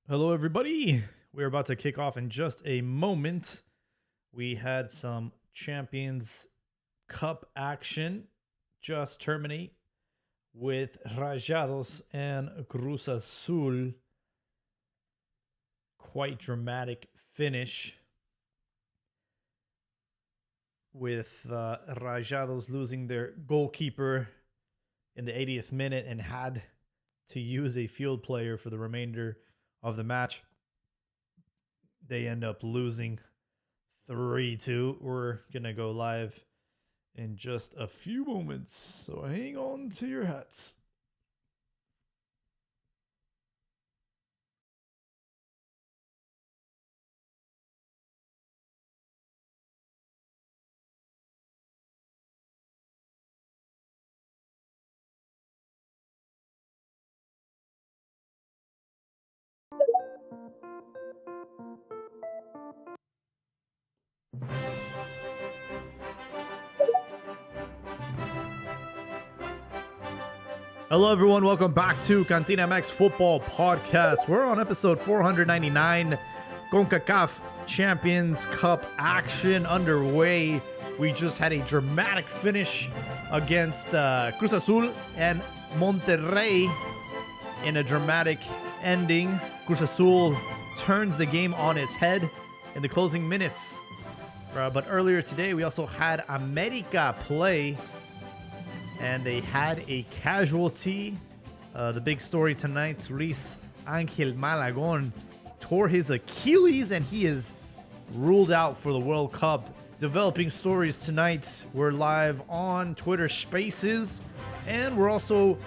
Hello, everybody. We're about to kick off in just a moment. We had some Champions Cup action just terminate with Rajados and Cruz Azul. Quite dramatic finish with Rajados losing their goalkeeper in the 80th minute and had to use a field player for the remainder of the match. They end up losing 3-2. We're going to go live in just a few moments, so hang on to your hats. Hello, everyone. Welcome back to Cantina MX Football Podcast. We're on episode 499. Concacaf Champions Cup action underway. We just had a dramatic finish against Cruz Azul and Monterrey in a dramatic ending. Cruz Azul turns the game on its head in the closing minutes. But earlier today, we also had America play, and they had a casualty. The big story tonight, Luis Angel Malagon tore his Achilles, and he is ruled out for the World Cup. Developing stories tonight. We're live on Twitter Spaces, and we're also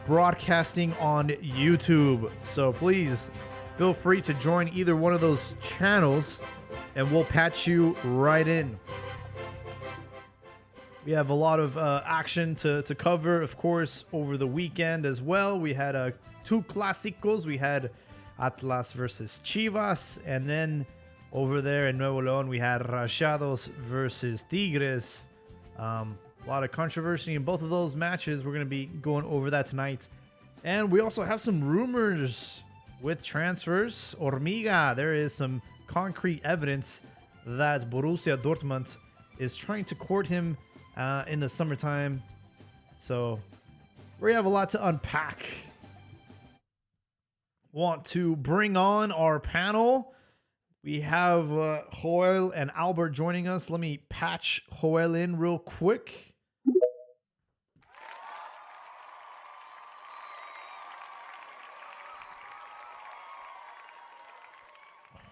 broadcasting on YouTube. So please feel free to join either one of those channels, and we'll patch you right in. We have a lot of action to cover, of course, over the weekend as well. We had two clásicos. We had Atlas versus Chivas, and then over there in Nuevo León, we had Rayados versus Tigres. A lot of controversy in both of those matches. We're going to be going over that tonight. And we also have some rumors with transfers. Hormiga, there is some concrete evidence that Borussia Dortmund is trying to court him in the summertime. So we have a lot to unpack. Want to bring on our panel. We have Joel and Albert joining us. Let me patch Joel in real quick.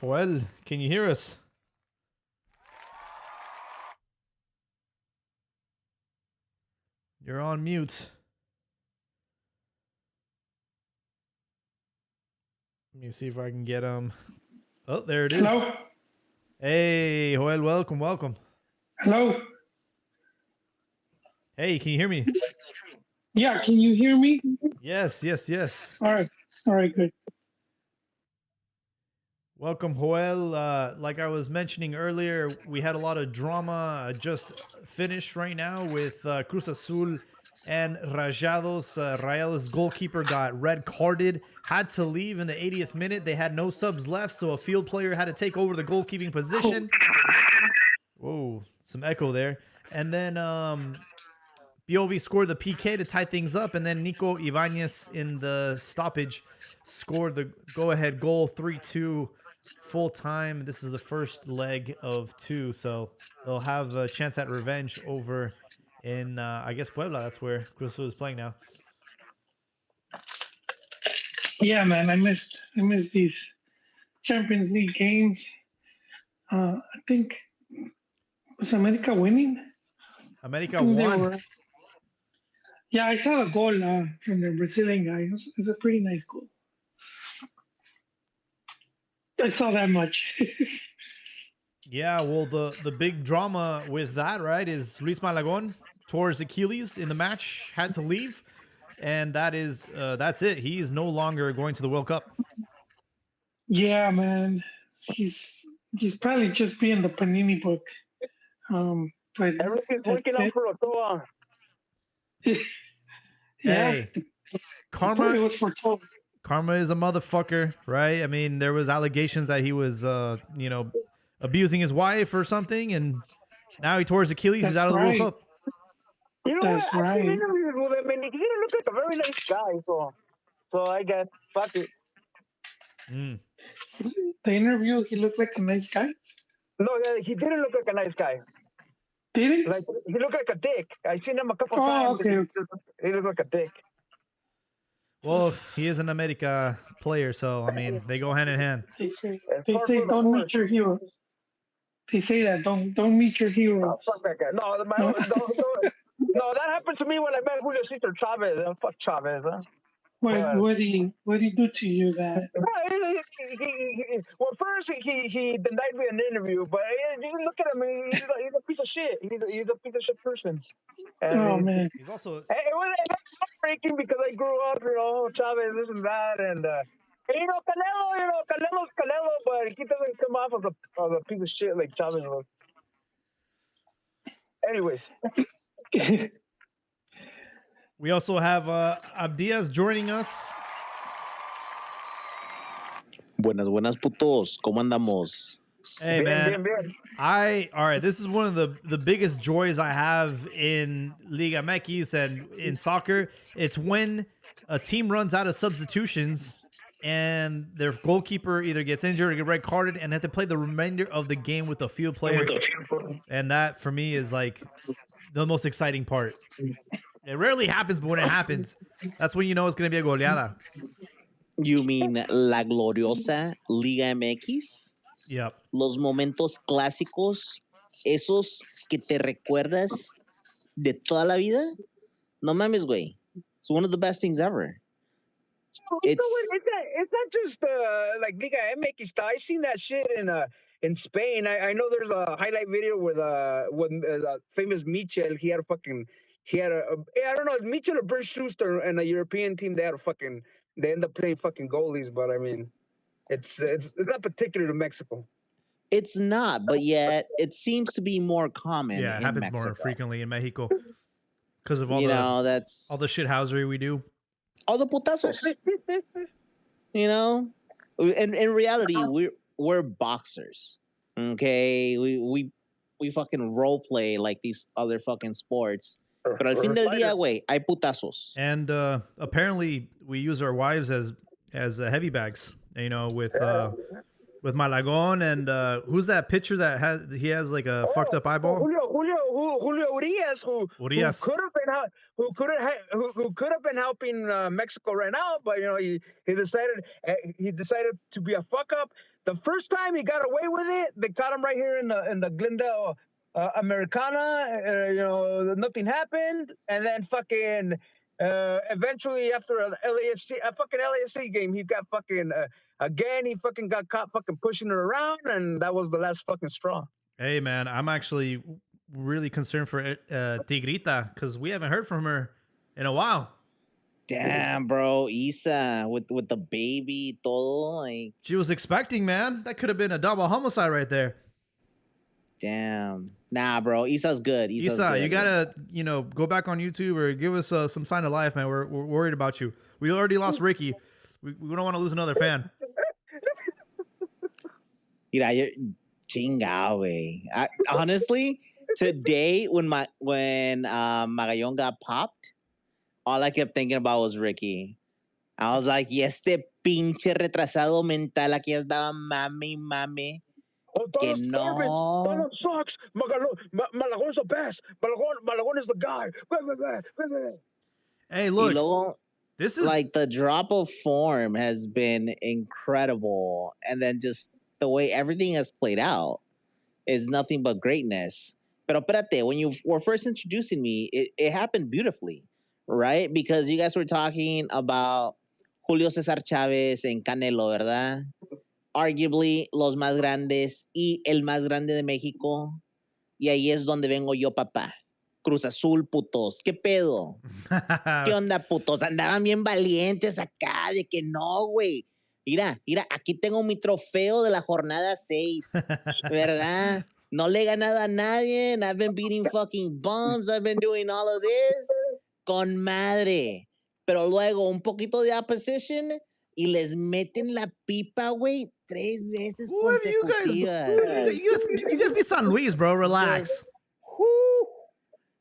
Joel, can you hear us? You're on mute. Let me see if I can get him. Oh, there it is. Hello. Hey, Joel, welcome. Hello. Hey, can you hear me? Yeah, can you hear me? Yes. All right, good. Welcome, Joel. Like I was mentioning earlier, we had a lot of drama just finished right now with Cruz Azul and Rayados. Rayados' goalkeeper got red carded, had to leave in the 80th minute. They had no subs left, so a field player had to take over the goalkeeping position. Whoa, some echo there. And then Biovi scored the PK to tie things up, and then Nico Ibanez in the stoppage scored the go-ahead goal, 3-2 full time. This is the first leg of two, so they'll have a chance at revenge over in, I guess, Puebla. That's where Cruz Azul is playing now. Yeah, man, I missed these Champions League games. I think was America winning? America won. Yeah, I saw a goal from the Brazilian guy. It was a pretty nice goal. I saw that much. Yeah, well, the big drama with that, right, is Luis Malagon tore his Achilles in the match, had to leave, and that's it. He's no longer going to the World Cup. Yeah, man, he's probably just being the Panini book. But everything's working out for Ochoa. Hey, karma. It was for Karma is a motherfucker, right? I mean, there was allegations that he was, abusing his wife or something, and now he tore his Achilles. He's That's out of the World right. Cup. You know what? That's I did right. interviews with him, and he didn't look like a very nice guy. So I guess fuck it. Mm. The interview, he looked like a nice guy. No, he didn't look like a nice guy. Did he? Like he looked like a dick. I seen him a couple Oh, times. okay. He looked like a dick. Well, he is an America player, so I mean, they go hand in hand. They say It's par for the don't course. meet your heroes. They say that don't meet your Oh, heroes. fuck that guy. No, that happened to me when I met Julio Cesar Chavez. Fuck Chavez, huh? What did he do to you that? Well, first he denied me an interview, but you look at him, he's a piece of shit. He's a piece of shit person. And Oh man. He's also it was heartbreaking because I grew up, Chavez, this and that, and Canelo's Canelo, but he doesn't come off as a piece of shit like Chavez was. Anyways, we also have Abdias joining us. Buenas, putos. ¿Cómo andamos? Hey man, all right. This is one of the biggest joys I have in Liga MX and in soccer. It's when a team runs out of substitutions and their goalkeeper either gets injured or get red carded, and they have to play the remainder of the game with a field player. And that for me is like the most exciting part. It rarely happens, but when it happens, that's when you know it's going to be a goleada. You mean La Gloriosa Liga MX? Yep. Los momentos clásicos, esos que te recuerdas de toda la vida? No mames, güey. It's one of the best things ever. It's not just like Liga MX style. I seen that shit in Spain. I know there's a highlight video with famous Michel. He had I don't know, Michel or Bert Schuster and a European team. They end up playing fucking goalies. But I mean, it's not particular to Mexico. It's not, but yet it seems to be more common. Yeah, it in happens Mexico. more frequently in Mexico because of all that's all the shithousery we do. All the putazos. In reality, we're boxers. Okay, we fucking role play like these other fucking sports. Pero al fin del día, güey, hay putazos. And apparently, we use our wives as heavy bags. With Malagon and who's that pitcher that has like a fucked up eyeball? Julio Urias, who could have been helping Mexico right now, but he decided to be a fuck up. The first time he got away with it, they caught him right here in the Glendale Americana. Nothing happened, and then fucking eventually after a fucking LAFC game, he got fucking again. He fucking got caught fucking pushing it around, and that was the last fucking straw. Hey man, I'm actually really concerned for Tigrita because we haven't heard from her in a while. Damn, bro, Isa with the baby, todo like she was expecting, man. That could have been a double homicide right there. Damn, nah, bro, Isa's good. Isa's Isa, good. you gotta go back on YouTube or give us some sign of life, man. We're worried about you. We already lost Ricky. We don't want to lose another fan. You're chingao, güey. Honestly, today when Magallon got popped, all I kept thinking about was Ricky. I was like, y este pinche retrasado mental aquí estaba mami. Oh, que no. Donald sucks. Malagon is the best. Malagon is the guy. Hey, look. Luego, this is like the drop of form has been incredible. And then just the way everything has played out is nothing but greatness. Pero espérate, when you were first introducing me, it happened beautifully, right? Because you guys were talking about Julio Cesar Chavez and Canelo, ¿verdad? Arguably los más grandes y el más grande de México. Y ahí es donde vengo yo, papá. Cruz Azul, putos. ¿Qué pedo? ¿Qué onda, putos? Andaban bien valientes acá de que no, güey. Mira, aquí tengo mi trofeo de la jornada 6, ¿verdad? No le he ganado a nadie. I've been beating fucking bums. I've been doing all of this. Con madre. Pero luego un poquito de opposition. y les meten la pipa, güey, 3 veces Who have you guys? consecutivas. You guys beat San Luis, bro. Relax. Just, whew.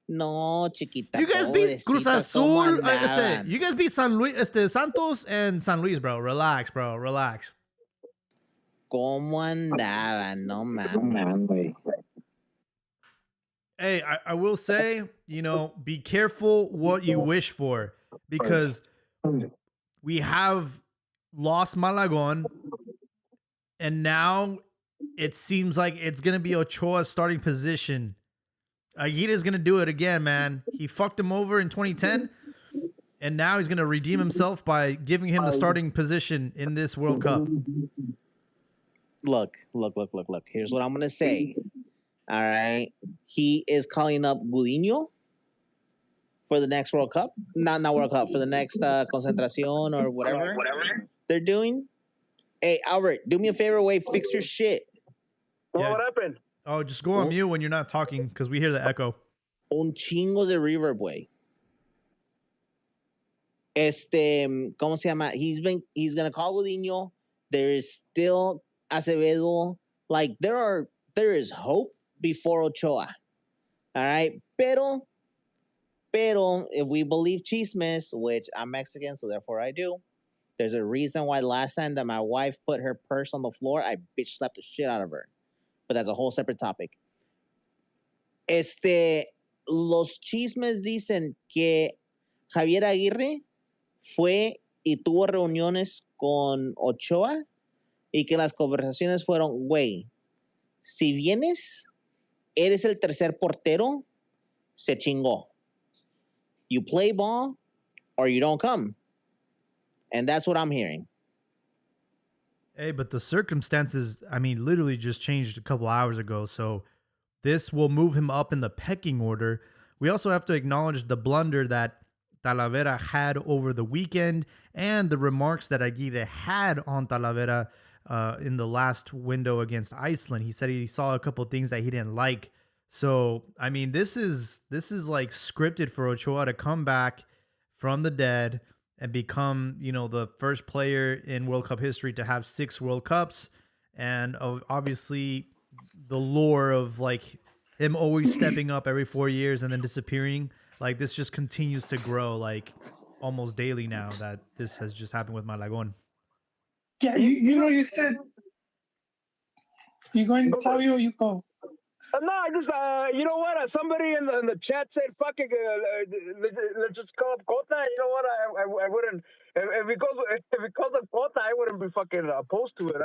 No, chiquita, You guys beat Cruz pobrecita, ¿cómo Azul. andaban? You guys beat San Luis, Santos and San Luis, bro. Relax, bro. Relax. ¿Cómo andaban? No mames. güey. Hey, I will say, be careful what you wish for, because we have lost Malagon, and now it seems like it's going to be Ochoa's starting position. Aguirre's going to do it again, man. He fucked him over in 2010, and now he's going to redeem himself by giving him the starting position in this World Cup. Look. Here's what I'm going to say. All right. He is calling up Gudiño for the next World Cup. Not World Cup, for the next Concentración or whatever they're doing. Hey, Albert, do me a favor, fix your shit. Yeah. What happened? Oh, just go on mute when you're not talking, because we hear the echo. Un chingo de reverb, güey. ¿Cómo se llama? He's gonna call Gudiño. There is still Acevedo. Like, there is hope before Ochoa. All right. Pero, if we believe chismes, which I'm Mexican, so therefore I do, there's a reason why last time that my wife put her purse on the floor, I bitch slapped the shit out of her. But that's a whole separate topic. Los chismes dicen que Javier Aguirre fue y tuvo reuniones con Ochoa y que las conversaciones fueron, güey, si vienes, eres el tercer portero, se chingó. You play ball or you don't come. And that's what I'm hearing. Hey, but the circumstances, literally just changed a couple hours ago. So this will move him up in the pecking order. We also have to acknowledge the blunder that Talavera had over the weekend and the remarks that Aguirre had on Talavera in the last window against Iceland. He said he saw a couple things that he didn't like. So, this is like scripted for Ochoa to come back from the dead and become, the first player in World Cup history to have 6 World Cups. And obviously the lore of like him always stepping up every 4 years and then disappearing. Like, this just continues to grow like almost daily now that this has just happened with Malagon. Yeah, you said you going, Savio, you go. No, I just you know what? Somebody in the chat said, "Fuck it, let's just call up Kota." You know what? I wouldn't if it calls up Kota, I wouldn't be fucking opposed to it.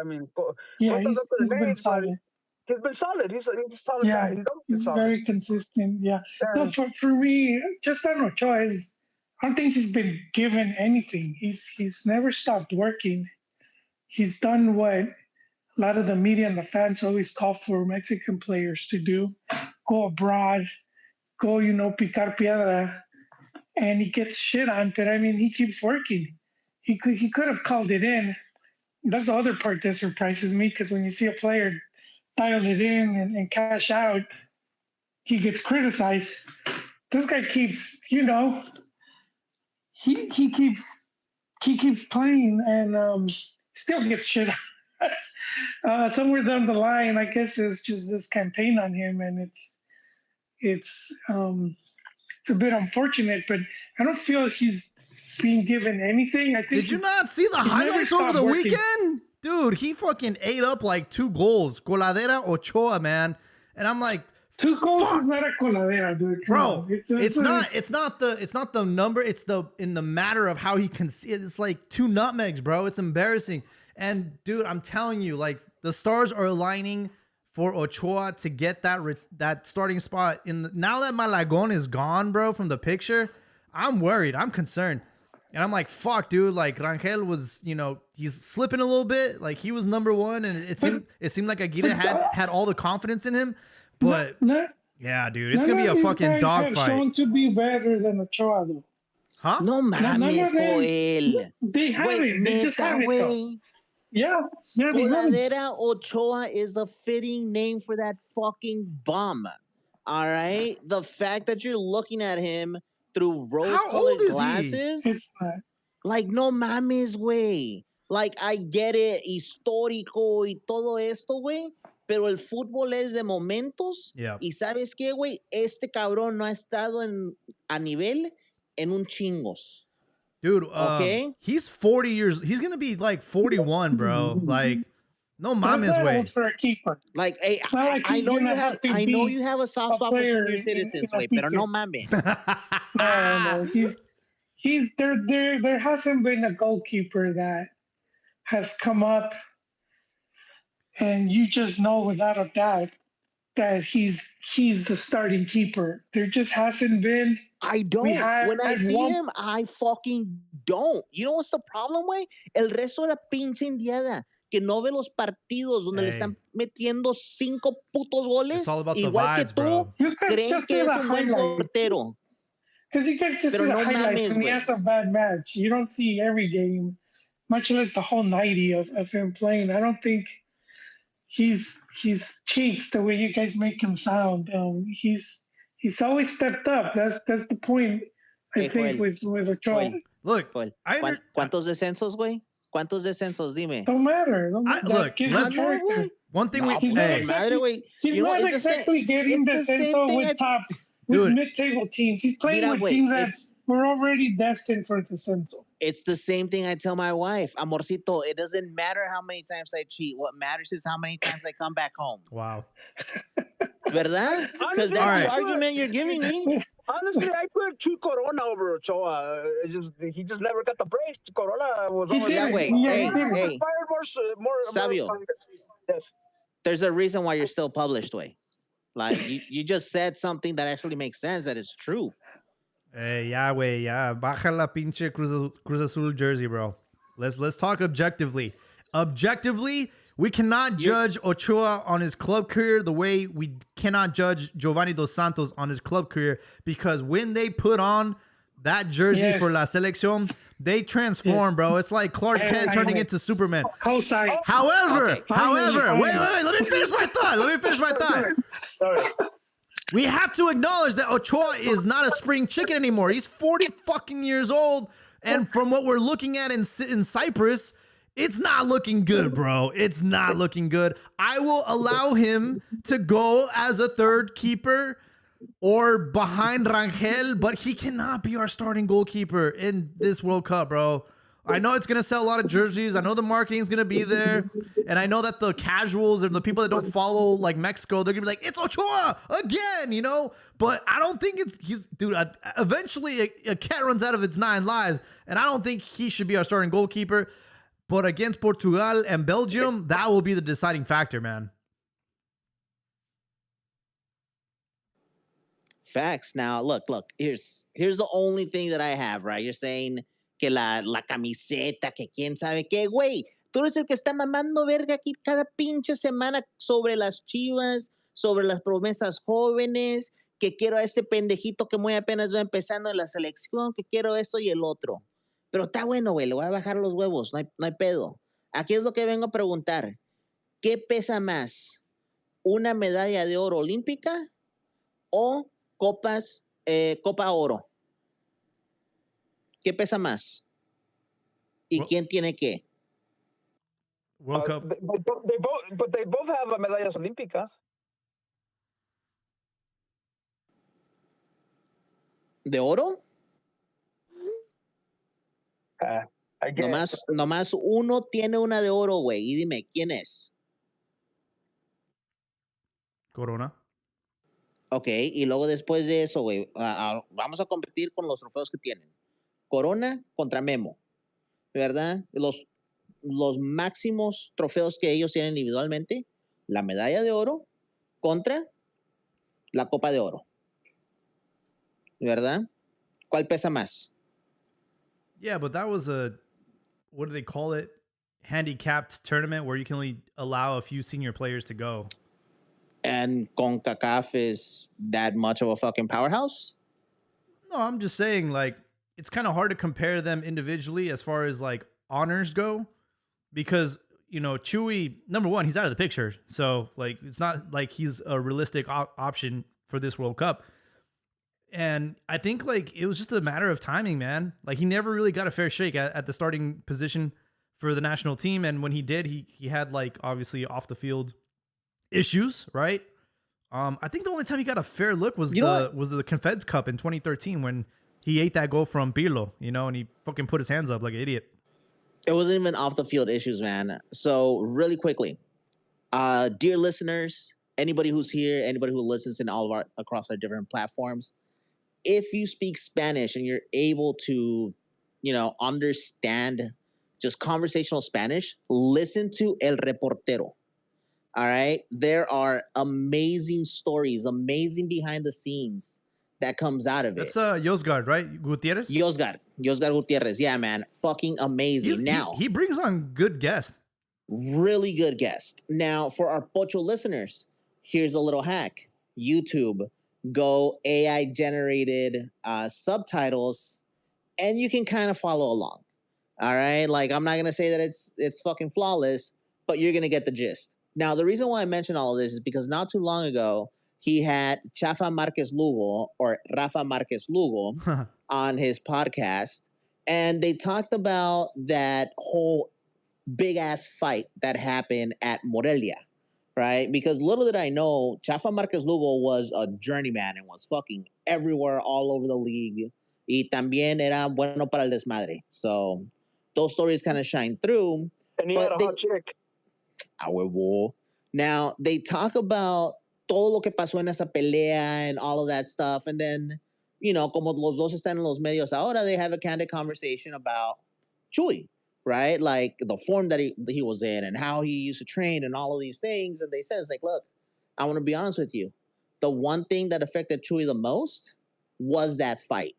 Yeah, Kota's up to the he's been name, solid. He's been solid. He's a solid guy. He's solid. very consistent. Yeah. No, for me, just on Ochoa, I don't think he's been given anything. He's never stopped working. He's done what a lot of the media and the fans always call for Mexican players to do: go abroad, go, picar piedra, and he gets shit on. But he keeps working. He could have called it in. That's the other part that surprises me, because when you see a player dial it in and cash out, he gets criticized. This guy keeps, he keeps playing and still gets shit. Somewhere down the line, I guess it's just this campaign on him, and it's a bit unfortunate, but I don't feel he's being given anything. I think. Did you not see the highlights over the weekend? Dude, he fucking ate up like 2 goals. Coladera Ochoa, man. And I'm like, 2 goals is not a coladera, dude. Bro, it's not the number. It's in the matter of how he can see it. It's like 2 nutmegs, bro. It's embarrassing. And dude, I'm telling you, like, the stars are aligning for Ochoa to get that starting spot. Now that Malagon is gone, bro, from the picture, I'm worried. I'm concerned. And I'm like, fuck, dude. Like, Rangel was, he's slipping a little bit. Like, he was number 1, and it seemed like Aguirre had all the confidence in him. But yeah, dude, it's gonna be a fucking dogfight. Shown to be better than Ochoa, though. Huh? No mames, Joel. They haven't. They just haven't. Yeah. Coladera Ochoa is the fitting name for that fucking bum. All right? The fact that you're looking at him through rose-colored glasses, like, no mames, way. Like, I get it, histórico y todo esto, güey. Pero el fútbol es de momentos. Yeah. Y ¿sabes qué, güey? Este cabrón no ha estado a nivel en un chingos. Dude, Okay. he's 40 years. He's going to be like 41, bro. Like, no That's mama's not way. old for a keeper. Like, hey, It's not like I he's know gonna you have to I know be you have a soft a spot for player senior in citizens, a güey, pero no ticket. mames. No, he's there hasn't been a goalkeeper that has come up and you just know without a doubt that he's the starting keeper. There just hasn't been. I We don't. When I had see one. him, I fucking don't. You know what's the problem, güey? El resto de la pinche indiada que no ve los partidos donde le Hey. están metiendo 5 putos goles, It's all about the igual que vibes, tú, bro. You guys creen just que see es the un buen highlights. portero. Because you guys just Pero see the no highlights mames, and he güey. has a bad match. You don't see every game, much less the whole 90 of him playing. I don't think he's cheeks the way you guys make him sound. He's always stepped up. That's the point. I Hey, think Joel. with Ochoa. Joel, Look, Joel, I under- ¿cuántos descensos, güey? ¿Cuántos descensos? Dime. Don't matter. Don't matter. look, That gives let's- his No, character. güey. one thing No, we pues, hey, not madre, güey. He's You know, not it's the same- exactly getting it's the same descenso thing with I- Dude. mid-table teams. He's playing Mira, with güey, teams that it's- were already destined for descenso. It's the same thing I tell my wife. Amorcito, it doesn't matter how many times I cheat. What matters is how many times I come back home. wow. ¿Verdad? Because Honestly, that's Alright. the argument you're giving me. Honestly, I put Chu Corona over Ochoa. He just never got the break. Corona was He always did Yeah, it. wait, Yeah, hey, he did it. hey. fired more. Sabio. Yes. There's a reason why you're still published, way. Like, you just said something that actually makes sense, that is true. Hey, yeah, güey, yeah. Baja la pinche Cruz Azul jersey, bro. Let's talk objectively. Objectively, we cannot judge Ochoa on his club career the way we cannot judge Giovanni Dos Santos on his club career, because when they put on that jersey for La Selección, they transform, bro. It's like Clark Kent turning into Superman. Co-sign. However, Finally. wait. Let me finish my thought. Sorry. We have to acknowledge that Ochoa is not a spring chicken anymore. He's 40 fucking years old. And from what we're looking at in Cyprus, it's not looking good, bro. It's not looking good. I will allow him to go as a third keeper or behind Rangel, but he cannot be our starting goalkeeper in this World Cup, bro. I know it's going to sell a lot of jerseys. I know the marketing is going to be there. And I know that the casuals and the people that don't follow like Mexico, they're going to be like, it's Ochoa again, you know? But I don't think dude, eventually a cat runs out of its 9 lives. And I don't think he should be our starting goalkeeper. But against Portugal and Belgium, that will be the deciding factor, man. Facts. Now, look. Here's the only thing that I have, right? You're saying que la camiseta, que quién sabe qué, güey. Tú eres el que está mamando verga aquí cada pinche semana sobre las Chivas, sobre las promesas jóvenes, que quiero a este pendejito que muy apenas va empezando en la selección, que quiero esto y el otro. Pero está bueno, güey, le voy a bajar los huevos, no hay pedo. Aquí es lo que vengo a preguntar. ¿Qué pesa más? ¿Una medalla de oro olímpica o Copa Oro? ¿Qué pesa más? ¿Y quién tiene qué? World Cup. They both have medallas olímpicas. ¿De oro? I guess. Nomás uno tiene una de oro, güey. Y dime, ¿quién es? Corona. Ok, y luego después de eso, güey, vamos a competir con los trofeos que tienen. Corona contra Memo, ¿verdad? Los máximos trofeos que ellos tienen individualmente, la medalla de oro contra la Copa de Oro, ¿verdad? ¿Cuál pesa más? Yeah, but that was what do they call it? Handicapped tournament where you can only allow a few senior players to go. And Concacaf is that much of a fucking powerhouse? No, I'm just saying, like, it's kind of hard to compare them individually as far as like honors go, because you know Chewy, number one, he's out of the picture, so like it's not like he's a realistic option for this World Cup. And I think like it was just a matter of timing, man. Like he never really got a fair shake at the starting position for the national team. And when he did, he had like obviously off the field issues, right? I think the only time he got a fair look was the Confeds Cup in 2013 when he ate that goal from Pirlo, and he fucking put his hands up like an idiot. It wasn't even off the field issues, man. So really quickly, dear listeners, anybody who's here, anybody who listens in all of across our different platforms, if you speak Spanish and you're able to, understand just conversational Spanish, listen to El Reportero. All right. There are amazing stories, amazing behind the scenes that comes out of it. That's Yozgard, right? Gutierrez? Yozgard Gutierrez. Yeah, man. Fucking amazing. He brings on good guests. Really good guest. Now, for our Pocho listeners, here's a little hack. YouTube, go AI generated subtitles, and you can kind of follow along. All right. Like, I'm not going to say that it's fucking flawless, but you're going to get the gist. Now, the reason why I mention all of this is because not too long ago, he had Chafa Marquez Lugo or Rafa Marquez Lugo on his podcast, and they talked about that whole big ass fight that happened at Morelia, right? Because little did I know, Chafa Marquez Lugo was a journeyman and was fucking everywhere, all over the league. Y también era bueno para el desmadre. So those stories kind of shine through. And he had a hot chick. A huevo. Now, they talk about todo lo que pasó en esa pelea and all of that stuff. And then, como los dos están en los medios ahora, they have a candid conversation about Chuy, right? Like the form that he was in and how he used to train and all of these things. And they said, it's like, look, I want to be honest with you. The one thing that affected Chuy the most was that fight,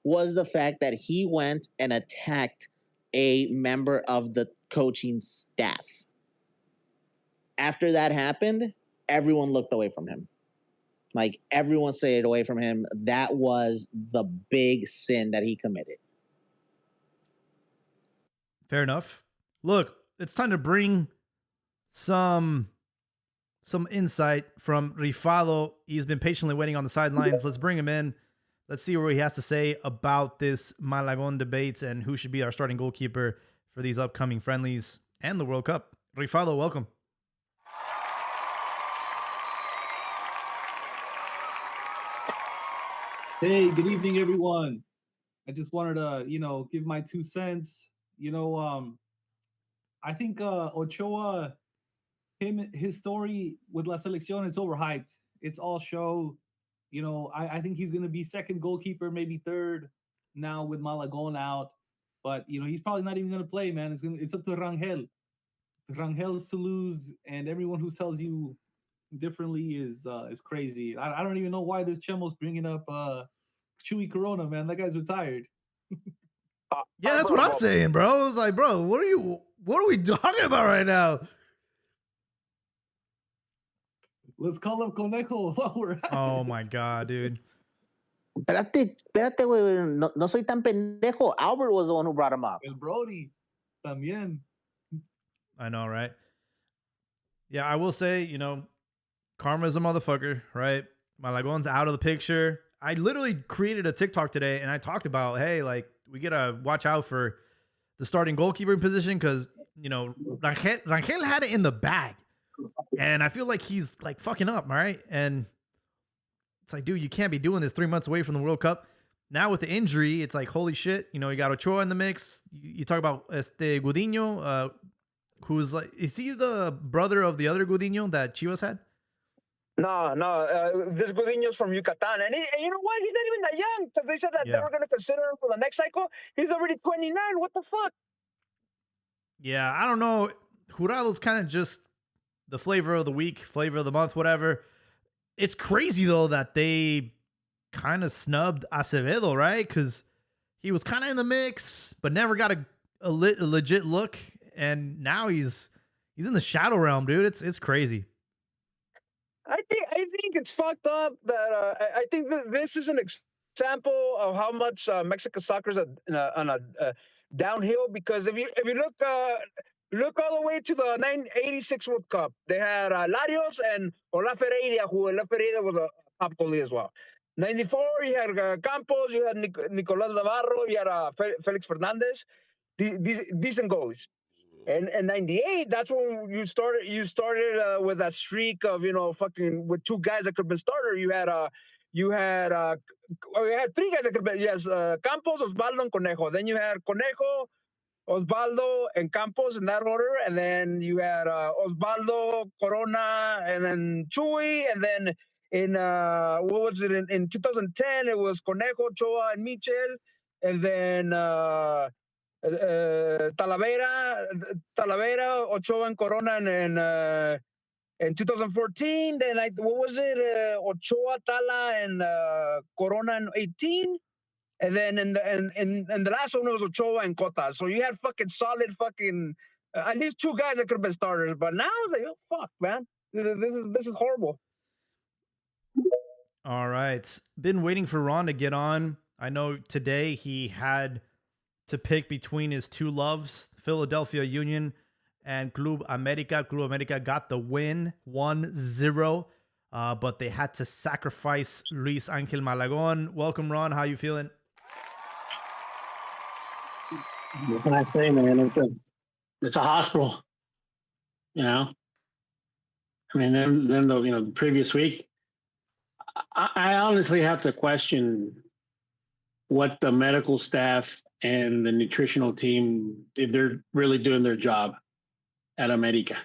was the fact that he went and attacked a member of the coaching staff. After that happened, everyone looked away from him. Like, everyone stayed away from him. That was the big sin that he committed. Fair enough. Look, it's time to bring some insight from Rifado. He's been patiently waiting on the sidelines. Let's bring him in. Let's see what he has to say about this Malagon debate and who should be our starting goalkeeper for these upcoming friendlies and the World Cup. Rifado, welcome. Hey, good evening, everyone. I just wanted to, give my 2 cents. I think Ochoa, his story with La Selección, it's overhyped. It's all show. I think he's going to be second goalkeeper, maybe third now with Malagon out. But, he's probably not even going to play, man. It's up to Rangel. Rangel's to lose, and everyone who tells you differently is crazy. I don't even know why this Chemo's bringing up Chuy Corona, man. That guy's retired. Yeah, that's what I'm saying, bro. I was like, bro, what are we talking about right now? Let's call up Conejo while we're at Oh my god, dude. Espérate, güey. No soy tan pendejo. Albert was the one who brought him up. El Brody, también. I know, right? Yeah, I will say, karma's a motherfucker, right? Malagon's out of the picture. I literally created a TikTok today and I talked about, hey, like, we gotta watch out for the starting goalkeeper position because, Rangel had it in the bag. And I feel like he's like fucking up, all right? And it's like, dude, you can't be doing this 3 months away from the World Cup. Now with the injury, it's like, holy shit, you got Ochoa in the mix. You talk about Gudiño, who's like, is he the brother of the other Gudiño that Chivas had? No. This Gudiño's from Yucatan. And you know what? He's not even that young because they said that they were going to consider him for the next cycle. He's already 29. What the fuck? Yeah, I don't know. Jurado's kind of just the flavor of the week, flavor of the month, whatever. It's crazy, though, that they kind of snubbed Acevedo, right? Because he was kind of in the mix, but never got a legit look. And now he's in the shadow realm, dude. It's crazy. I think it's fucked up that I think that this is an example of how much Mexican soccer is on a downhill. Because if you look all the way to the 1986 World Cup, they had Larios and Olaf Pereira, who Olaf Pereira was a top goalie as well. 94, you had Campos, you had Nicolás Navarro, you had Felix Fernandez, decent goalies. And in '98, that's when you started. You started with that streak of fucking with two guys that could have been starter. You had three guys that could have been yes, Campos, Osvaldo, and Conejo. Then you had Conejo, Osvaldo, and Campos in that order, and then you had Osvaldo, Corona, and then Chuy, and then in what was it in 2010? It was Conejo, Choa, and Michel, and then. Talavera, Ochoa, and Corona in 2014. Then what was it? Ochoa, Tala, and Corona in 18. And then in the last one was Ochoa and Cota. So you had fucking solid fucking at least two guys that could have been starters. But now they fuck, man. This is horrible. All right. Been waiting for Ron to get on. I know today he had to pick between his two loves, Philadelphia Union and Club America. Club America got the win, 1-0, but they had to sacrifice Luis Angel Malagon. Welcome, Ron. How you feeling? What can I say, man? It's a hospital, you know. I mean, then the previous week, I honestly have to question what the medical staff and the nutritional team, if they're really doing their job at America.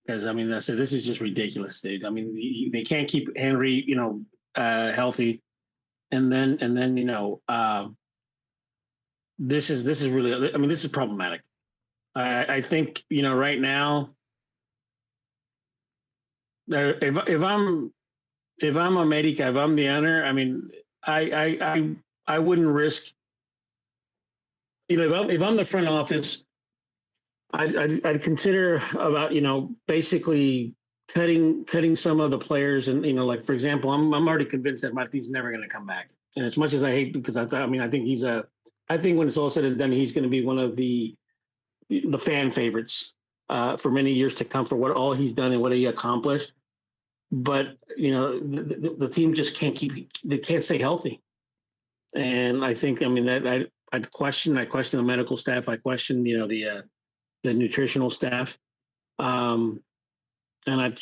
Because I mean, this is just ridiculous, dude. I mean, they can't keep Henry, healthy, and then this is really. I mean, this is problematic. I think right now, if I'm America, if I'm the owner, I mean, I wouldn't risk. If I'm the front office, I'd consider about basically cutting some of the players, and like for example, I'm already convinced that Martin's never going to come back. And as much as I hate, because I think when it's all said and done, he's going to be one of the fan favorites for many years to come for what all he's done and what he accomplished. But the team just they can't stay healthy. And I think, I mean, that I question the medical staff. I question, the nutritional staff. And I'm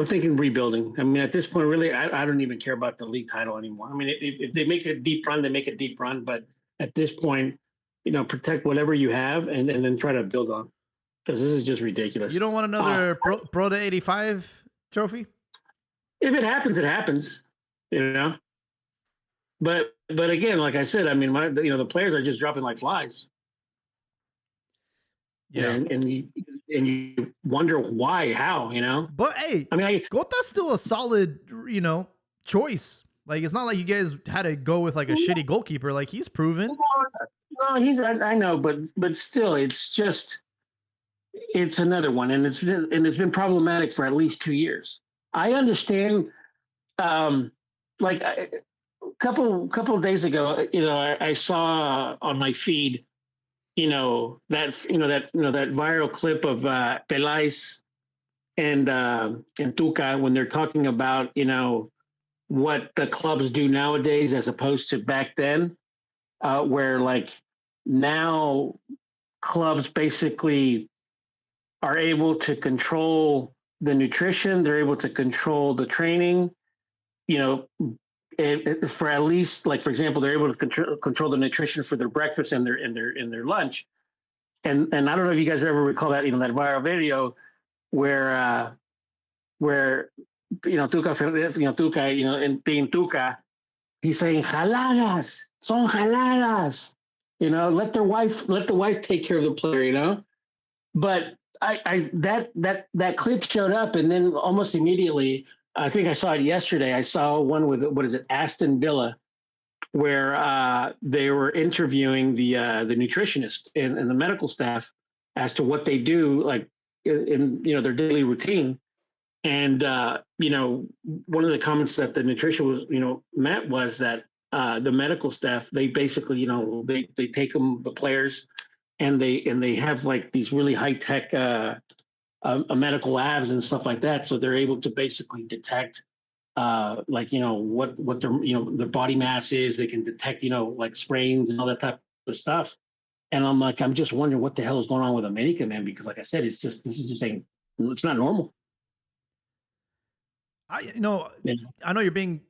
thinking rebuilding. I mean, at this point, really, I don't even care about the league title anymore. I mean, if they make a deep run, they make a deep run. But at this point, protect whatever you have and then try to build on, because this is just ridiculous. You don't want another Pro de 85 trophy? If it happens, it happens, But again, like I said, I mean, the players are just dropping like flies. Yeah, and you wonder why, how, But hey, I mean, Gota's still a solid, choice. Like, it's not like you guys had to go with like a shitty goalkeeper. Like, he's proven. No, I know, but still, it's another one, and it's been problematic for at least 2 years. I understand, like a couple of days ago, I saw on my feed, that viral clip of Pelais and Tuca when they're talking about what the clubs do nowadays as opposed to back then, where like now clubs basically are able to control the nutrition, they're able to control the training, for at least, like, for example, they're able to control the nutrition for their breakfast and their lunch. And I don't know if you guys ever recall that, that viral video where Tuca, and being Tuca, he's saying jaladas, son jaladas, let the wife take care of the player, But that clip showed up, and then almost immediately, I think I saw it yesterday. I saw one with, what is it, Aston Villa, where they were interviewing the nutritionist and the medical staff as to what they do, like in their daily routine. And one of the comments that the nutrition was meant was that the medical staff, they basically they take the players and they have like these really high tech medical labs and stuff like that, so they're able to basically detect what their their body mass is. They can detect like sprains and all that type of stuff. And I'm just wondering what the hell is going on with America, man, because like I said, this is just saying it's not normal. I know you're being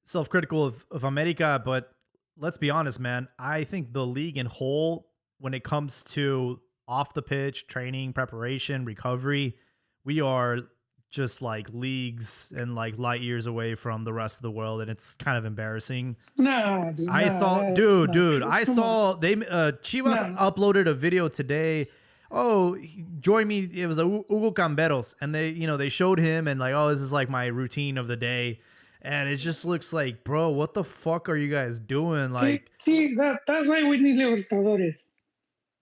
self-critical of America, but let's be honest, man. I think the league in whole, when it comes to off the pitch training, preparation, recovery, we are just like leagues and like light years away from the rest of the world, and it's kind of embarrassing. I saw they Chivas uploaded a video today. Oh, join me. It was a Hugo Camberos, and they showed him and like, oh, this is like my routine of the day. And it just looks like, bro, what the fuck are you guys doing? Like, that's why we need Libertadores.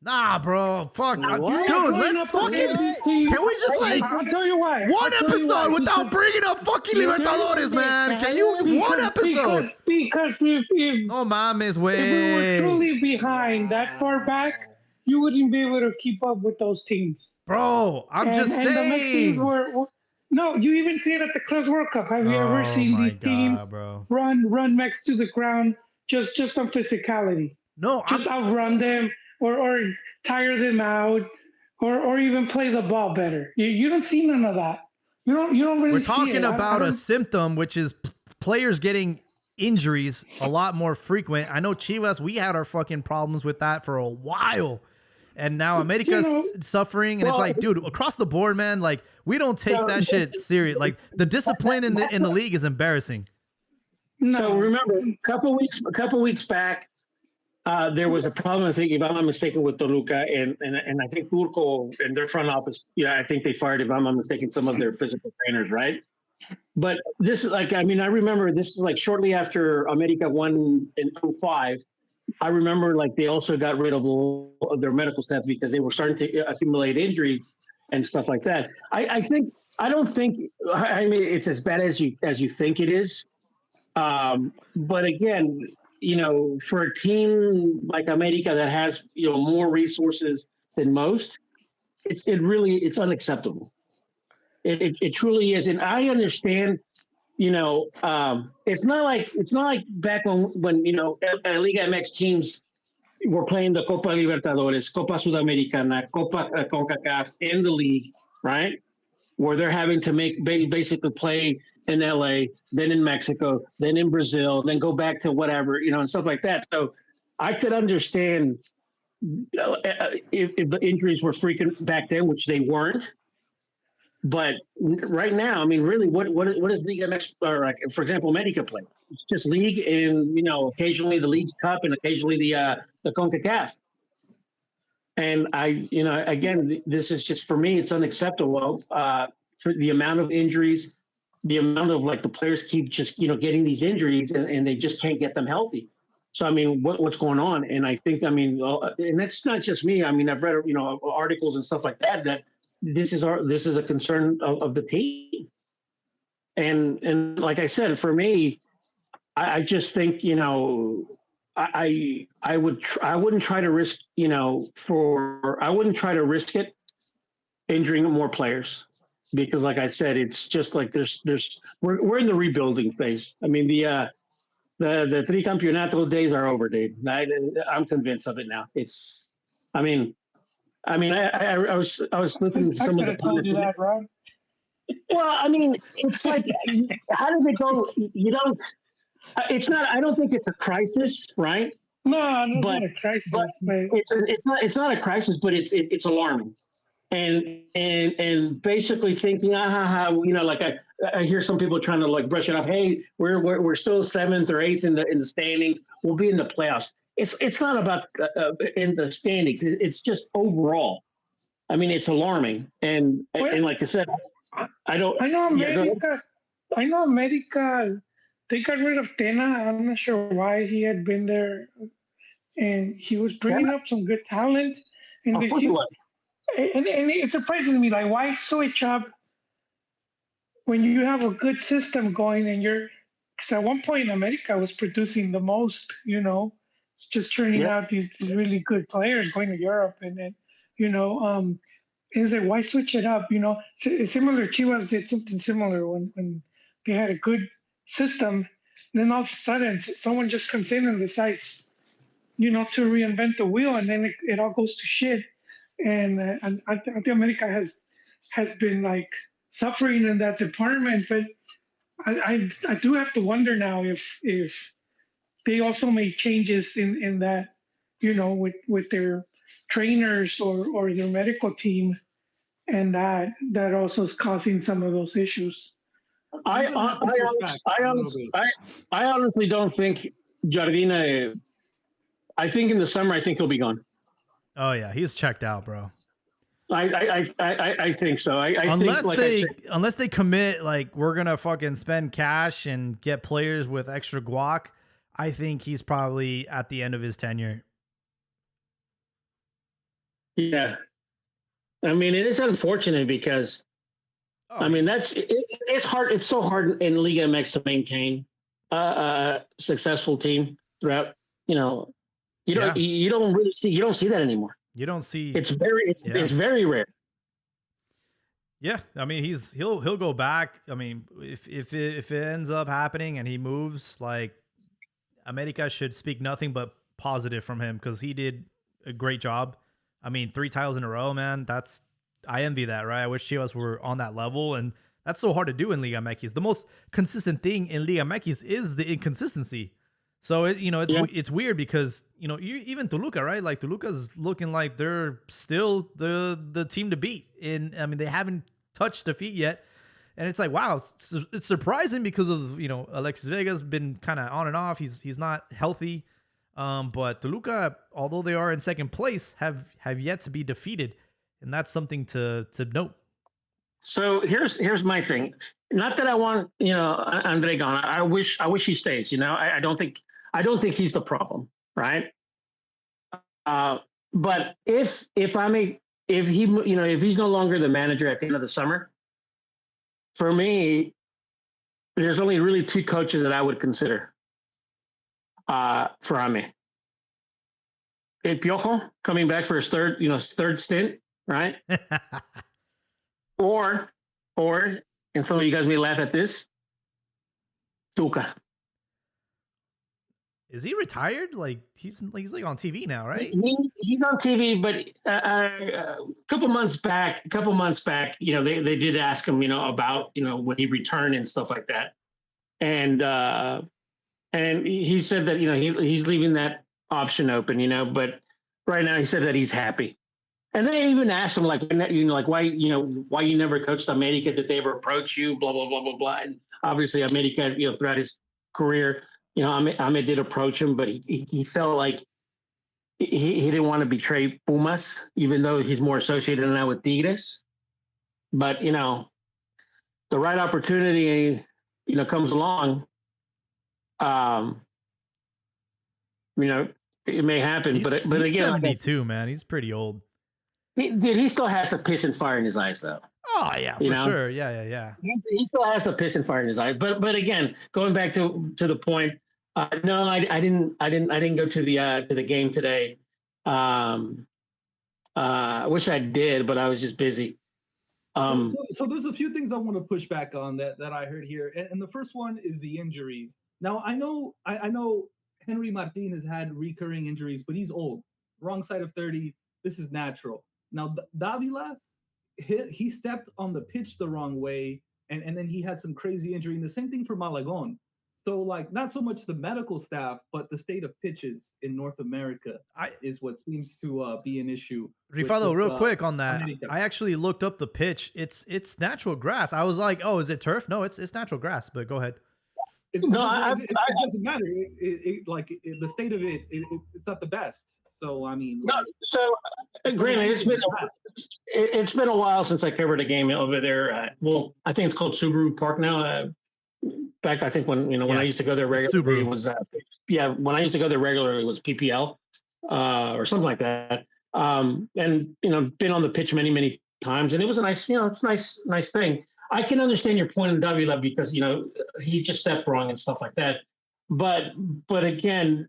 Nah, bro, fuck, What? dude, let's fucking. Can we just like? I'll tell you why. One episode without bringing up fucking Libertadores, man. Can you one episode? Because if no mames, if we were truly behind that far back, you wouldn't be able to keep up with those teams. Bro, I'm just saying. The next teams were no, you even see it at the Clubs World Cup. Have you ever seen these teams run next to the ground just on physicality? No, just outrun them or tire them out or even play the ball better. You don't see none of that. You don't really. We're talking about a symptom, which is players getting injuries a lot more frequent. I know Chivas, we had our fucking problems with that for a while. And now America's suffering, and it's like, dude, across the board, man, like we don't take that shit serious. Like the discipline in the league is embarrassing. So remember, a couple weeks back, there was a problem. I think, if I'm not mistaken, with Toluca, and I think Turco and their front office. Yeah, I think they fired, if I'm not mistaken, some of their physical trainers, right? But this is like, I mean, I remember this is like shortly after America won in 2005. I remember like they also got rid of all of their medical staff because they were starting to accumulate injuries and stuff like that. I don't think it's as bad as you think it is. But again, for a team like America that has more resources than most, it's unacceptable. It truly is, and I understand. It's not like back when Liga MX teams were playing the Copa Libertadores, Copa Sudamericana, Copa Concacaf in the league, right? Where they're having to basically play in LA, then in Mexico, then in Brazil, then go back to whatever, and stuff like that. So I could understand if the injuries were frequent back then, which they weren't. But right now, I mean, really, what is Liga MX, or like, for example, America play? It's just league, and occasionally the League's Cup, and occasionally the Concacaf. And again, this is just, for me, it's unacceptable. For the amount of injuries, the amount of like the players keep just getting these injuries, and they just can't get them healthy. So I mean, what's going on? And I think, and that's not just me. I mean, I've read articles and stuff like that this is a concern of the team. And like I said, for me, I just think, I wouldn't try to risk, I wouldn't try to risk it injuring more players, because like I said, it's just like we're in the rebuilding phase. I mean, the three campeonato days are over, dude. I'm convinced of it now. I was listening to some of the pundits. Right? Well, I mean, it's like, how did it go? It's not. I don't think it's a crisis, right? No, it's not a crisis. But it's not a crisis, but it's alarming, and basically thinking, like I hear some people trying to like brush it off. Hey, we're still 7th or 8th in the standings. We'll be in the playoffs. It's not about in the standings. It's just overall. I mean, it's alarming, and like I said, I know America. They got rid of Tena. I'm not sure why he had been there, and he was bringing up some good talent. And of course he was. And it surprises me, like, why switch up when you have a good system going, and because at one point America was producing the most, just churning out these really good players going to Europe, and then, is it, why switch it up? Similar, Chivas did something similar when they had a good system, and then all of a sudden someone just comes in and decides, to reinvent the wheel, and then it all goes to shit. And I think America has been like suffering in that department. But I do have to wonder now if they also made changes in that, with their trainers or their medical team, and that also is causing some of those issues. I honestly don't think Jardine. I think in the summer, I think he'll be gone. Oh yeah, he's checked out, bro. I think so. Unless think, unless they commit, like, we're gonna fucking spend cash and get players with extra guac, I think he's probably at the end of his tenure. Yeah, I mean, it is unfortunate because, I mean, it's hard. It's so hard in Liga MX to maintain a successful team throughout. You don't really see that anymore. You don't see. It's very rare. Yeah, I mean, he'll go back. I mean, if it ends up happening and he moves, like, America should speak nothing but positive from him because he did a great job. I mean, 3 titles in a row, man. I envy that, right? I wish Chivas were on that level, and that's so hard to do in Liga MX. The most consistent thing in Liga MX is the inconsistency. So it's weird because even Toluca, right? Like, Toluca's looking like they're still the team to beat. I mean, they haven't touched defeat yet, and it's like, wow, it's surprising because of Alexis Vega's been kind of on and off. He's not healthy, but Toluca, although they are in second place, have yet to be defeated, and that's something to note. So here's my thing. Not that I want Andre gone. I wish he stays. I don't think he's the problem, right? But if he's no longer the manager at the end of the summer, for me, there's only really 2 coaches that I would consider for Ame. El Piojo coming back for his third stint, right? or and some of you guys may laugh at this, Tuca. Is he retired? Like, he's like on TV now, right? He's on TV, but a couple months back, they did ask him, about when he returned and stuff like that, and he said that he's leaving that option open, but right now he said that he's happy. And they even asked him, like, why you never coached America? Did they ever approach you? Blah blah blah blah blah. And obviously, America, throughout his career, Ahmed did approach him, but he felt like he didn't want to betray Pumas, even though he's more associated now with Tigres. But the right opportunity, comes along. It may happen, but again, 72, man, he's pretty old. He still has the piss and fire in his eyes, though. Oh yeah, for sure. Yeah. He still has the piss and fire in his eyes. But again, going back to the point, no, I didn't go to the game today. I wish I did, but I was just busy. So there's a few things I want to push back on that I heard here, and the first one is the injuries. Now I know Henry Martin has had recurring injuries, but he's old, wrong side of 30. This is natural. Now Davila, he stepped on the pitch the wrong way, and then he had some crazy injury. And the same thing for Malagon. So, like, not so much the medical staff, but the state of pitches in North America is what seems to be an issue. Rifado, real quick on that, I actually looked up the pitch. It's natural grass. I was like, oh, is it turf? No, it's natural grass. But go ahead. It doesn't matter. The state of it's not the best. So I mean, granted, it's been a while since I covered a game over there. I think it's called Subaru Park now. Back, I think when I used to go there regularly, it was when I used to go there regularly, it was PPL or something like that. And been on the pitch many times, and it was a nice, it's a nice thing. I can understand your point in Davila because he just stepped wrong and stuff like that. But again,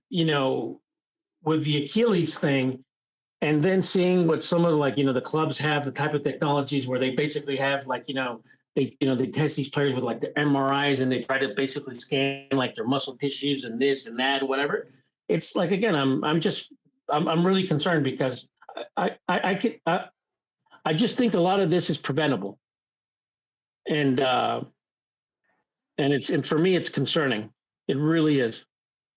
with the Achilles thing, and then seeing what some of the clubs have, the type of technologies where they basically have they test these players with the MRIs and they try to basically scan their muscle tissues and this and that, whatever. it's like again, I'm really concerned because I just think a lot of this is preventable, and and for me it's concerning. It really is.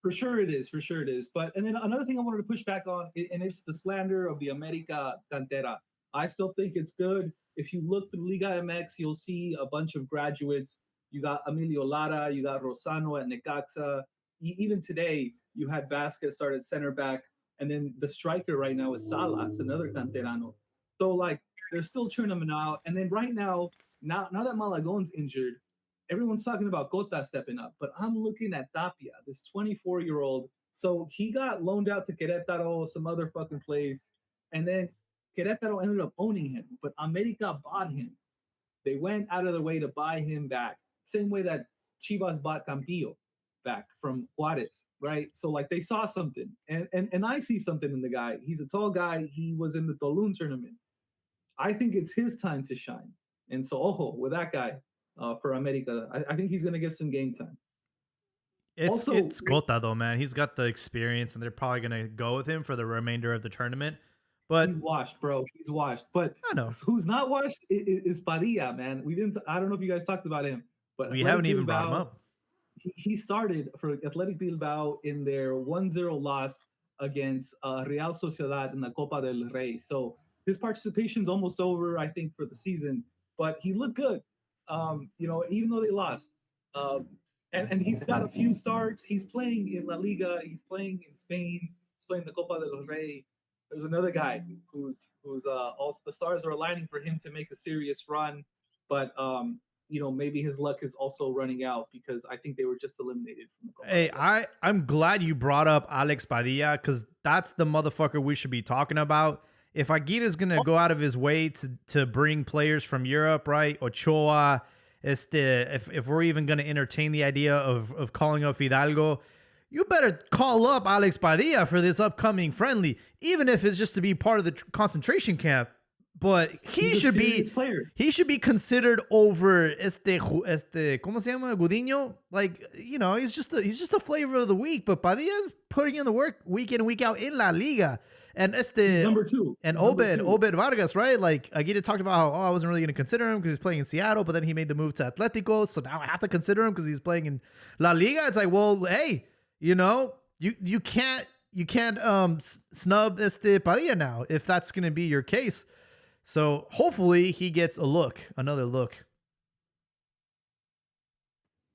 For sure it is. For sure it is. But and then another thing I wanted to push back on, and it's the slander of the America Cantera. I still think it's good. If you look through Liga MX, you'll see a bunch of graduates. You got Emilio Lara, you got Rosano at Necaxa. Even today, you had Vasquez start at center back, and then the striker right now is Salas, another Canterano. So like they're still churning them out. And then right now that Malagon's injured, everyone's talking about Cota stepping up, but I'm looking at Tapia, this 24-year-old. So he got loaned out to Querétaro, some other fucking place, and then Querétaro ended up owning him, but America bought him. They went out of their way to buy him back. Same way that Chivas bought Campillo back from Juarez, right? So like they saw something, and I see something in the guy. He's a tall guy. He was in the Tulum tournament. I think it's his time to shine. And so, ojo, with that guy for America, I think he's going to get some game time. It's Cota though, man. He's got the experience, and they're probably gonna go with him for the remainder of the tournament. But he's washed, bro. He's washed. But I know who's not washed is Padilla, man. We didn't. I don't know if you guys talked about him, but we haven't even brought him up. He started for Athletic Bilbao in their 1-0 loss against Real Sociedad in the Copa del Rey. So his participation's almost over, I think, for the season. But he looked good, even though they lost. And he's got a few starts. He's playing in La Liga. He's playing in Spain. He's playing the Copa del Rey. There's another guy who's also the stars are aligning for him to make a serious run, but maybe his luck is also running out because I think they were just eliminated from the Copa. Hey, I'm glad you brought up Alex Padilla because that's the motherfucker we should be talking about. If Aguirre's gonna go out of his way to bring players from Europe, right? Ochoa. If we're even going to entertain the idea of calling up Hidalgo, you better call up Alex Padilla for this upcoming friendly, even if it's just to be part of the concentration camp. But he should be considered over ¿cómo se llama? Gudiño. Like, he's just a flavor of the week, but Padilla's putting in the work week in and week out in La Liga. And number two. And Obed Vargas, right? Like Aguirre talked about how I wasn't really going to consider him because he's playing in Seattle, but then he made the move to Atletico, so now I have to consider him because he's playing in La Liga. It's like, well, hey, you can't snub Padilla now if that's going to be your case. So hopefully he gets another look.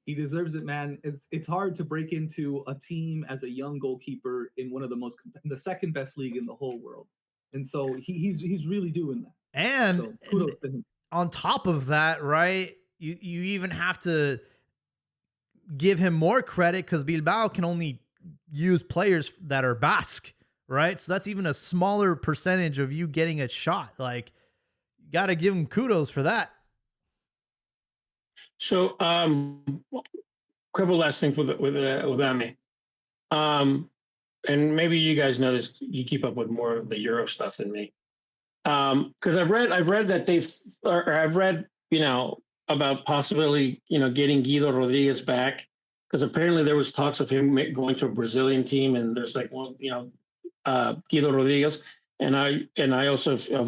He deserves it, man. It's hard to break into a team as a young goalkeeper in one of the second best league in the whole world, and so he's really doing that. And so kudos to him. On top of that, right? You even have to give him more credit because Bilbao can only use players that are Basque, right? So that's even a smaller percentage of you getting a shot. Like, you got to give him kudos for that. So, couple last things with Ame. And maybe you guys know this. You keep up with more of the Euro stuff than me. Because I've read that I've read about possibly getting Guido Rodriguez back because apparently there was talks of him going to a Brazilian team, and there's Guido Rodriguez, and I've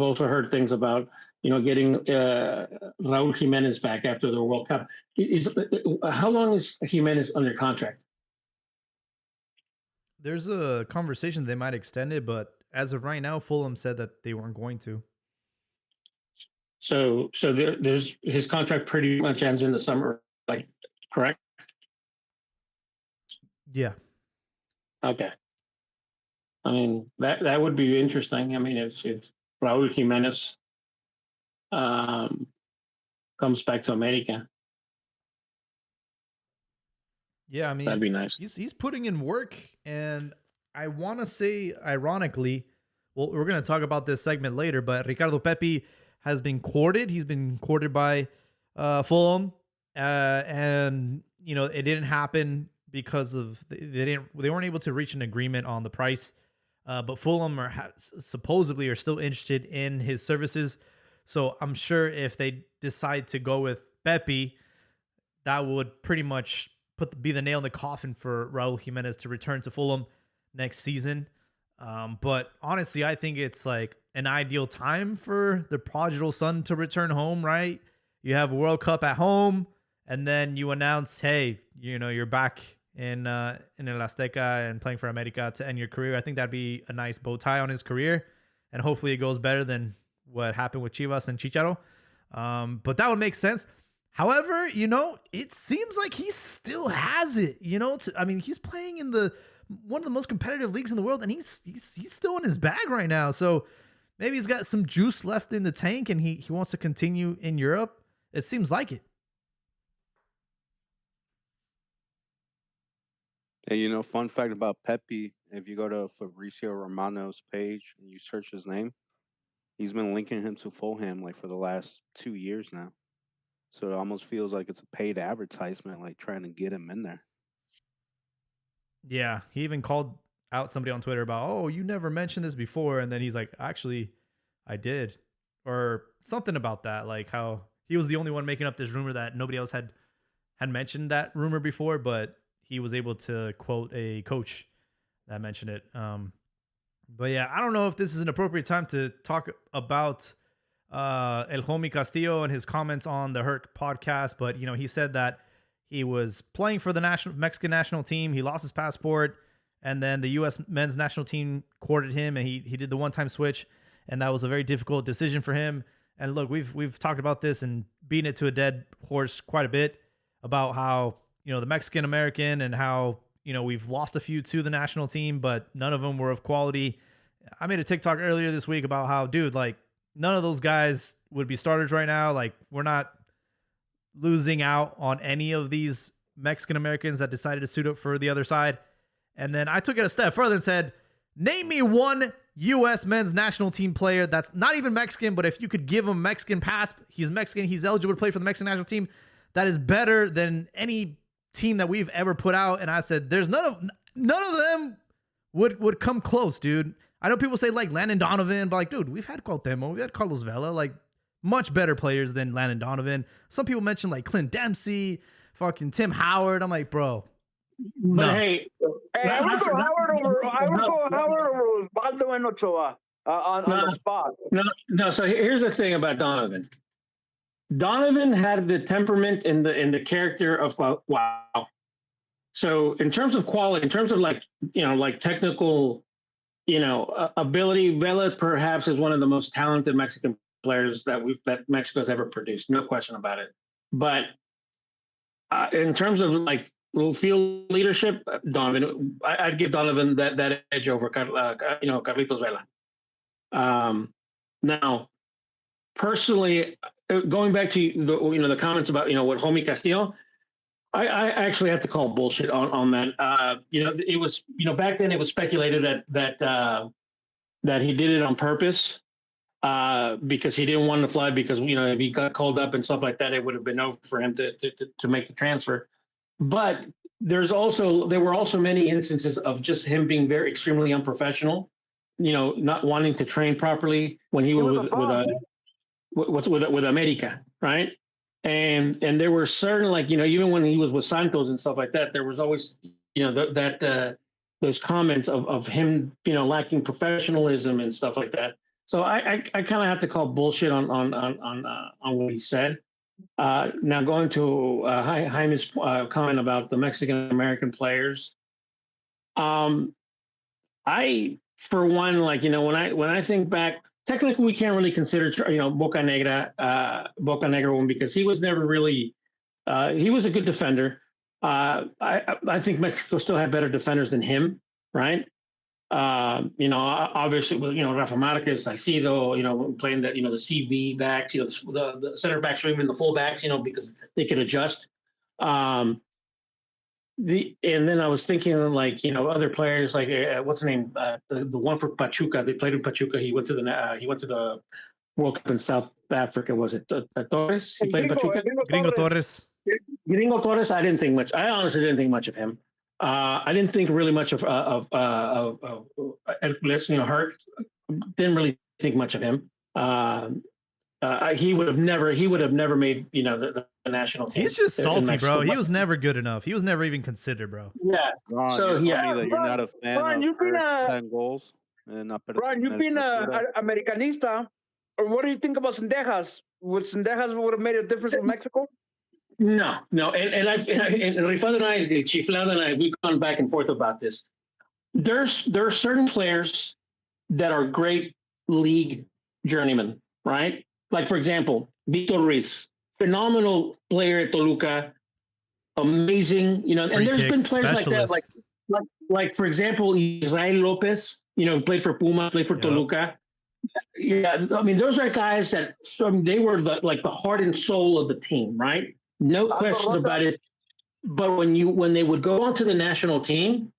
also heard things about getting Raúl Jimenez back after the World Cup. How long is Jimenez under contract? There's a conversation they might extend it, but as of right now, Fulham said that they weren't going to. So there's his contract pretty much ends in the summer, like, correct? Yeah. Okay. I mean, that would be interesting. I mean, if Raúl Jimenez comes back to America. Yeah, I mean, that'd be nice. He's putting in work, and I want to say, ironically, well, we're going to talk about this segment later, but Ricardo Pepi has been courted. He's been courted by Fulham, and it didn't happen because of they weren't able to reach an agreement on the price. But Fulham supposedly are still interested in his services. So I'm sure if they decide to go with Pepi, that would pretty much be the nail in the coffin for Raúl Jimenez to return to Fulham. next season. But honestly, I think it's like an ideal time for the prodigal son to return home, right? You have a World Cup at home, and then you announce, hey, you're back in El Azteca and playing for America to end your career. I think that'd be a nice bow tie on his career, and hopefully it goes better than what happened with Chivas and Chicharo. But that would make sense. However, it seems like he still has it. He's playing in one of the most competitive leagues in the world, and he's still in his bag right now. So maybe he's got some juice left in the tank, and he wants to continue in Europe. It seems like it. Hey, fun fact about Pepe, if you go to Fabrizio Romano's page and you search his name, he's been linking him to Fulham like for the last 2 years now. So it almost feels like it's a paid advertisement, like trying to get him in there. Yeah, he even called out somebody on Twitter about, oh, you never mentioned this before. And then he's like, actually, I did. Or something about that, like how he was the only one making up this rumor that nobody else had mentioned that rumor before, but he was able to quote a coach that mentioned it. But yeah, I don't know if this is an appropriate time to talk about El Homie Castillo and his comments on the Herc podcast. But, he said that he was playing for the Mexican national team. He lost his passport, and then the U.S. men's national team courted him, and he did the one-time switch, and that was a very difficult decision for him. And look, we've talked about this and beaten it to a dead horse quite a bit about how, the Mexican American and how, we've lost a few to the national team, but none of them were of quality. I made a TikTok earlier this week about how, dude, like, none of those guys would be starters right now. Like, we're not losing out on any of these Mexican Americans that decided to suit up for the other side. And then I took it a step further and said, name me one U.S. men's national team player that's not even Mexican, but if you could give him Mexican pass, he's Mexican, he's eligible to play for the Mexican national team, that is better than any team that we've ever put out. And I said, there's none of them would come close, dude. I know people say like Landon Donovan, but like, dude, we've had Cuauhtemoc, we've had Carlos Vela, like much better players than Landon Donovan. Some people mention like Clint Dempsey, fucking Tim Howard. I'm like, bro. But no. Hey, I would go Howard over Osvaldo and Ochoa on the spot. No. So here's the thing about Donovan. Donovan had the temperament and the character of wow. So in terms of quality, in terms of like technical, ability, Vela perhaps is one of the most talented Mexican players that Mexico's ever produced. No question about it. But in terms of like field leadership, Donovan, I'd give Donovan that edge over Carlitos Vela. Now, personally, going back to the comments about what Homie Castillo, I actually have to call bullshit on that. It was back then it was speculated that he did it on purpose because he didn't want to fly because if he got called up and stuff like that, it would have been over for him to make the transfer. But there were also many instances of just him being very extremely unprofessional, not wanting to train properly when he was with America, right? And there were certain even when he was with Santos and stuff like that, there was always those comments of him lacking professionalism and stuff like that. So I kind of have to call bullshit on what he said. Now going to Jaime's comment about the Mexican American players, I for one when I think back, technically we can't really consider Boca Negra one because he was never really he was a good defender. I think Mexico still had better defenders than him, right? Obviously with Rafa Marquez, Salcido, playing that the CB backs, the center backs or even the full backs, because they could adjust. And then I was thinking other players like what's the name, the one for Pachuca. They played in Pachuca. He went to the World Cup in South Africa. Was it Torres? He played in Pachuca. Gringo Torres. Gringo Torres. I honestly didn't think much of him. I didn't think really much of Herc. Didn't really think much of him. he would have never made the national team. He's just in salty, Mexico. bro. He was never good enough. He was never even considered, bro. Yeah. Ron, So, you yeah. told me that you're not a fan Ron, of you've been Eric's 10 goals. Ron, you've been Americanista. Or what do you think about Sendejas? Would have made a difference in Mexico? No, and Rifado and I, Chiflado and I, we've gone back and forth about this. There are certain players that are great league journeymen, right? Like, for example, Victor Ruiz, phenomenal player at Toluca, amazing, and there's been players like that, like for example, Israel Lopez, played for Puma, played for Toluca. Yeah, I mean, those are guys that they were the heart and soul of the team, right? No question about it. But when they would go onto the national team,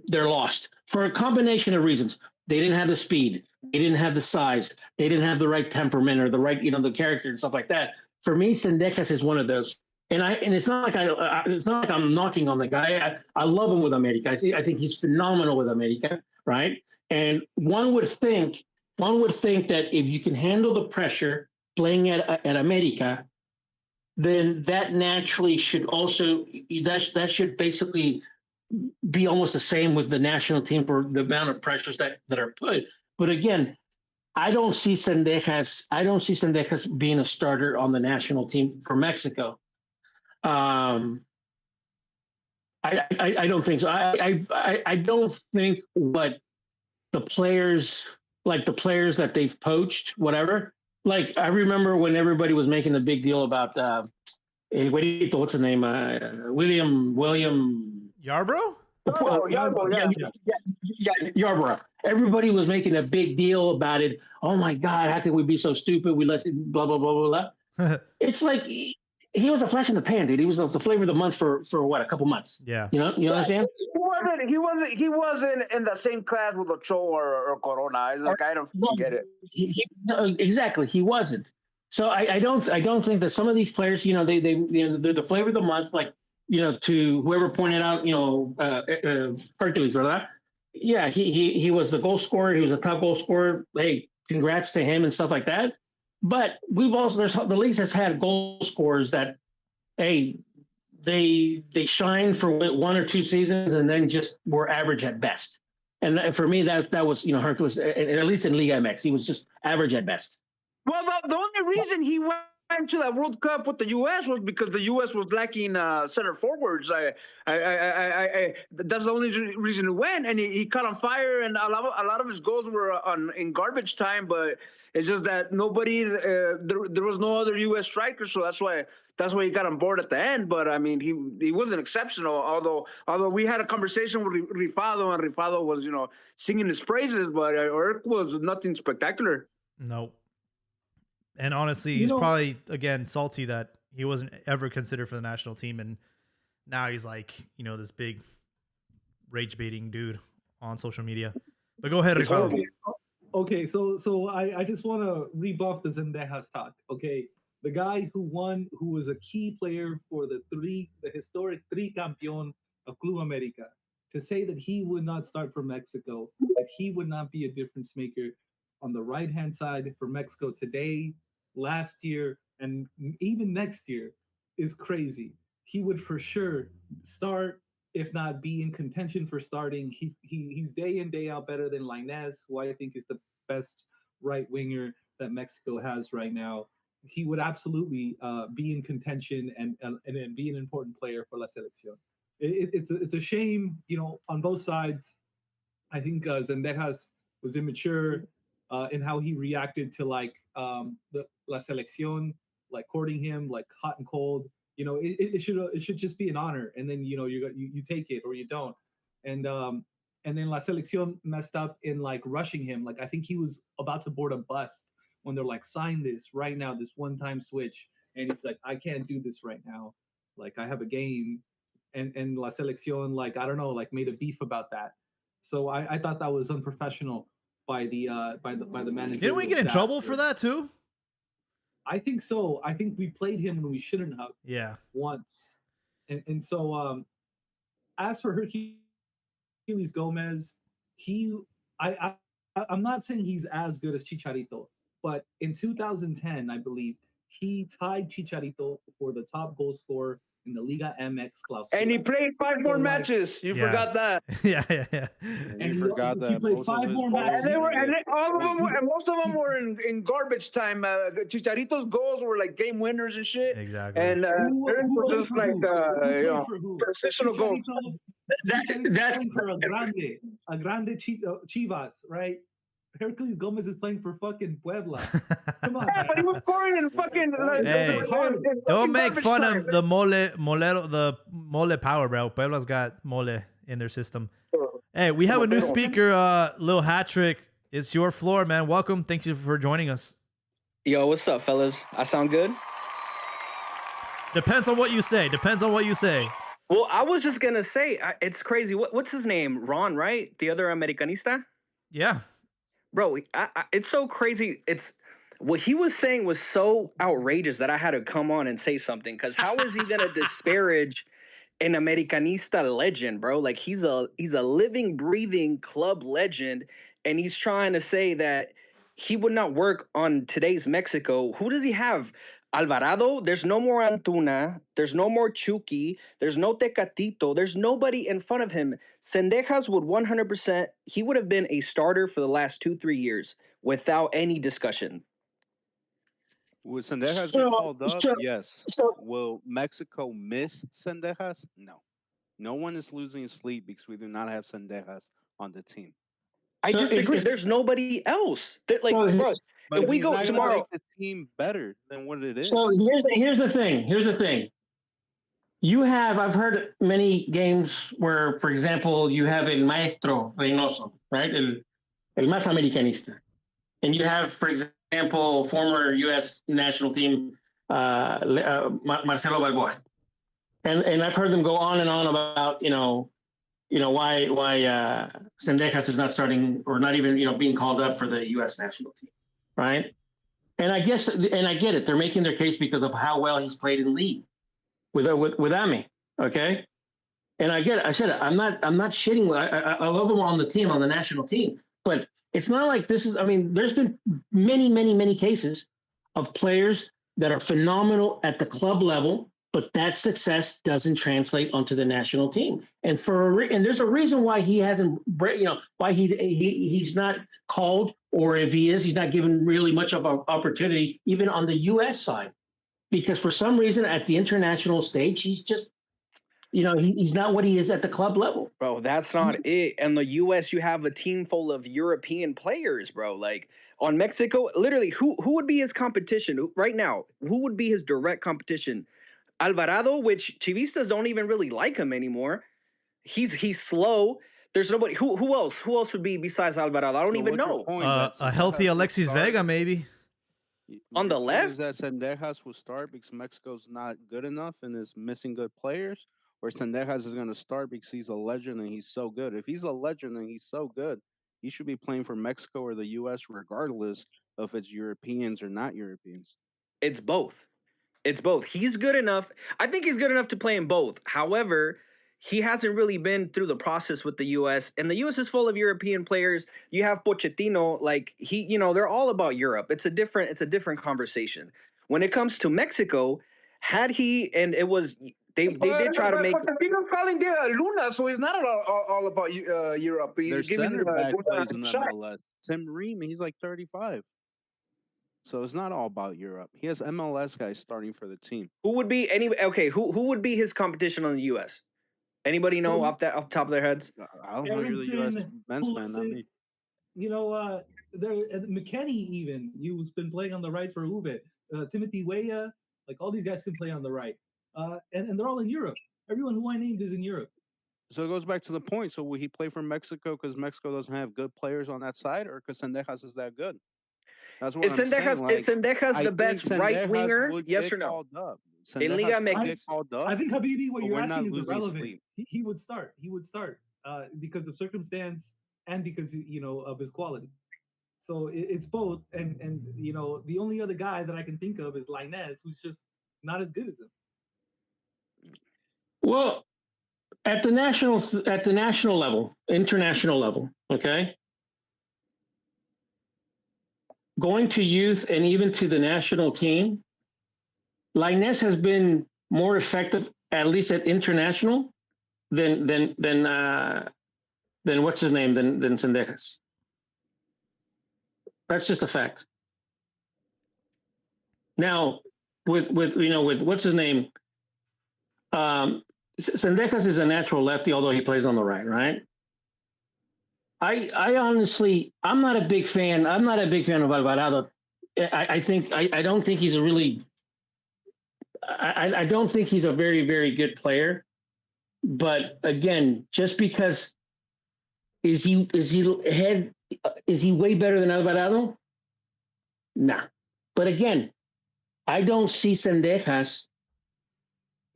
they're lost for a combination of reasons. They didn't have the speed, they didn't have the size, they didn't have the right temperament or the right, the character and stuff like that. For me, Sendejas is one of those. And it's not like I'm knocking on the guy. I love him with America. I think he's phenomenal with America, right? And one would think that if you can handle the pressure playing at America, then that naturally should also that should basically be almost the same with the national team for the amount of pressures that are put. But again, I don't see Sendejas being a starter on the national team for Mexico. I don't think so. I don't think what the players that they've poached, whatever. Like, I remember when everybody was making a big deal about what's his name? William Yarbrough? Yarbrough. Everybody was making a big deal about it. Oh my God, how could we be so stupid? We let it blah blah blah blah blah. It's like he was a flash in the pan, dude. He was the flavor of the month for what, a couple months. Yeah. You understand? He wasn't in the same class with Ochoa or Corona. I don't get it. No, exactly, he wasn't. So I don't think that some of these players, they're the flavor of the month, like, to whoever pointed out, Hercules or that. Yeah, he was the goal scorer. He was a top goal scorer. Hey, congrats to him and stuff like that. But the league has had goal scorers that, hey, they shine for 1 or 2 seasons and then just were average at best. And for me, that was Hercules, at least in Liga MX, he was just average at best. Well, the only reason he went to that World Cup with the U.S. was because the U.S. was lacking center forwards. That's the only reason he went, and he caught on fire. And a lot of his goals were in garbage time. But it's just that nobody, there was no other U.S. striker, so that's why he got on board at the end. But I mean, he wasn't exceptional. Although we had a conversation with Rifado, and Rifado was singing his praises, but Eric was nothing spectacular. Nope. And honestly, he's probably, again, salty that he wasn't ever considered for the national team. And now he's like, this big rage baiting dude on social media. But go ahead, Ricardo. Okay, so I just want to rebuff the Sendejas talk. Okay, the guy who was a key player for the historic campeón of Club America, to say that he would not start for Mexico, that he would not be a difference maker on the right-hand side for Mexico today, last year, and even next year is crazy. He would for sure start, if not be in contention for starting. He's day in, day out better than Lainez, who I think is the best right winger that Mexico has right now. He would absolutely be in contention and be an important player for La Selección. It's a shame, on both sides. I think Sendejas was immature in how he reacted to the La Selección, courting him hot and cold. It should just be an honor, and then you take it or you don't. And then La Selección messed up in rushing him. I think he was about to board a bus when they're sign this right now, this one-time switch, and it's I can't do this right now. I have a game, and La Selección I don't know made a beef about that. So I thought that was unprofessional by the manager. Didn't we get in trouble for that too? I think so. I think we played him when we shouldn't have. Yeah. Once. And so as for Hercules Gomez, I'm not saying he's as good as Chicharito, But in 2010, I believe, he tied Chicharito for the top goal scorer in the Liga MX Clausura. And he played 5 more matches. You forgot that. Yeah. And you he forgot he that played most of 5 his more goals matches. And they were, and ended- they, all of them, Wait, were, and most of them were in garbage time. Chicharito's goals were like game winners and shit. Exactly. And Who theirs who were played just for like who? Who played for who? positional goals. Chicharito That's playing for a grande Chivas, right? Hercules Gomez is playing for fucking Puebla. Come on, Yeah, but he was man. scoring in fucking. Hey, in don't make garbage fun time. of the mole power, bro. Puebla's got mole in their system. Hey, we have a new speaker, Lil Hattrick. It's your floor, man. Welcome. Thank you for joining us. Yo, what's up, fellas? I sound good? Depends on what you say. Well, I was just gonna say, it's crazy. What's his name? Ron, right? The other Americanista? Yeah. Bro, it's so crazy. It's what he was saying was so outrageous that I had to come on and say something. Because how is he gonna disparage an Americanista legend, bro? Like he's a living, breathing club legend, and he's trying to say that he would not work on today's Mexico. Who does he have? Alvarado, there's no more Antuna, there's no more Chucky, there's no Tecatito, there's nobody in front of him. Cendejas would 100%, he would have been a starter for the last 2-3 years without any discussion. Will Sendejas get called up? Yes. Will Mexico miss Sendejas? No. No one is losing sleep because we do not have Sendejas on the team. I disagree. There's nobody else. Like, bro, but if we he's go not tomorrow, make the team better than what it is. So here's the thing. You have, I've heard many games where, for example, you have El Maestro Reynoso, right? El Más Americanista. And you have, for example, former U.S. national team, Marcelo Balboa. And I've heard them go on and on about, why Cendejas is not starting or not even, being called up for the U.S. national team, right? And I get it. They're making their case because of how well he's played in league with Ame, okay? And I get it. I said it. I'm not shitting. I love him on the team, on the national team, but it's not like this is. I mean, there's been many cases of players that are phenomenal at the club level, but that success doesn't translate onto the national team. And and there's a reason why he hasn't, why he's not called, or if he is, he's not given really much of an opportunity, even on the U.S. side, because for some reason at the international stage, he's just, he's not what he is at the club level. Bro, that's not it. And the U.S., you have a team full of European players, bro. Like on Mexico, literally, who would be his competition right now? Who would be his direct competition? Alvarado, which Chivistas don't even really like him anymore. He's slow. There's nobody. Who else? Who else would be besides Alvarado? I don't even know. A healthy Alexis Vega, maybe. On the left? Is that Sendejas will start because Mexico's not good enough and is missing good players? Or Sendejas is going to start because he's a legend and he's so good? If he's a legend and he's so good, he should be playing for Mexico or the U.S. regardless of it's Europeans or not Europeans. It's both. It's both. He's good enough. I think he's good enough to play in both. However, he hasn't really been through the process with the U.S. And the U.S. is full of European players. You have Pochettino, like they're all about Europe. It's a different conversation. When it comes to Mexico, had he, and it was they did try to make. Pochettino's calling Luna, so it's not all about Europe. He's Their giving center back plays in shot. MLS. Tim Ream, he's like 35. So it's not all about Europe. He has MLS guys starting for the team. Who would be who would be his competition on the U.S.? Anybody know off the top of their heads? I don't know. You're the U.S. men's fan, not me. McKenny even. You've been playing on the right for Uve. Timothy Weah, like all these guys can play on the right. And they're all in Europe. Everyone who I named is in Europe. So it goes back to the point. So will he play for Mexico because Mexico doesn't have good players on that side, or because Sendejas is that good? That's what I'm saying. Is Sendejas the best right winger? Yes or no? In Liga MX. I think Habibi, what you're asking is irrelevant. He would start. He would start because of circumstance and because of his quality. So it's both. And the only other guy that I can think of is Lainez, who's just not as good as him. Well, at the national level, international level, okay. going to youth and even to the national team, Lainez has been more effective, at least at international, than what's his name, than Sendejas. That's just a fact. Now, with what's his name, Sendejas is a natural lefty, although he plays on the right. I honestly, I'm not a big fan of Alvarado. I don't think he's a really. I don't think he's a very, very good player. But again, just because is he way better than Alvarado? Nah. But again, I don't see Sendejas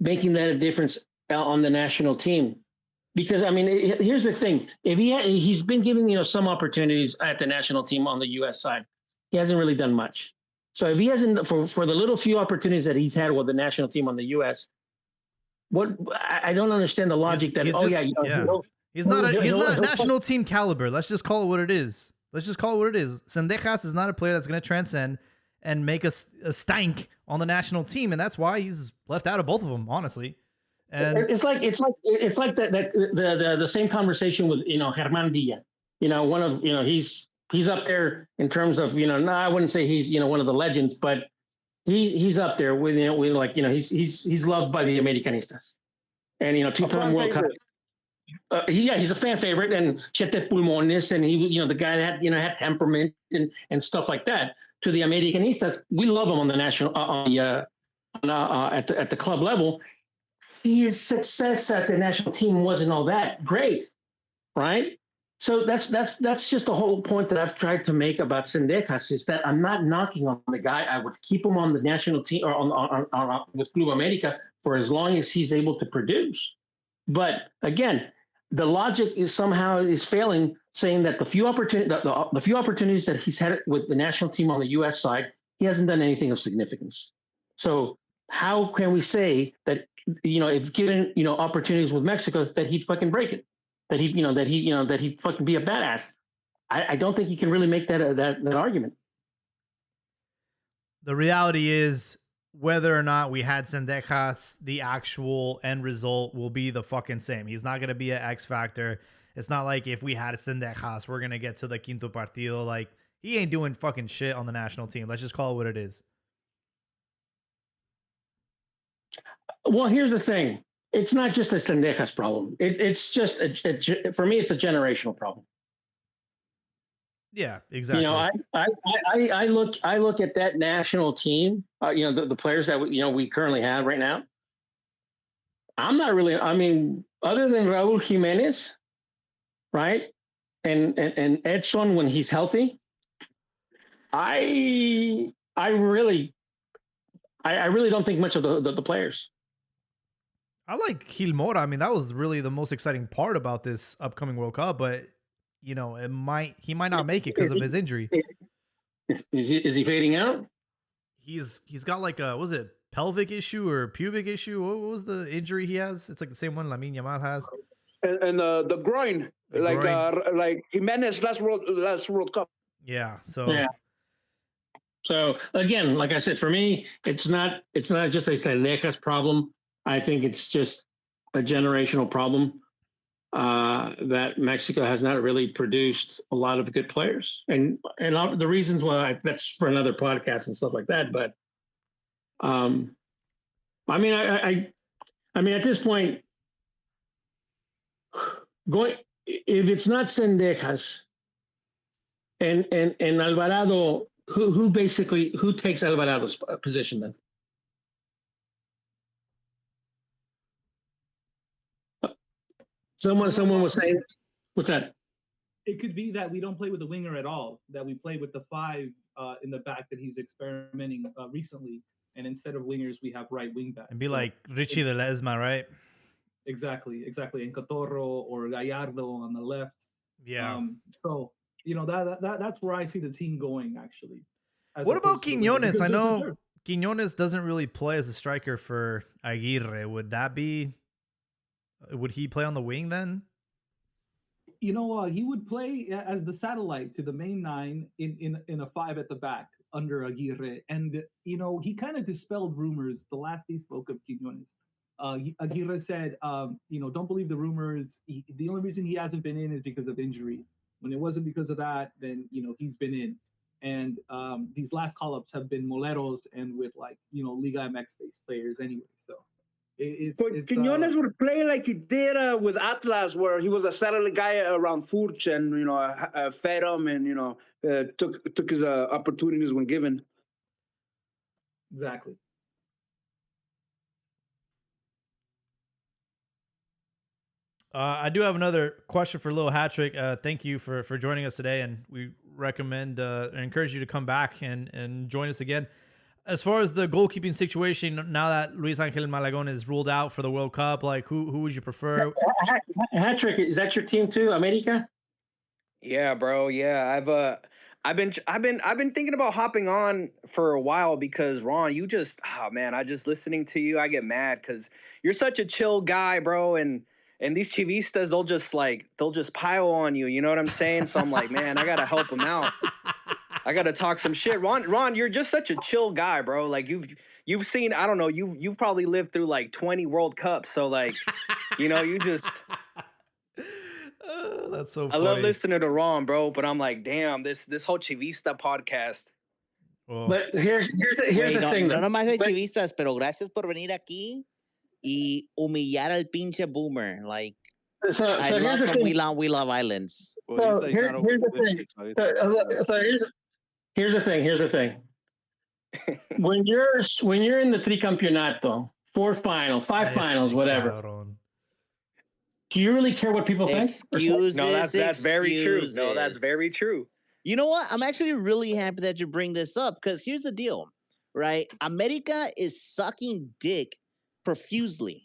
making that a difference on the national team. Because I mean, here's the thing: if he's been given some opportunities at the national team on the U.S. side, he hasn't really done much. So if he hasn't for the little few opportunities that he's had with the national team on the U.S., I don't understand the logic he's not national team caliber. Let's just call it what it is. Sendejas is not a player that's going to transcend and make a stank on the national team, and that's why he's left out of both of them, honestly. And it's like the same conversation with Germán Villa. He's up there in terms of I wouldn't say he's one of the legends, but he's up there with he's loved by the Americanistas, and two-time World Cup. He's a fan favorite, and Chete Pulmones, and he the guy that had temperament and stuff like that. To the Americanistas, we love him on the national at the club level. His success at the national team wasn't all that great, right? So that's just the whole point that I've tried to make about Sendejas, is that I'm not knocking on the guy. I would keep him on the national team or on with Club America for as long as he's able to produce. But again, the logic is failing, saying that the few opportunities that he's had with the national team on the U.S. side, he hasn't done anything of significance. So how can we say that if given opportunities with Mexico, that he'd fucking break it, that he'd fucking be a badass? I don't think you can really make that argument. The reality is, whether or not we had Sendejas, the actual end result will be the fucking same. He's not going to be an X factor. It's not like if we had Sendejas, we're going to get to the quinto partido. Like, he ain't doing fucking shit on the national team. Let's just call it what it is. Well, here's the thing. It's not just a Sendejas problem. It's just, for me, it's a generational problem. Yeah, exactly. I look at that national team. The players that we currently have right now. I'm not really. I mean, other than Raúl Jiménez, right, and Edson when he's healthy. I really don't think much of the players. I like Gil Mora. I mean, that was really the most exciting part about this upcoming World Cup, but he might not make it because of his injury. Is he fading out? He's got like was it pelvic issue or pubic issue? What was the injury he has? It's like the same one Lamine Yamal has. And the groin, like Jimenez last World Cup. Yeah. So. Yeah. So again, like I said, for me, it's not just a Sendejas problem. I think it's just a generational problem that Mexico has not really produced a lot of good players, and the reasons why, that's for another podcast and stuff like that. But I mean, I mean, at this point, if it's not Sendejas and Alvarado, who takes Alvarado's position then? Someone was saying, what's that? It could be that we don't play with the winger at all, that we play with the five in the back that he's experimenting recently. And instead of wingers, we have right wing backs. And be like Richie de Ledesma, right? Exactly. And Cotorro or Gallardo on the left. Yeah. So, that's where I see the team going, actually. What about Quiñones? I know Quiñones doesn't really play as a striker for Aguirre. Would he play on the wing then? he would play as the satellite to the main nine in a five at the back under Aguirre, and he kind of dispelled rumors. The last he spoke of Quiñones, Aguirre said, don't believe the rumors. The only reason he hasn't been in is because of injury. When it wasn't because of that, then he's been in. And these last call-ups have been Moleros and with Liga MX based players anyway. So But Quiñones would play like he did with Atlas, where he was a satellite guy around Furch and fed him and took his opportunities when given. Exactly. I do have another question for Lil Hattrick. Thank you for joining us today, and we recommend and encourage you to come back and join us again. As far as the goalkeeping situation, now that Luis Angel Malagon is ruled out for the World Cup, like who would you prefer? Hattrick, is that your team too, America? Yeah, bro. Yeah, I've been thinking about hopping on for a while because Ron, I just listening to you, I get mad because you're such a chill guy, bro, and these chivistas, they'll just pile on you. You know what I'm saying? So I'm like, man, I gotta help them out. I gotta talk some shit. Ron, you're just such a chill guy, bro. Like you've seen, I don't know, you've probably lived through like 20 World Cups. So like, you just. That's so funny. I love listening to Ron, bro, but I'm like, damn, this whole Chivista podcast. Oh. But here's the thing. No nomás hay chivistas, pero gracias por venir aquí y humillar al pinche boomer. Like, so I here's love the some thing. we love violence. So here's the thing. Here's the thing. When you're in the tricampeonato, 4 finals, 5 finals, whatever. Do you really care what people think? Excuses. No, that's very true. No, that's very true. You know what? I'm actually really happy that you bring this up because here's the deal, right? America is sucking dick profusely,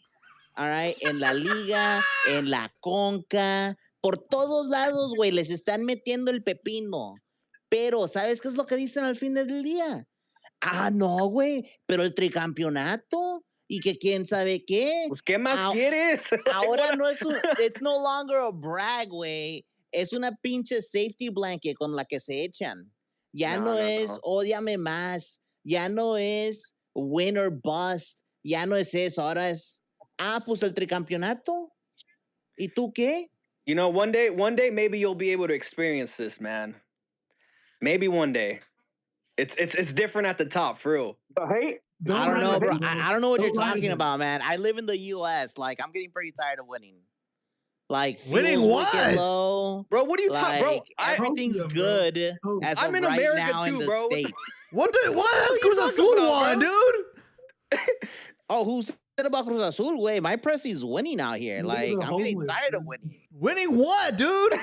all right? En la Liga, en la Conca, por todos lados, güey, les están metiendo el pepino. Pero, ¿sabes qué es lo que dicen al fin del día? Ah, no, güey, pero el tricampeonato y que quién sabe qué. Pues, ¿qué más quieres? Ahora no es it's no longer a brag, güey. Es una pinche safety blanket con la que se echan. Ya no es ódiame más. Ya no es win or bust. Ya no es eso. Ahora es, pues el tricampeonato. ¿Y tú qué? One day, maybe you'll be able to experience this, man. Maybe one day. It's different at the top, for real. Hey, I don't know, bro. I don't know what you're talking about, man. I live in the U.S. Like, I'm getting pretty tired of winning. Like, winning what? Low. Bro, what are you talking, bro? Everything's good as I'm of in right America now too, in the bro. States. What has Cruz Azul won, dude? Oh, who said about Cruz Azul? Wait, my Presi's winning out here. Like, I'm getting tired of winning. Winning what, dude?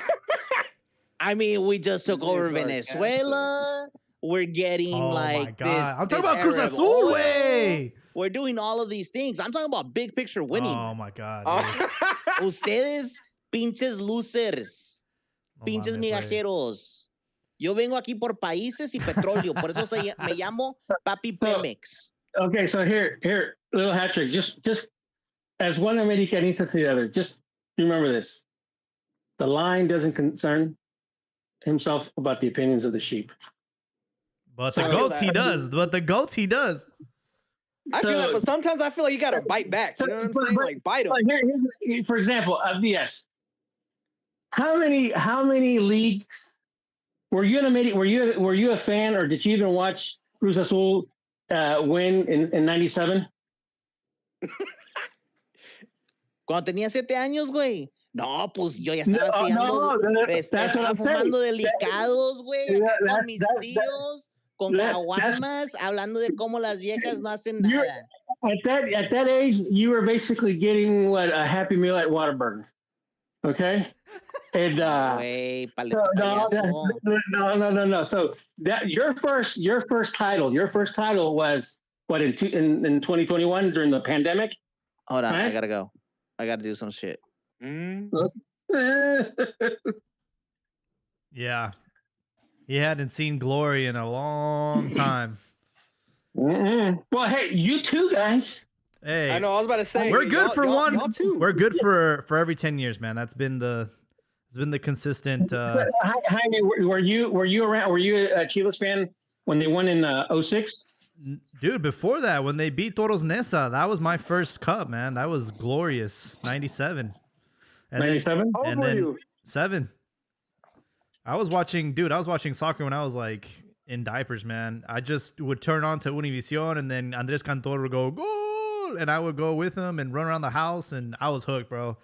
I mean, we just took over Venezuela. We're getting this. I'm talking about Cruz Azul, way. We're doing all of these things. I'm talking about big picture winning. Oh my God. Ustedes, pinches losers. Pinches migajeros. Yo vengo aquí por países y petróleo. Por eso me llamo Papi Pemex. Okay, so here, little Hattrick, just as one Americanista to the other, just remember this. The lion doesn't concern himself about the opinions of the sheep. But the goats he does. I feel that, but sometimes I feel like you gotta bite back. You know what I'm saying? Like bite them. Here's, for example, yes. How many leagues were you were you a fan, or did you even watch Cruz Azul win in 97? Cuando tenía 7 años, güey. No, pues yo ya estaba fumando delicados, güey, con mis tíos, con caguamas, hablando de cómo las viejas no hacen nada. At that age, you were basically getting a Happy Meal at Whataburger. Okay? And no. So that your first title was what in 2021 during the pandemic? Hold on, right? I gotta go. I gotta do some shit. Yeah. He hadn't seen glory in a long time. Well, hey, you too, guys. Hey, I know. I was about to say we're good for one. y'all too. We're good for every 10 years, man. That's been the It's been the consistent. Jaime, were you around? Were you a Chivas fan when they won in 06? Dude, before that, when they beat Toros Nesa, that was my first cup, man. That was glorious. 97. 97? How old And were then you? 7. I was watching soccer when I was like in diapers, man. I just would turn on to Univision and then Andres Cantor would go, goal! And I would go with him and run around the house and I was hooked, bro.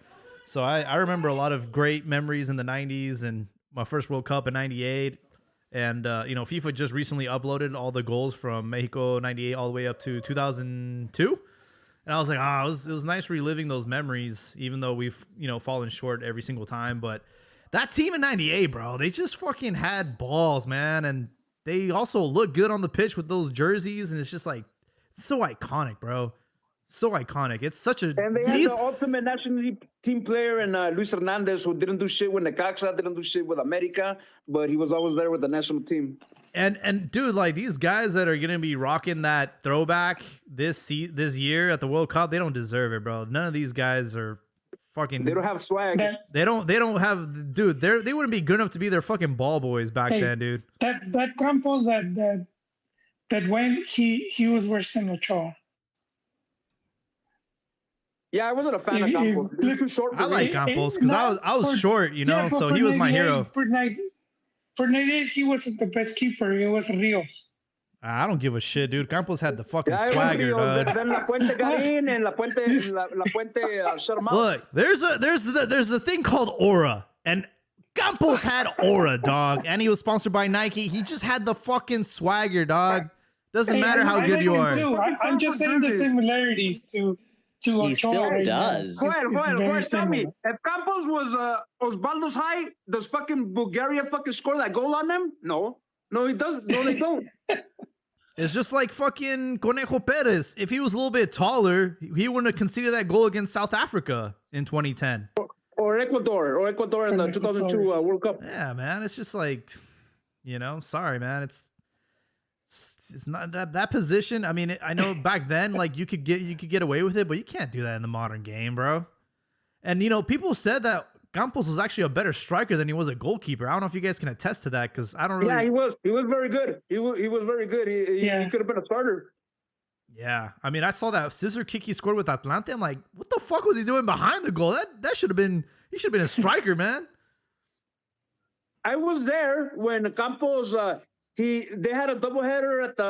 So I remember a lot of great memories in the 90s and my first World Cup in 98. And, FIFA just recently uploaded all the goals from Mexico 98 all the way up to 2002. And I was like, it was nice reliving those memories, even though we've, fallen short every single time. But that team in 98, bro, they just fucking had balls, man. And they also look good on the pitch with those jerseys. And it's just like, so iconic, bro. So iconic. It's such a... And they had the ultimate national team player in Luis Hernandez, who didn't do shit with Necaxa, didn't do shit with America, but he was always there with the national team. And dude, like these guys that are gonna be rocking that throwback this year at the World Cup, they don't deserve it, bro. None of these guys are fucking... They don't have swag. They don't have... Dude, they wouldn't be good enough to be their fucking ball boys back then, dude. That Campos that went, he was worse than Ochoa. Yeah, I wasn't a fan of Campos. He was too short for I like Campos because I was short, so he was my hero. For 98, he wasn't the best keeper. It was Rios. I don't give a shit, dude. Campos had the fucking Yeah, swagger, dude. Then La Puente Garin and La Puente shut him out. Look, there's a thing called aura, and Campos had aura, dog, and he was sponsored by Nike. He just had the fucking swagger, dog. Doesn't matter how good you are. I'm just saying the similarities to he still does. Juan, tell me, if Campos was Osvaldo's height, does fucking Bulgaria fucking score that goal on them? No, he doesn't. No, they don't. It's just like fucking Conejo Perez. If he was a little bit taller, he wouldn't have conceded that goal against South Africa in 2010. Or Ecuador in the 2002 World Cup. Yeah, man. It's just like, sorry, man. It's not that position. I mean, I know back then, like you could get away with it, but you can't do that in the modern game, bro. And people said that Campos was actually a better striker than he was a goalkeeper. I don't know if you guys can attest to that because I don't really. Yeah, he was very good. He was very good. He could have been a starter. Yeah, I mean, I saw that scissor kick he scored with Atlante. I'm like, what the fuck was he doing behind the goal? That should have been. He should have been a striker, man. I was there when Campos. They had a doubleheader at the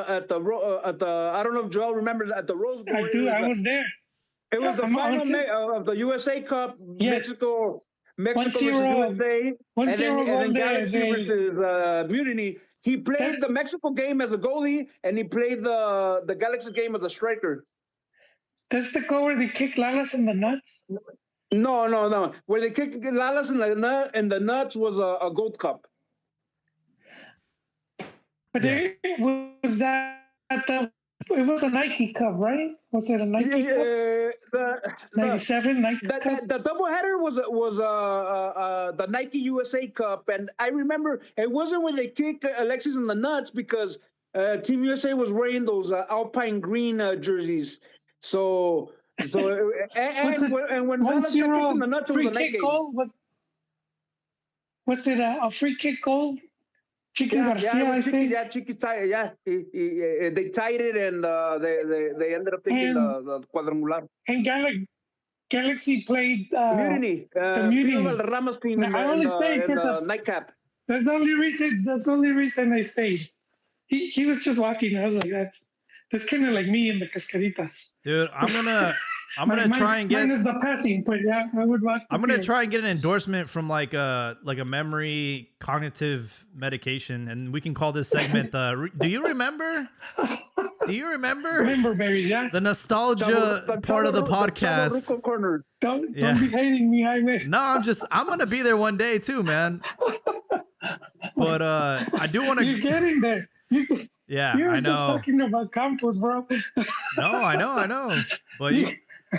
I don't know if Joel remembers at the Rose Bowl. I do. I was there. It was the final of the USA Cup. Yes. Mexico versus USA, and then Galaxy versus Mutiny. He played the Mexico game as a goalie, and he played the Galaxy game as a striker. That's the goal where they kick Lalas in the nuts. No. Where they kicked Lalas in the nuts was a Gold Cup. But it was it was a Nike Cup, right? Was it a Nike Cup? 97 Nike Cup? The doubleheader was the Nike USA Cup, and I remember it wasn't when they kicked Alexis in the nuts because Team USA was wearing those Alpine green jerseys. So and when Dallas got kicked in the nuts, it was a night game. Was it a free kick goal? Chiqui Garcia, I think. Chiqui tied. Yeah, they tied it, and they ended up taking the quadrangular. And Galaxy played Mutiny. The Mutiny. The Ramos team. I only stayed because of nightcap. That's the only reason I stayed. He was just walking. I was like, that's kind of like me in the Cascaditas. Dude, I'm gonna try and get. Mine is the passing, but yeah, I would walk. I'm gonna try and get an endorsement from like a memory cognitive medication, and we can call this segment the. Do you remember? Remember, baby, yeah. The nostalgia part of the podcast. Don't be hating me, Jaime. No, I'm gonna be there one day too, man. But I do want to. You're getting there. Yeah, You're I know. Just talking about Campos, bro. No, I know. But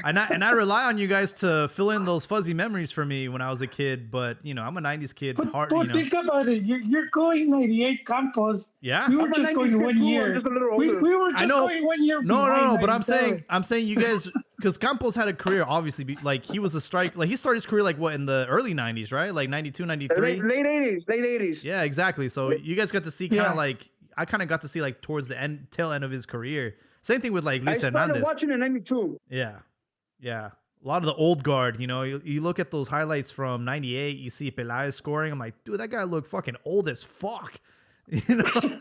I rely on you guys to fill in those fuzzy memories for me when I was a kid. But I'm a '90s kid. But think about it. You're going 98 Campos. Yeah, we were just going 1 year. Just a little we were just going 1 year. No. But I'm saying you guys because Campos had a career, obviously, like he was a strike, like he started his career like what in the early 90s, right? Like 92, 93. Late 80s. Yeah, exactly. So you guys got to see kind of Yeah. like I kind of got to see like towards the tail end of his career. Same thing with like I Luis started Hernandez. watching in 92. Yeah. A lot of the old guard, you know, you look at those highlights from 98, you see Pelaez scoring. I'm like, dude, that guy looked fucking old as fuck. You know?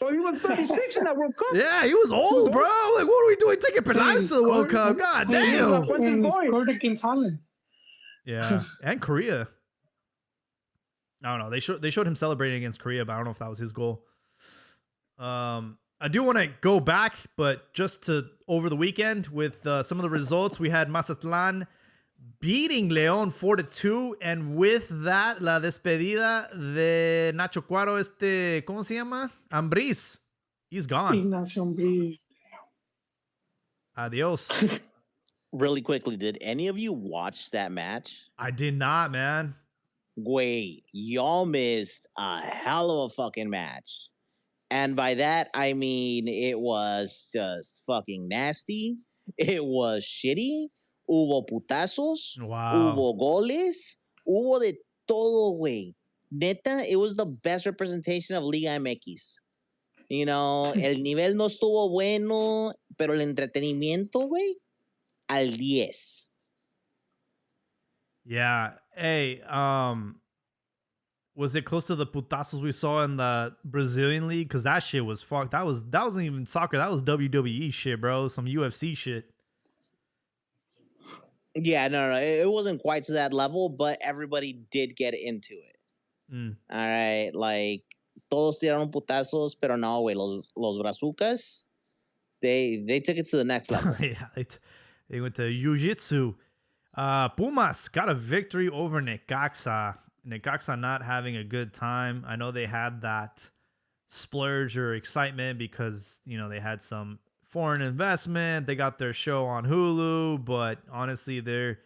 Oh, he was 36 in that World Cup. Yeah, he was old, bro. Like, what are we doing taking Pelaez to the World Cup? God damn. And he scored against Holland. Yeah, and Korea. I don't know. They showed him celebrating against Korea, but I don't know if that was his goal. I do want to go back, but just to over the weekend with some of the results, we had Mazatlán beating León 4-2, and with that, la despedida de Nacho Cuaro, ¿cómo se llama? Ambriz. He's gone. Ignacio Ambriz. Adios. Really quickly, did any of you watch that match? I did not, man. Wait, y'all missed a hell of a fucking match. And by that, I mean it was just fucking nasty. It was shitty. Hubo putazos. Wow. Hubo goles. Hubo de todo, güey. Neta, it was the best representation of Liga MX. You know, el nivel no estuvo bueno, pero el entretenimiento, güey, al 10. Yeah. Hey, was it close to the putazos we saw in the Brazilian league? Because that shit was fucked. That wasn't even soccer. That was WWE shit, bro. Some UFC shit. Yeah, no, it wasn't quite to that level, but everybody did get into it. Mm. All right, like todos tiraron putazos, pero no, güey, los brazucas, they took it to the next level. Yeah, they went to jiu-jitsu. Pumas got a victory over Necaxa. Necaxa not having a good time. I know they had that splurge or excitement because, you know, they had some foreign investment. They got their show on Hulu, but honestly, they're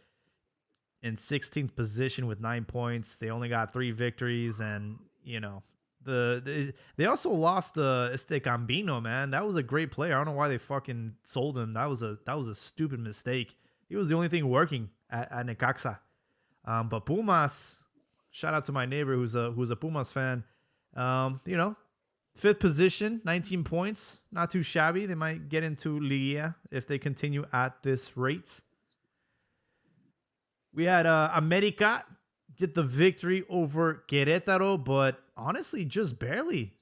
in 16th position with 9 points. They only got 3 victories, and you know they also lost Gambino, man. That was a great player. I don't know why they fucking sold him. That was a stupid mistake. He was the only thing working at Necaxa. But Pumas, shout out to my neighbor who's a Pumas fan. You know, 5th position, 19 points. Not too shabby. They might get into Liga if they continue at this rate. We had America get the victory over Querétaro, but honestly, just barely,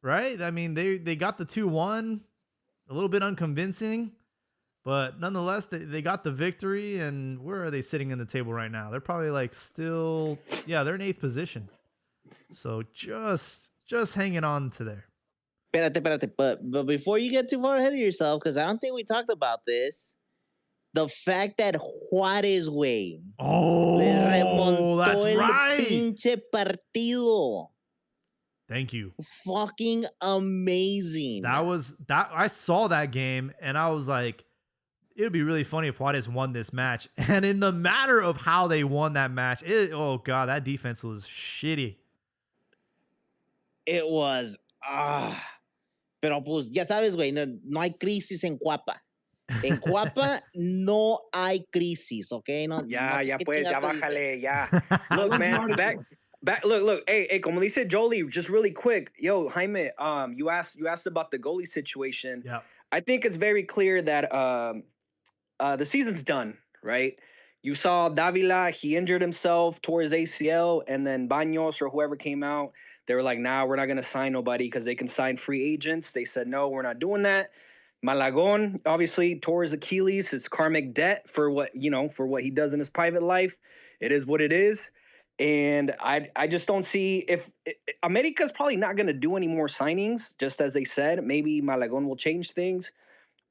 right? I mean, they got the 2-1, a little bit unconvincing, but nonetheless, they got the victory. And where are they sitting in the table right now? They're probably like still, yeah, they're in 8th position. So just hanging on to there. Espérate, but before you get too far ahead of yourself, because I don't think we talked about this, the fact that Juárez, güey, that's el right. pinche partido. Thank you. Fucking amazing. I saw that game and I was like, it would be really funny if Juárez won this match. And in the matter of how they won that match, oh god, that defense was shitty. It was pero pues ya sabes, güey, no hay crisis en Cuapa. En Cuapa no hay crisis, okay? No, Ya, no pues, ya bájale, ya. Look, man, back. Look. Hey, como dice Jolie, just really quick. Yo, Jaime, you asked about the goalie situation. Yeah. I think it's very clear that the season's done, right? You saw Davila, he injured himself, tore his ACL, and then Baños or whoever came out. They were like, nah, we're not going to sign nobody because they can sign free agents. They said, no, we're not doing that. Malagon obviously tore his Achilles. It's karmic debt for what he does in his private life. It is what it is. And I just don't see if America's probably not going to do any more signings, just as they said. Maybe Malagon will change things.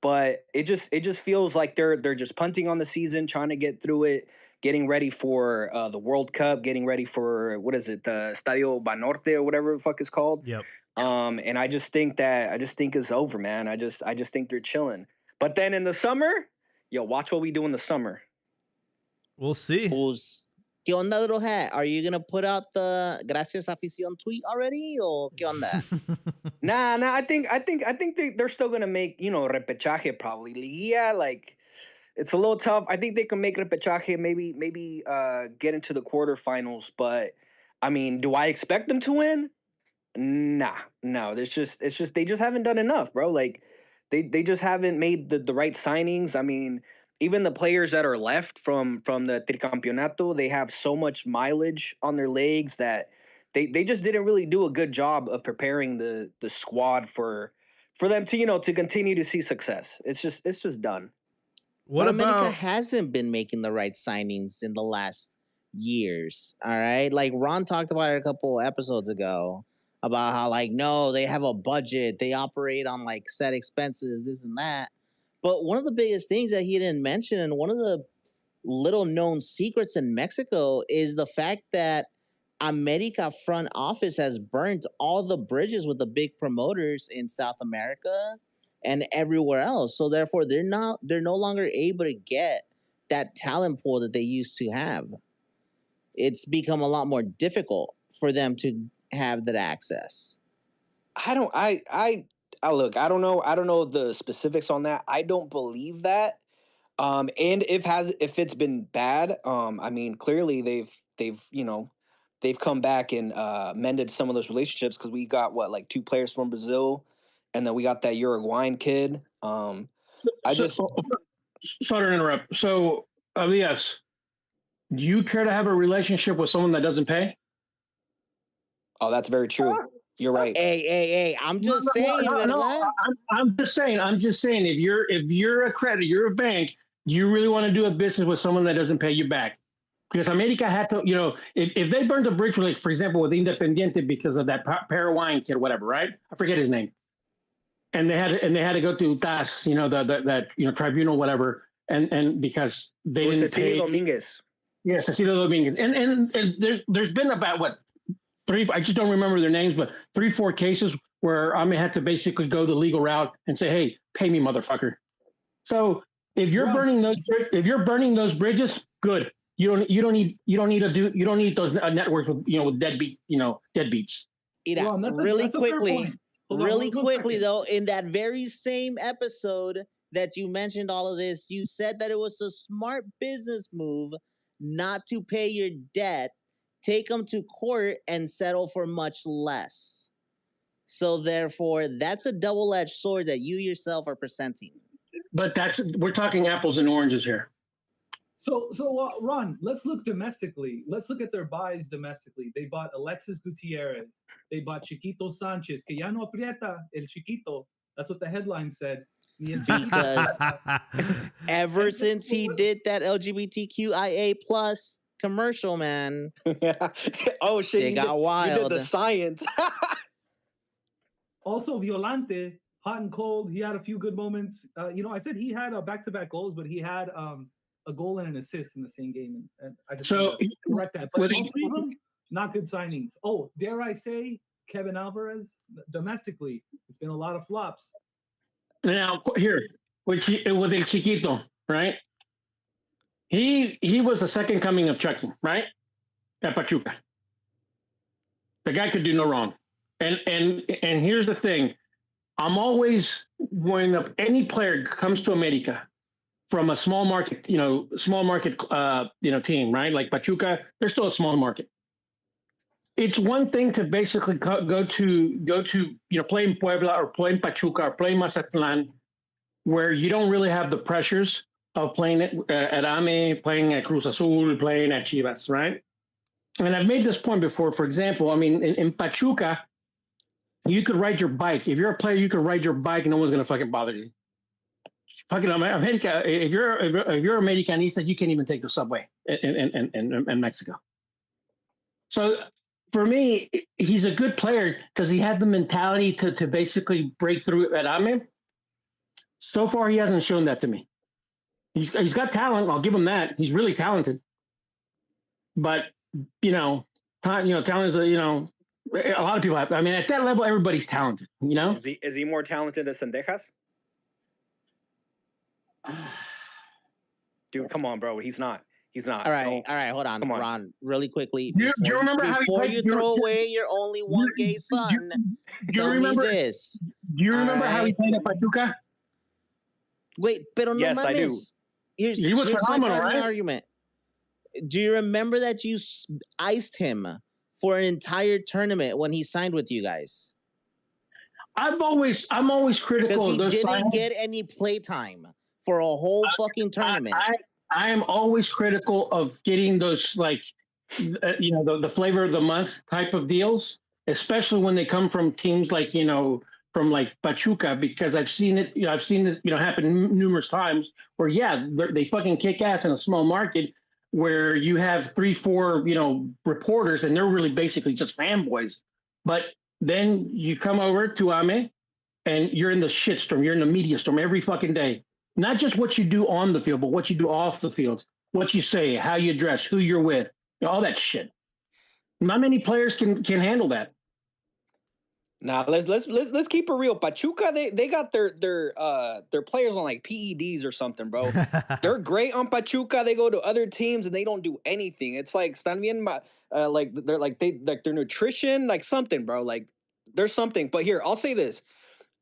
But it just feels like they're just punting on the season, trying to get through it, getting ready for the World Cup, getting ready for, what is it, the Estadio Banorte or whatever the fuck it's called. Yep. And I just think it's over, man. I just think they're chilling. But then in the summer, yo, watch what we do in the summer. We'll see. Pues, ¿qué onda, Little Hat? Are you gonna put out the Gracias Afición tweet already, or qué onda? Nah. I think they're still gonna make, repechaje probably. Liga, like, it's a little tough. I think they can make it a pechaje, maybe get into the quarterfinals. But I mean, do I expect them to win? Nah, no. It's just they just haven't done enough, bro. Like they just haven't made the right signings. I mean, even the players that are left from the Tricampeonato, they have so much mileage on their legs that they just didn't really do a good job of preparing the squad for them to to continue to see success. It's just done. What but America about hasn't been making the right signings in the last years. All right. Like Ron talked about it a couple episodes ago about how, like, no, they have a budget, they operate on like set expenses, this and that. But one of the biggest things that he didn't mention, and one of the little known secrets in Mexico, is the fact that America front office has burnt all the bridges with the big promoters in South America and everywhere else. So therefore they're no longer able to get that talent pool that they used to have. It's become a lot more difficult for them to have that access. I look, I don't know the specifics on that. I don't believe that. And if it's been bad, I mean, clearly they've come back and mended some of those relationships, because we got like 2 players from Brazil, and then we got that Uruguayan kid. Sorry to interrupt. So, Elias, do you care to have a relationship with someone that doesn't pay? Oh, that's very true. You're right. Hey! I'm just saying. I'm just saying. If you're a creditor, you're a bank. Do you really want to do a business with someone that doesn't pay you back? Because America had to, if they burned a bridge, like for example with Independiente because of that Paraguayan kid, whatever, right? I forget his name. And they had to go to TAS, that tribunal, whatever, and because they didn't pay. Dominguez. Yeah, Cecilia Dominguez, and there's been about what 3, I just don't remember their names, but 3-4 cases where I may have to basically go the legal route and say, hey, pay me, motherfucker. So if you're burning those bridges, good. You don't need those networks with with deadbeats. Ron, really quickly though, in that very same episode that you mentioned all of this, you said that it was a smart business move not to pay your debt, take them to court, and settle for much less. So therefore, that's a double-edged sword that you yourself are presenting. But we're talking apples and oranges here. So Ron, let's look domestically. Let's look at their buys domestically. They bought Alexis Gutierrez. They bought Chiquito Sanchez, que ya no aprieta el Chiquito. That's what the headline said. Because ever since he did that LGBTQIA plus commercial, man. Oh shit! It got wild. You did the science. Also, Violante, hot and cold. He had a few good moments. I said he had back-to-back goals, but he had a goal and an assist in the same game. And I just correct that. But all 3 of them, not good signings. Oh, dare I say, Kevin Alvarez, domestically, it's been a lot of flops. Now, here, with El Chiquito, right? He was the second coming of Chucky, right? At Pachuca. The guy could do no wrong. And here's the thing. I'm always, when any player comes to America from a small market team, right? Like Pachuca, they're still a small market. It's one thing to basically go to play in Puebla or play in Pachuca or play in Mazatlan, where you don't really have the pressures of playing at AME, playing at Cruz Azul, playing at Chivas, right? And I've made this point before. For example, I mean, in Pachuca, you could ride your bike. If you're a player, you could ride your bike and no one's gonna fucking bother you. Fucking America, if you're Americanista, you can't even take the subway in Mexico. So for me, he's a good player because he had the mentality to basically break through at AME. So far, he hasn't shown that to me. He's got talent. I'll give him that. He's really talented. But talent is a lot of people have. I mean, at that level, everybody's talented. Is he more talented than Sendejas? Dude, come on, bro. He's not. All right, hold on, Ron, really quickly. Do you remember before you throw away your only one gay son? Tell me this. Do you remember how he played at Pachuca? Wait, pero no yes, mames. I do. here's He was here's my phenomenal, part of the right? argument. Do you remember that you iced him for an entire tournament when he signed with you guys? I'm always critical Because of he those didn't signings. get any playtime for a whole fucking tournament. I am always critical of getting those like the flavor of the month type of deals, especially when they come from teams like from like Pachuca, because I've seen it happen numerous times where they fucking kick ass in a small market where you have 3-4 reporters and they're really basically just fanboys, but then you come over to Ame and you're in the shitstorm, you're in the media storm every fucking day. Not just what you do on the field, but what you do off the field, what you say, how you dress, who you're with, all that shit. Not many players can handle that. Now let's keep it real. Pachuca, they got their players on like PEDs or something, bro. They're great on Pachuca. They go to other teams and they don't do anything. It's like están bien, like their nutrition, like something, bro. Like there's something. But here, I'll say this.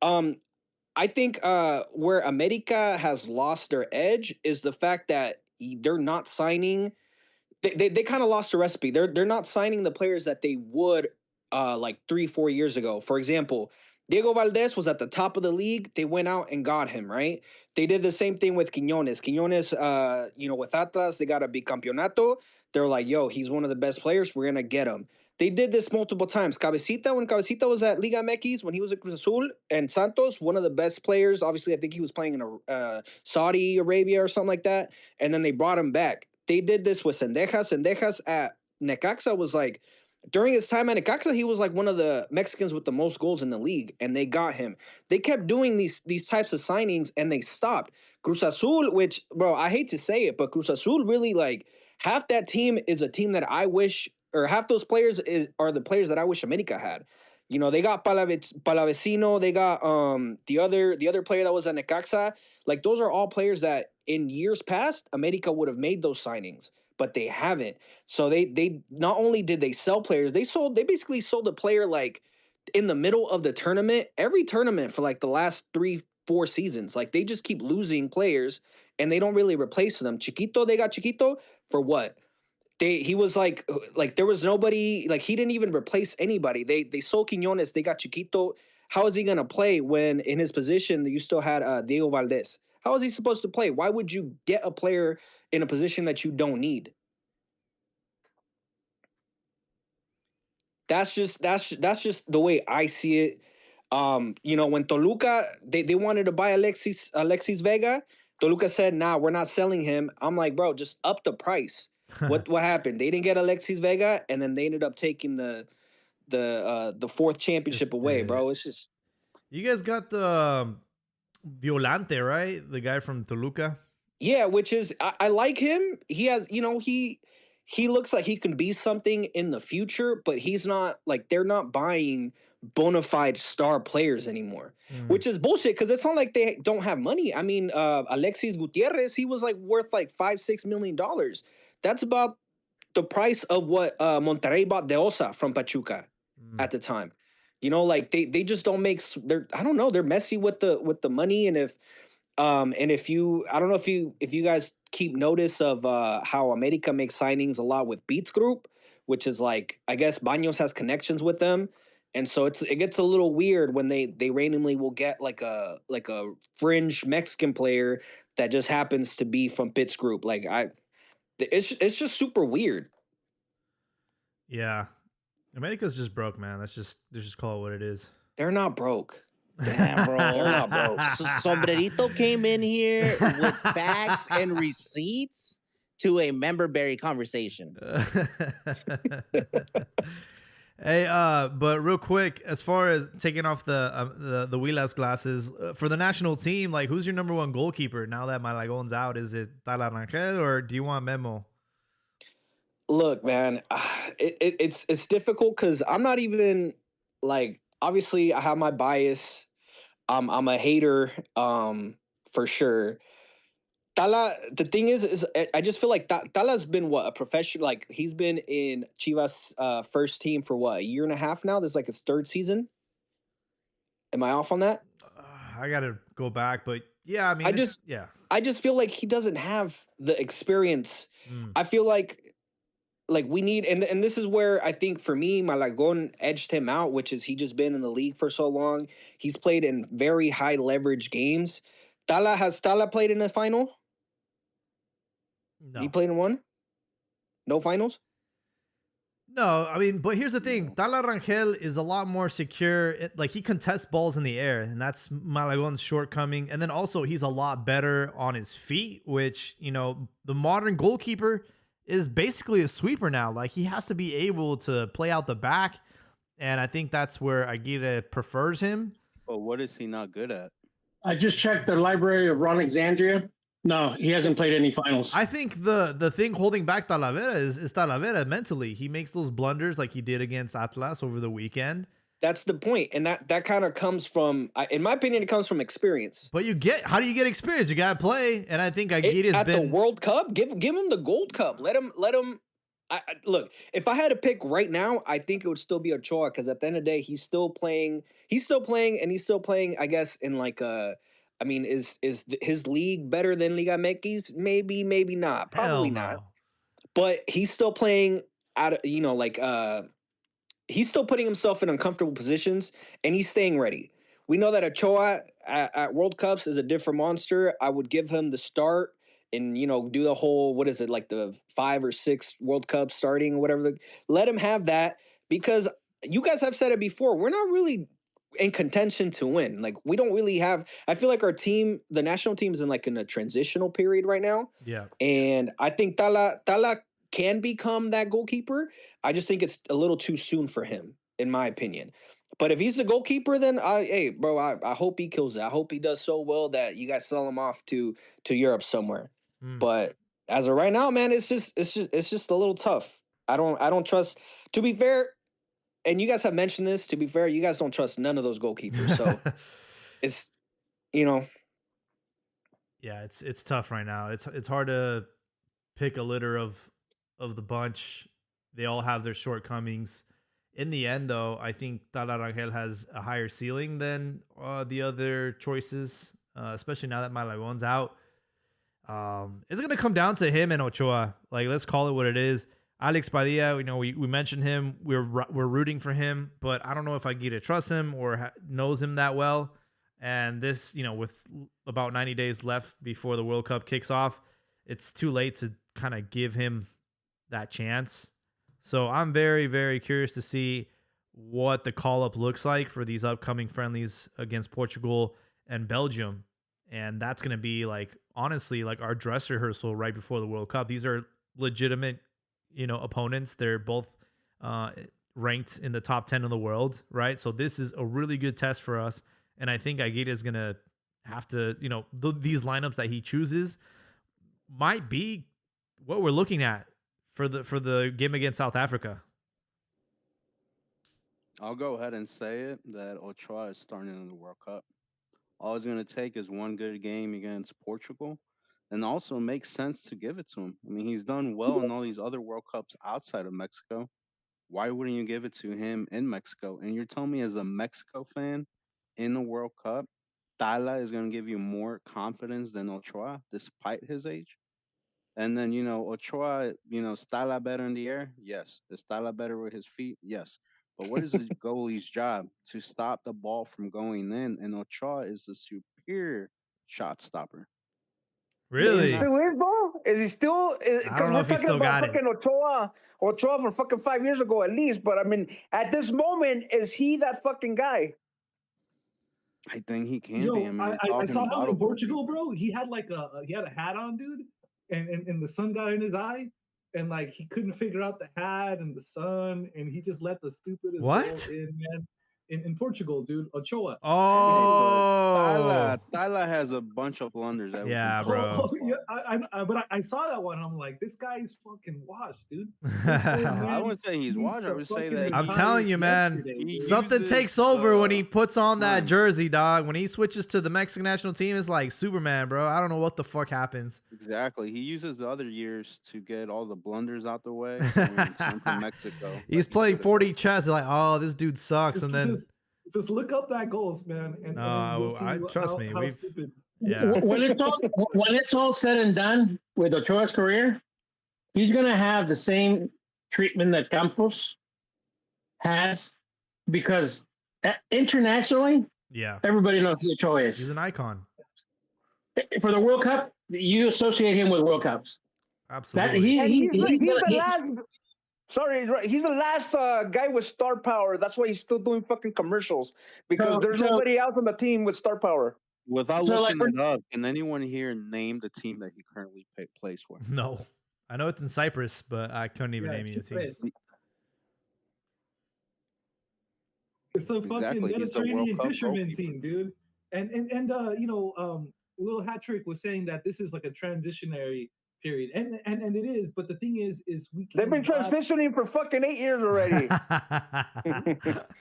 I think where America has lost their edge is the fact that they're not signing. They kind of lost the recipe. They're not signing the players that they would like 3-4 years ago. For example, Diego Valdez was at the top of the league. They went out and got him, right? They did the same thing with Quiñones. Quiñones, with Atlas, they got a bicampeonato. They're like, yo, he's one of the best players. We're gonna get him. They did this multiple times. When Cabecita was at Liga MX, when he was at Cruz Azul, and Santos, one of the best players. Obviously, I think he was playing in Saudi Arabia or something like that. And then they brought him back. They did this with Sendejas. Sendejas at Necaxa was like, during his time at Necaxa, he was like one of the Mexicans with the most goals in the league, and they got him. They kept doing these types of signings, and they stopped. Cruz Azul, which, bro, I hate to say it, but Cruz Azul really, like, half that team is a team that I wish, or half those players are the players that I wish America had. They got Palavecino, they got the other player that was at Necaxa. Like, those are all players that in years past, America would have made those signings, but they haven't. So they not only did they sell players, they basically sold a player like in the middle of the tournament, every tournament for like the last 3-4 seasons. Like, they just keep losing players and they don't really replace them. They got Chiquito for what? He was like there was nobody, like, he didn't even replace anybody. They sold Quiñones, they got Chiquito. How is he gonna play when in his position you still had Diego Valdez? How is he supposed to play? Why would you get a player in a position that you don't need? That's just the way I see it. When Toluca they wanted to buy Alexis Vega, Toluca said, "Nah, we're not selling him." I'm like, bro, just up the price. What happened? They didn't get Alexis Vega, and then they ended up taking the fourth championship away, bro. It's just, you guys got the Violante, right? The guy from Toluca. yeah, which is I like him. He has, he looks like he can be something in the future, but he's not, like, they're not buying bona fide star players anymore, which is bullshit because it's not like they don't have money. I mean, Alexis Gutierrez, he was like worth like $5-6 million. That's about the price of what Monterrey bought De Osa from Pachuca at the time. Like they just don't make. I don't know. They're messy with the money, and if I don't know if you guys keep notice of how America makes signings a lot with Beats Group, which is like, I guess Baños has connections with them, and so it gets a little weird when they randomly will get like a fringe Mexican player that just happens to be from Beats Group. Like, it's just super weird. Yeah, America's just broke, man. Let's just call it what it is. They're not broke. Damn, bro. They're not broke. Sombrerito came in here with facts and receipts to a member-berry conversation. Hey, but real quick, as far as taking off the Huilas glasses for the national team, like, who's your number one goalkeeper now that Malagon's out? Is it Tyler Rangel or do you want Memo? Look, man, it's difficult because I'm not even, like, obviously I have my bias. I'm a hater, for sure. Tala, the thing is I just feel like Tala's been a professional. Like, he's been in Chivas first team for a year and a half now. This is like his third season. Am I off on that? I gotta go back, but Yeah, I mean, I just feel like he doesn't have the experience. I feel like we need, and this is where I think for me, Malagon edged him out, which is he just been in the league for so long. He's played in very high leverage games. Has Tala played in a final? No. He played in one? No finals? No, I mean, but here's the thing. Tala Rangel is a lot more secure. Like, he contests balls in the air, and that's Malagon's shortcoming. And then also, he's a lot better on his feet, which, you know, the modern goalkeeper is basically a sweeper now. Like, he has to be able to play out the back, and I think that's where Aguirre prefers him. But what is he not good at? I just checked the library of Ron Alexandria. No, he hasn't played any finals. I think the thing holding back Talavera is Talavera mentally. He makes those blunders like he did against Atlas over the weekend. That's the point, and that kind of comes from, in my opinion, it comes from experience. But how do you get experience? You gotta play, and I think Aguirre's at been the World Cup. Give him the Gold Cup. Let him. Look, if I had to pick right now, I think it would still be Ochoa, because at the end of the day, he's still playing, I guess, in like I mean, is his league better than Liga MX? Maybe not. Probably not. But he's still playing he's still putting himself in uncomfortable positions, and he's staying ready. We know that Ochoa at World Cups is a different monster. I would give him the start and, do the whole, what is it, like the 5 or 6 World Cups starting, whatever. Let him have that, because you guys have said it before. We're not really in contention to win. Like, we don't really have, I feel like our team, the national team, is in a transitional period right now. Yeah. And I think Tala can become that goalkeeper. I just think it's a little too soon for him, in my opinion. But if he's the goalkeeper, then hey, bro, I hope he kills it. I hope he does so well that you guys sell him off to Europe somewhere. But as of right now, man, it's just a little tough. I don't trust. To be fair, and you guys have mentioned this. To be fair, you guys don't trust none of those goalkeepers. So it's Yeah, it's tough right now. It's hard to pick a litter of the bunch. They all have their shortcomings. In the end, though, I think Tala Rangel has a higher ceiling than the other choices, especially now that Malagon's out. It's going to come down to him and Ochoa. Like, let's call it what it is. Alex Padilla, we mentioned him. We're rooting for him, but I don't know if Aguirre trusts him or knows him that well. And this, with about 90 days left before the World Cup kicks off, it's too late to kind of give him that chance. So I'm very, very curious to see what the call-up looks like for these upcoming friendlies against Portugal and Belgium. And that's going to be, honestly, our dress rehearsal right before the World Cup. These are legitimate, opponents. They're both ranked in the top 10 of the world, right? So this is a really good test for us. And I think Aguirre is going to have to, these lineups that he chooses might be what we're looking at for the game against South Africa. I'll go ahead and say it that Ochoa is starting in the World Cup. All it's going to take is one good game against Portugal, and also it makes sense to give it to him. I mean, he's done well in all these other World Cups outside of Mexico. Why wouldn't you give it to him in Mexico? And you're telling me, as a Mexico fan in the World Cup, Tala is going to give you more confidence than Ochoa despite his age? And then, Ochoa, is Tala better in the air? Yes. Is Tala better with his feet? Yes. But what is the goalie's job? To stop the ball from going in. And Ochoa is the superior shot stopper. Really? Is he still is, bro? Is he still? I don't know if he still got it. Ochoa from fucking 5 years ago at least. But I mean, at this moment, is he that fucking guy? I think he can be. I mean, I saw him in Portugal, bro. He had he had a hat on, dude, and the sun got in his eye, and he couldn't figure out the hat and the sun, and he just let the stupidest goal in, man. In Portugal, dude, Ochoa. Oh, Tala has a bunch of blunders. Yeah, bro. But I saw that one. And I'm like, this guy's fucking washed, dude. I wouldn't say he's washed. I would say that I'm telling you, man, something takes over when he puts on that jersey, dog. When he switches to the Mexican national team, it's like Superman, bro. I don't know what the fuck happens. Exactly. He uses the other years to get all the blunders out the way. From Mexico. He's playing 40 chess. Like, oh, this dude sucks, and then. Just look up that goals, man. And trust me. Yeah. When it's all said and done with Ochoa's career, he's gonna have the same treatment that Campos has because internationally, Yeah. everybody knows who Ochoa He's is. an icon. For the World Cup, you associate him with World Cups. That Absolutely. And he's the he- last. Sorry, he's the last guy with star power. That's why he's still doing fucking commercials because there's nobody else on the team with star power. Without So, looking like, it up, can anyone here name the team that he currently plays for? No. I know it's in Cyprus, but I couldn't even Yeah, name you a team. Chipres. It's a fucking Exactly, he's the World Mediterranean Cup fisherman goalkeeper. team, dude. And Will Hattrick was saying that this is like a transitionary period, and it is. But the thing is we They've been cannot- transitioning for fucking 8 years already.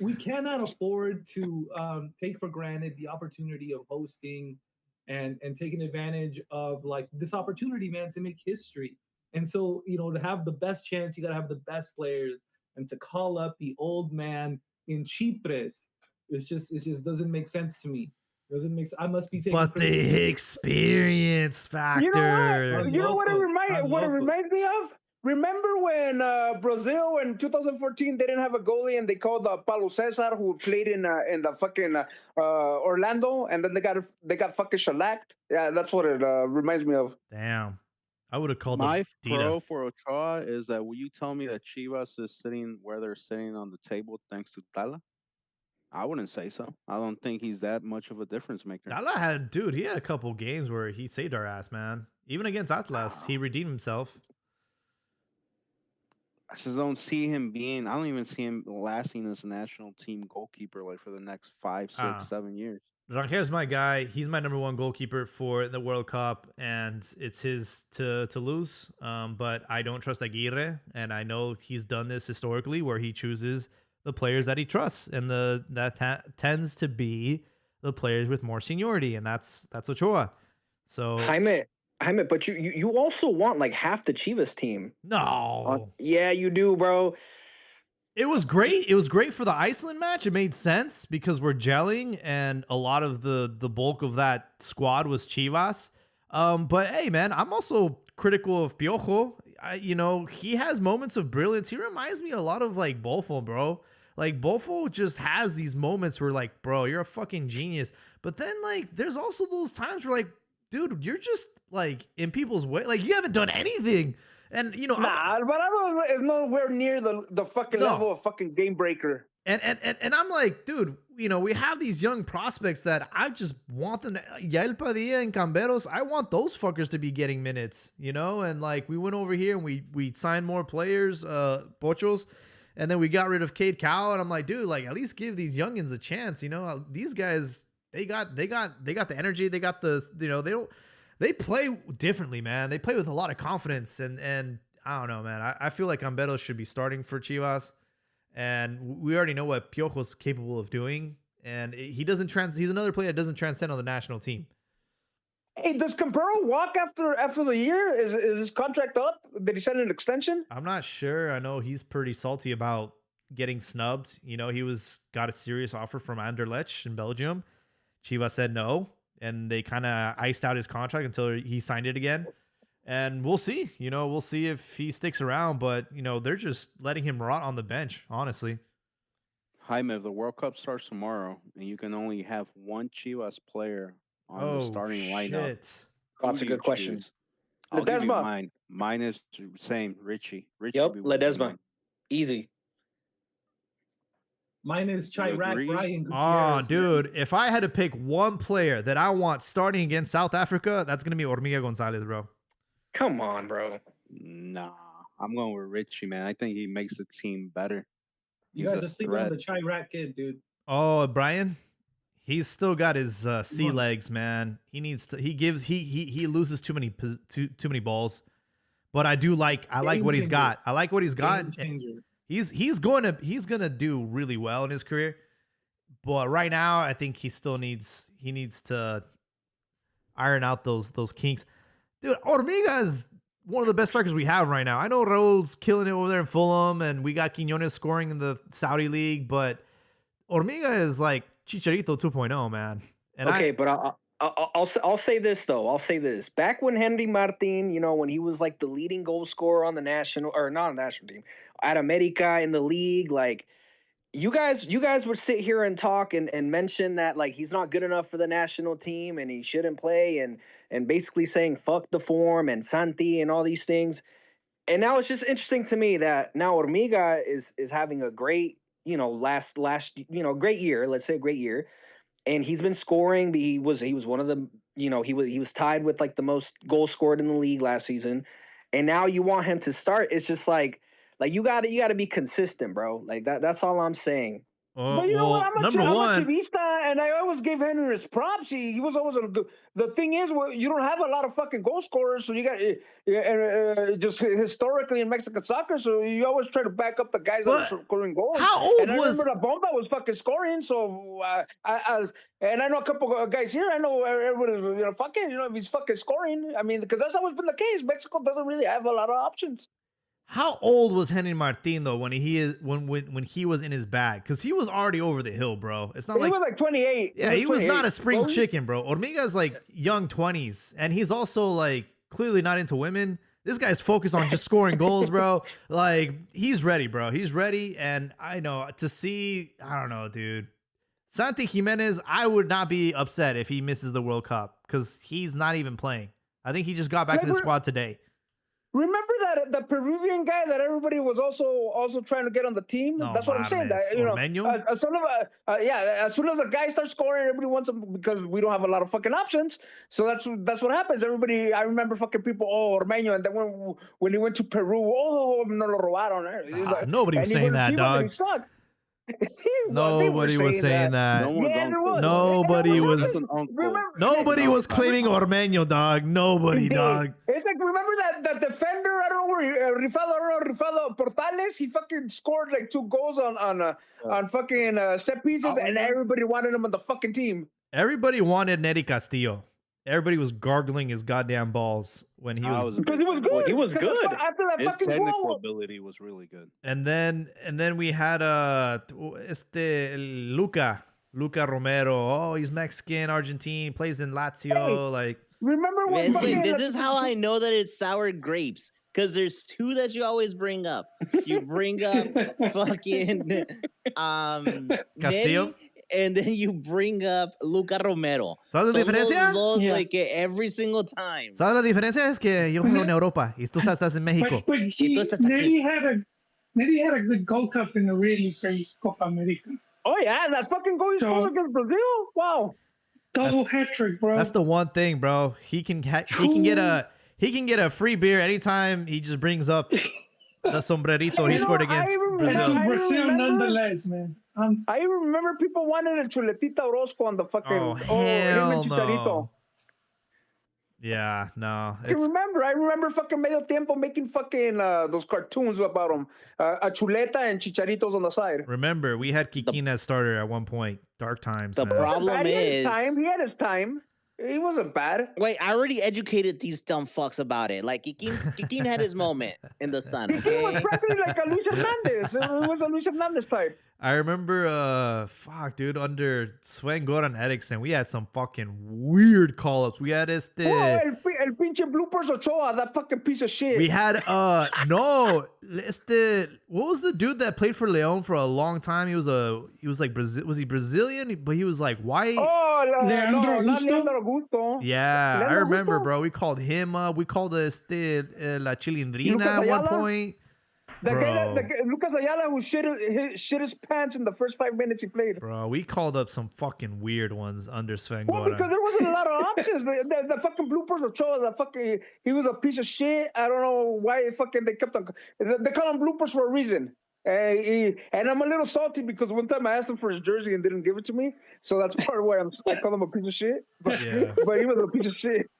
we cannot afford to take for granted the opportunity of hosting and taking advantage of like this opportunity, man, to make history. And so, to have the best chance, you got to have the best players, and to call up the old man in Chipres, it just doesn't make sense to me. Doesn't make. I must be taking. But the experience factor. You know what? You know what it Locos. reminds me of? Remember when Brazil in 2014 they didn't have a goalie and they called Paulo Cesar, who played in the fucking Orlando, and then they got fucking shellacked. Yeah, that's what it reminds me of. Damn. I would have called My him Dita. pro for Ochoa is that will you tell me that Chivas is sitting where they're sitting on the table thanks to Tala? I wouldn't say so. I don't think he's that much of a difference maker. Dala he had a couple games where he saved our ass, man. Even against Atlas, he redeemed himself. I just don't see him being. I don't even see him lasting as a national team goalkeeper like for the next 5, 6, 7 years. Rangel's my guy. He's my number one goalkeeper for the World Cup, and it's his to lose. But I don't trust Aguirre, and I know he's done this historically, where he chooses the players that he trusts, and tends to be the players with more seniority, and that's Ochoa. So Jaime, but you also want like half the Chivas team. no, Yeah, you do, bro. it was great. It was great for the Iceland match. It made sense because we're gelling, and a lot of the bulk of that squad was Chivas. But hey, man, I'm also critical of Piojo. He has moments of brilliance. He reminds me a lot of like Bofo, bro. Like Bofo just has these moments where like, bro, you're a fucking genius. But then like, there's also those times where like, dude, you're just like in people's way. Like you haven't done anything. And Alvarado is nowhere near the fucking level of fucking game breaker. And I'm like, dude, we have these young prospects that I just want them to, Yael Padilla and Camberos, I want those fuckers to be getting minutes, and like we went over here and we signed more players, Pochos, and then we got rid of Cade Cowell, and I'm like, dude, like at least give these youngins a chance, these guys, they got the energy, they got the, they play differently, man. They play with a lot of confidence, and I don't know, man. I feel like Camberos should be starting for Chivas. And we already know what Piojo's capable of doing. And he's another player that doesn't transcend on the national team. Hey, does Campero walk after the year? Is his contract up? Did he sign an extension? I'm not sure. I know he's pretty salty about getting snubbed. He got a serious offer from Anderlecht in Belgium. Chivas said no. And they kind of iced out his contract until he signed it again. And we'll see, we'll see if he sticks around, but they're just letting him rot on the bench, honestly. Jaime, if the World Cup starts tomorrow and you can only have one Chivas player on the starting lineup, that's a good question. I'll give you mine. Mine is the same, Richie. Yep, Ledesma. Easy. Mine is Chirac Brian Gutierrez. Oh, dude, if I had to pick one player that I want starting against South Africa, that's going to be Hormiga Gonzalez, bro. Come on, bro. Nah, I'm going with Richie, man. I think he makes the team better. You guys are sleeping on the Chirac kid, dude. Oh, Brian, he's still got his sea legs, man. He needs to. He loses too many balls. But I like what he's got. I like what he's got. He's gonna do really well in his career. But right now, I think he needs to iron out those kinks. Dude, Hormiga is one of the best strikers we have right now. I know Raul's killing it over there in Fulham, and we got Quiñones scoring in the Saudi League, but Hormiga is like Chicharito 2.0, man. And but I'll say this though. I'll say this. Back when Henry Martin, when he was like the leading goal scorer on the national or not on the national team at America in the league, like you guys would sit here and talk and mention that like he's not good enough for the national team and he shouldn't play and basically saying fuck the form and Santi and all these things. And now it's just interesting to me that now Hormiga is having a great, last great year, let's say a great year. And he's been scoring. He was one of the, he was tied with like the most goals scored in the league last season. And now you want him to start. It's just like you got to be consistent, bro. Like that's all I'm saying. But you know what? I'm a one, Chivista, and I always gave Henry his props. He was always the thing is, well, you don't have a lot of fucking goal scorers, so you got just historically in Mexican soccer, so you always try to back up the guys that are scoring goals. How old and I was? remember La Bomba was fucking scoring, so and I know a couple of guys here. I know everybody's fucking if he's fucking scoring. I mean, because that's always been the case. Mexico doesn't really have a lot of options. How old was Henry Martin though when he was in his bag? Because he was already over the hill, bro. It's not he was like 28. Yeah, he was not a spring chicken, bro. Hormiga's like young 20s, and he's also like clearly not into women. This guy's focused on just scoring goals, bro. Like he's ready, bro. He's ready, and I know to see. I don't know, dude. Santi Jimenez, I would not be upset if he misses the World Cup because he's not even playing. I think he just got back in the squad today. Remember that the Peruvian guy that everybody was also trying to get on the team? No, that's what I'm saying. That, as soon as a guy starts scoring, everybody wants him because we don't have a lot of fucking options. So that's what happens. Everybody, I remember fucking people, Ormeño, and then when he went to Peru, no lo robaron. Nobody was saying that, dog. Nobody was saying that. Nobody was claiming Ormeño, dog. Nobody, dog. It's like, remember that defender, I don't know, Rifado Portales, he fucking scored like 2 goals on fucking set pieces, and everybody wanted him on the fucking team. Everybody wanted Neri Castillo. Everybody was gargling his goddamn balls when he was because he was good. Well, he was good. After that His fucking technical goal, ability was really good. And then we had Luca Romero. Oh, he's Mexican, Argentine, plays in Lazio. Hey, like remember when? Wait, this is how I know that it's sour grapes. Because there's 2 that you always bring up. You bring up fucking Castillo. Neri, and then you bring up Luca Romero. ¿Sabes la diferencia? Like every single time. ¿Sabes la diferencia? Es que yo juego en Europa y tú estás en México. But Neri had a good Gold Cup in the really great Copa America. Oh yeah, that fucking goal he scored against Brazil. Wow, double hat trick, bro. That's the one thing, bro. He can get a free beer anytime he just brings up the sombrerito he scored against Brazil. Brazil, nonetheless, man. I remember people wanted a chuletita Orozco on the fucking hell him and Chicharito. no. Yeah, no. I remember fucking Medio Tiempo making fucking those cartoons about him. A chuleta and chicharitos on the side. Remember, we had Kikín as starter at one point. Dark times. The problem is... He had his time. He wasn't bad. Wait, I already educated these dumb fucks about it. Like, Kikín had his moment in the sun, okay? He was practically like a Luis Hernandez. It was a Luis Hernandez type. I remember, dude, under Sven Goran Eriksson, we had some fucking weird call-ups. We had El pinche bloopers Ochoa, that fucking piece of shit. We had, what was the dude that played for León for a long time? He was was he Brazilian? But he was like white. Leandro Augusto. Yeah, Leandro I remember, Augusto? bro. We called him up. We called La Chilindrina at one point. The guy, Lucas Ayala, who shit his pants in the first 5 minutes he played. Bro, we called up some fucking weird ones under Sven Well, Goran. because there wasn't a lot of options. But the fucking bloopers of Choa, he was a piece of shit. I don't know why they kept on. They call him bloopers for a reason. And I'm a little salty because one time I asked him for his jersey and didn't give it to me. So that's part of why I call him a piece of shit. But he was a piece of shit.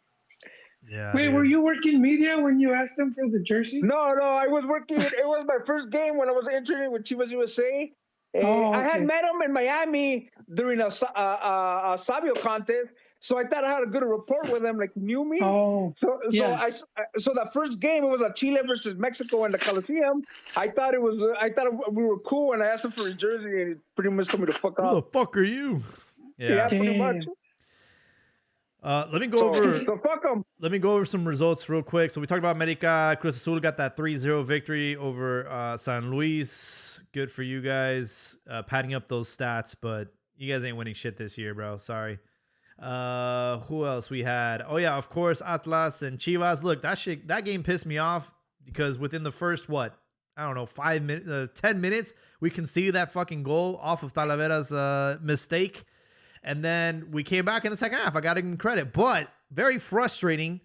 Yeah. Wait, were you working media when you asked them for the jersey? No, I was working. It was my first game when I was interning with Chivas USA. I had met him in Miami during a Sabio contest, so I thought I had a good rapport with him, like he knew me. So that first game, it was a Chile versus Mexico in the Coliseum. I thought we were cool, and I asked him for his jersey, and he pretty much told me to fuck off. Who the fuck are you? Yeah, pretty much. Let me go over. So fuck them. Let me go over some results real quick. So we talked about America. Cruz Azul got that 3-0 victory over San Luis. Good for you guys, padding up those stats. But you guys ain't winning shit this year, bro. Sorry. Who else we had? Oh yeah, of course, Atlas and Chivas. Look, that game pissed me off because within the first I don't know, 5 minutes, 10 minutes, we conceded that fucking goal off of Talavera's mistake. And then we came back in the second half. I got to give him credit. But very frustrating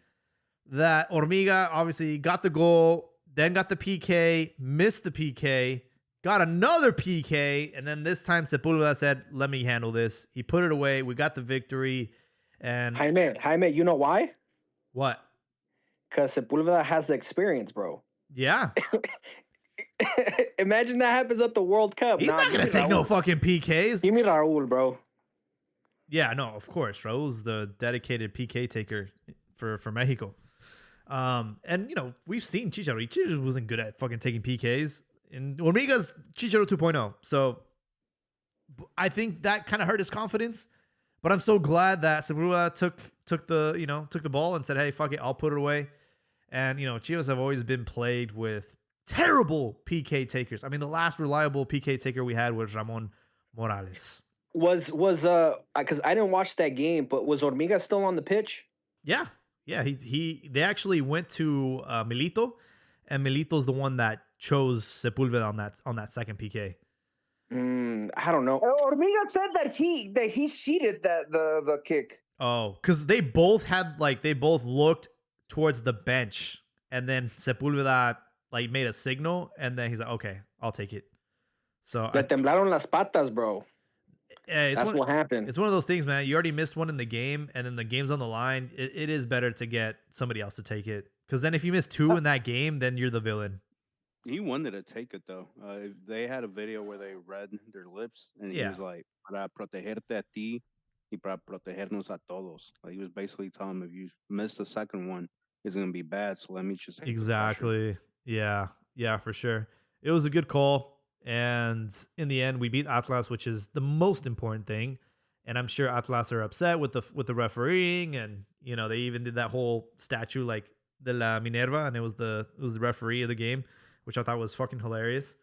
that Hormiga obviously got the goal, then got the PK, missed the PK, got another PK, and then this time Sepulveda said, let me handle this. He put it away. We got the victory. And Jaime, you know why? What? Because Sepulveda has the experience, bro. Yeah. Imagine that happens at the World Cup. He's not going to take no fucking PKs. Give me Raul, bro. Yeah, no, of course. Raul's the dedicated PK taker for Mexico. And, you know, we've seen Chicharo. Chicharo wasn't good at fucking taking PKs. And Hormiga's Chicharo 2.0. So I think that kind of hurt his confidence. But I'm so glad that Sepulveda took the ball and said, hey, fuck it, I'll put it away. And, you know, Chivas have always been plagued with terrible PK takers. I mean, the last reliable PK taker we had was Ramon Morales. Was because I didn't watch that game, but was Hormiga still on the pitch? Yeah. They actually went to Milito, and Milito's the one that chose Sepulveda on that second PK. I don't know. Hormiga said that he seeded the kick. Oh, because they both looked towards the bench, and then Sepulveda made a signal, and then he's like, okay, I'll take it. So Le temblaron las patas, bro. That's what happened. It's one of those things, man. You already missed one in the game, and then the game's on the line. It is better to get somebody else to take it, because then if you miss two in that game, then you're the villain. He wanted to take it though. They had a video where they read their lips, and he was like, "Para protegerte a ti y para protegernos a todos." Like, he was basically telling him, if you miss the second one, it's gonna be bad. So let me just exactly. Yeah, for sure. It was a good call. And in the end, we beat Atlas, which is the most important thing. And I'm sure Atlas are upset with the refereeing, and you know, they even did that whole statue like de la Minerva, and it was the referee of the game, which I thought was fucking hilarious.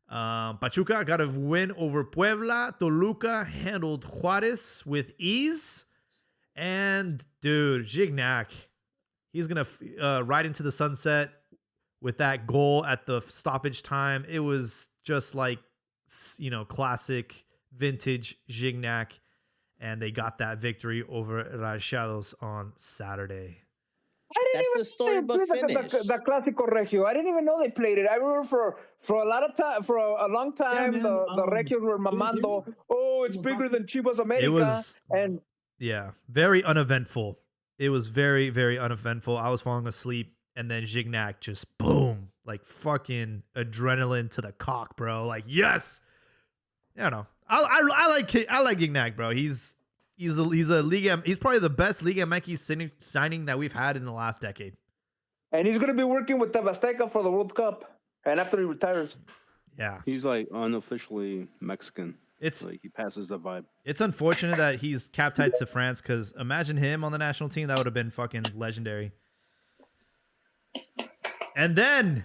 Pachuca got a win over Puebla. Toluca handled Juarez with ease. And dude, Gignac, he's gonna ride into the sunset with that goal at the stoppage time. It was just like, you know, classic vintage Gignac, and they got that victory over Rayados on Saturday. That's the storybook finish. The Clásico Regio. I didn't even know they played it. I remember for a lot of time, for a long time, the Regios were mamando. Oh, it's bigger than Chivas America. It was, very uneventful. It was very, very uneventful. I was falling asleep, and then Gignac just boom, like fucking adrenaline to the cock, bro. Like, yes. I don't know. I like Gignac, bro. He's a Liga. He's probably the best Liga MX signing that we've had in the last decade. And he's gonna be working with Tabasteca for the World Cup, and after he retires. Yeah, he's like unofficially Mexican. It's like he passes the vibe. It's unfortunate that he's cap tied to France, because imagine him on the national team. That would have been fucking legendary. And then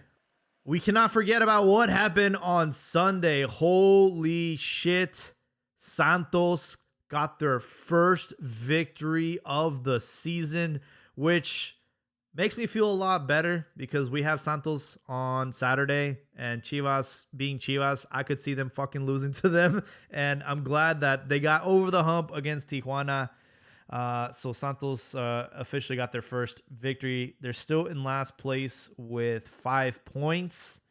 we cannot forget about what happened on Sunday. Holy shit. Santos got their first victory of the season, which makes me feel a lot better because we have Santos on Saturday, and Chivas being Chivas, I could see them fucking losing to them. And I'm glad that they got over the hump against Tijuana. So Santos officially got their first victory. They're still in last place with 5 points.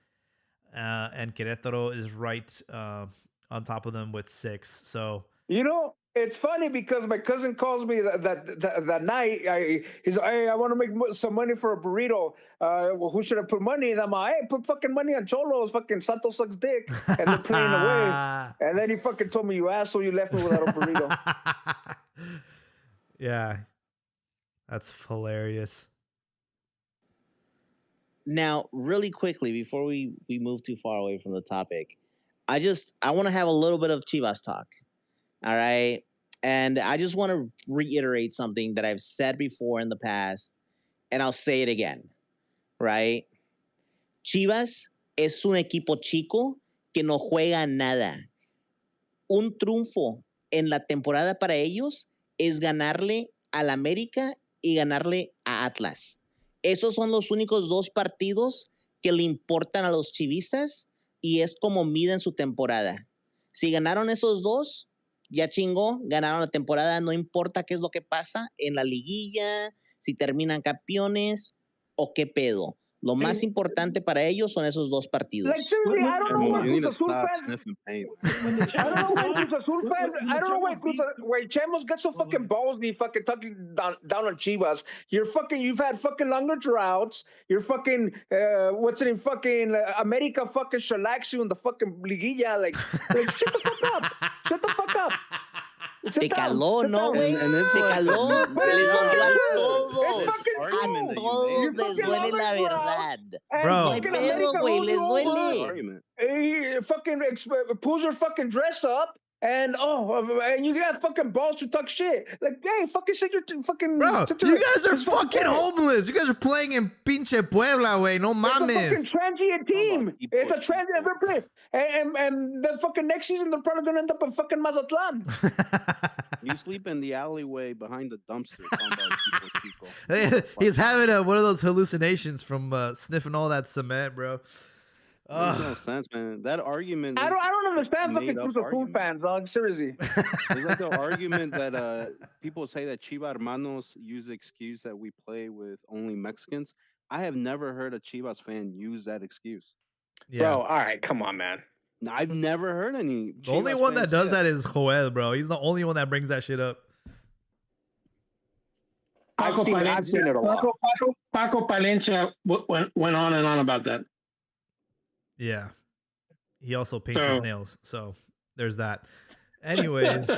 And Querétaro is right on top of them with 6. So, you know, it's funny because my cousin calls me that night. He's like, hey, I want to make some money for a burrito. Well, who should I put money in? I'm like, hey, put fucking money on Cholos. Fucking Santos sucks dick. And they're playing away. And then he fucking told me, you asshole, you left me without a burrito. Yeah. That's hilarious. Now, really quickly, before we move too far away from the topic, I want to have a little bit of Chivas talk. All right. And I just want to reiterate something that I've said before in the past, and I'll say it again, right? Chivas es un equipo chico que no juega nada. Un triunfo en la temporada para ellos es ganarle al América y ganarle a Atlas. Esos son los únicos dos partidos que le importan a los chivistas y es como miden su temporada. Si ganaron esos dos, ya chingó, ganaron la temporada, no importa qué es lo que pasa en la liguilla, si terminan campeones o qué pedo. Lo más importante para ellos son esos dos partidos. Like seriously, I don't know Hermo, why you need Cruz to Azul stop fans. sniffing paint, When the man. I don't know Chemos why won, Cruz Azul fans. when I the don't know why Chemos Cruz. beat, Why Chemos get so fucking ballsy, fucking talking down on Chivas. You've had fucking longer droughts. You're fucking what's it in fucking America fucking shellacks you in the fucking liguilla. Like shut the fuck up. Shut the fuck up. Te caló, ¿no, güey? And it's Te like, caló. But it's Les fucking dolió a true. todos. It's fucking argument true. that you Todos You made. les fucking duele la longer verdad. droughts. And Bro. No hay fucking pedo, America güey, rolls les you over. duele. Argument. He fucking pulls your fucking dress up. And and you got fucking balls to talk shit. Like, hey, fucking sit your fucking. Bro, sit your- you guys are just fucking fucking get it. homeless. You guys are playing in pinche Puebla, way. No It's a fucking mames. transient team. Tipo It's a chico. transient play. And the fucking next season they're probably gonna end up in fucking Mazatlan. You sleep in the alleyway behind the dumpster. Talking about Chico. He's having one of those hallucinations from sniffing all that cement, bro. Makes no sense, man. That argument. I don't understand a fucking made-up Cruz Azul argument. fans, dog. Seriously. It's like the argument that people say that Chiva Hermanos use the excuse that we play with only Mexicans. I have never heard a Chivas fan use that excuse. Yeah. Bro, all right, come on, man. I've never heard any. The only Chivas one that fans does say that is Joel, bro. He's the only one that brings that shit up. I've Paco seen Palencia, it a lot. Paco Palencia went on and on about that. Yeah. He also paints his nails, so there's that. Anyways,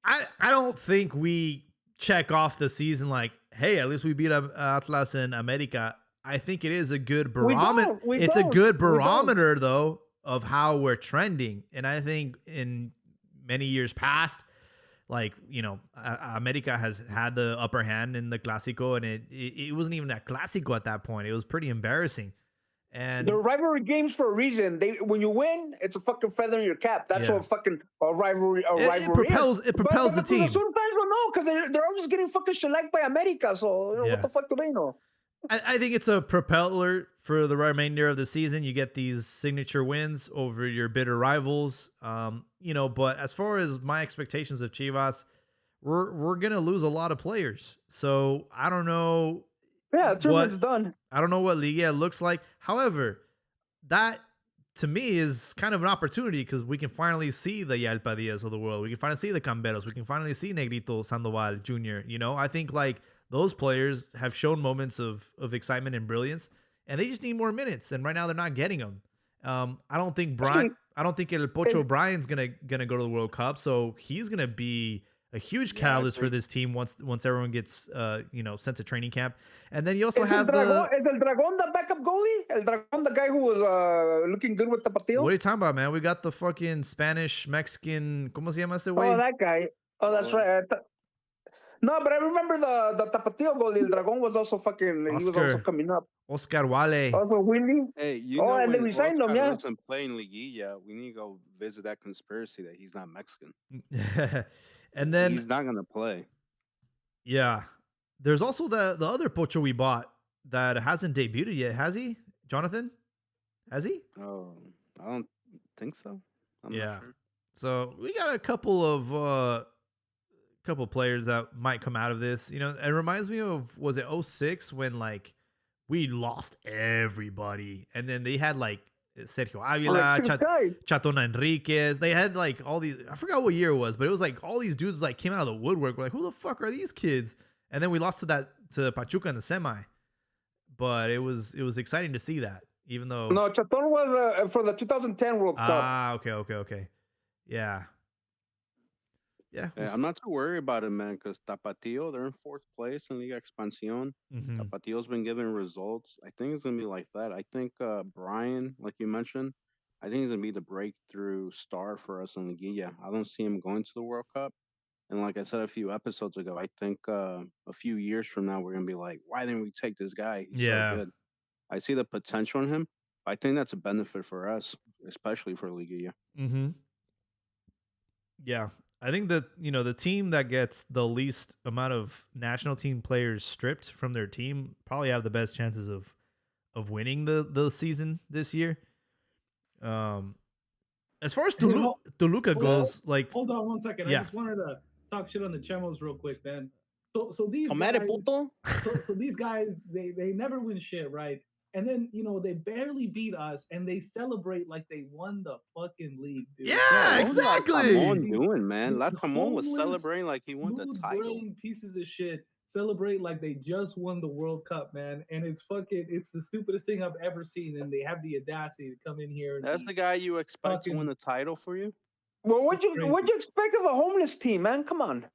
I don't think we check off the season like, hey, at least we beat Atlas and America. I think it is a good barometer. It's a good barometer, though, of how we're trending. And I think in many years past, like, you know, America has had the upper hand in the Clásico, and it wasn't even a Clásico at that point. It was pretty embarrassing. And the rivalry games for a reason. When you win, it's a fucking feather in your cap. That's what fucking a rivalry. It propels the team. Cruz Azul fans don't know because they're always getting fucking shellacked by America. So what the fuck do they know? I think it's a propeller for the remainder of the season. You get these signature wins over your bitter rivals. You know, but as far as my expectations of Chivas, we're gonna lose a lot of players. So I don't know. Yeah, tournament's done. I don't know what Liga looks like. However, that to me is kind of an opportunity because we can finally see the Yalpadillas of the world. We can finally see the Camberos. We can finally see Negrito Sandoval Jr. You know, I think like those players have shown moments of excitement and brilliance, and they just need more minutes. And right now they're not getting them. I don't think El Pocho Brian's gonna go to the World Cup, so he's gonna be a huge catalyst for this team once everyone gets sent to training camp. And then you also have Is El Dragon the backup goalie? El Dragon, the guy who was looking good with Tapatio? What are you talking about, man? We got the fucking Spanish Mexican. ¿Cómo se llama este güey? Oh, that guy. Oh, that's right. No, but I remember the Tapatio goalie. El Dragon was also fucking. He was also coming up. Oscar Wale. Also Willie. Hey, you know, and when they resigned him. Oscar Yeah. doesn't play in Liguilla, we need to go visit that conspiracy that he's not Mexican. And then he's not gonna play. Yeah, there's also the other Pocho we bought that hasn't debuted yet, has he? Jonathan, has he? Oh, I don't think so. I'm yeah. not sure. So we got a couple of players that might come out of this. You know, it reminds me of, was it 06 when like we lost everybody, and then they had like Sergio Avila, Chatona Enriquez. They had like all these, I forgot what year it was, but it was like all these dudes like came out of the woodwork. We're like, who the fuck are these kids? And then we lost to Pachuca in the semi. But it was exciting to see that, even though No, Chaton was for the 2010 World Cup. Ah, okay. Yeah. Yeah, I'm not too worried about it, man, because Tapatio, they're in 4th place in Liga Expansión. Tapatio's been giving results. I think it's going to be like that. I think Brian, like you mentioned, I think he's going to be the breakthrough star for us in Liguilla. I don't see him going to the World Cup. And like I said a few episodes ago, I think a few years from now we're gonna be like, why didn't we take this guy? He's so Yeah. good. I see the potential in him. I think that's a benefit for us, especially for Liguilla. Mm-hmm. Yeah. I think that, the team that gets the least amount of national team players stripped from their team probably have the best chances of winning the season this year. As far as Toluca goes, like, hold on 1 second. yeah. I just wanted to talk shit on the Chemos real quick, man. So these Comere, guys, puto. so these guys, they never win shit, right? And then they barely beat us, and they celebrate like they won the fucking league, dude. Yeah, What was exactly. Larcamon doing, man? These Larcamon was homeless, celebrating like he won the smooth title. brain pieces of shit celebrate like they just won the World Cup, man. And it's the stupidest thing I've ever seen. And they have the audacity to come in here. And That's the guy you expect to win fucking- the title for you? Well, It's crazy. what'd you expect of a homeless team, man? Come on.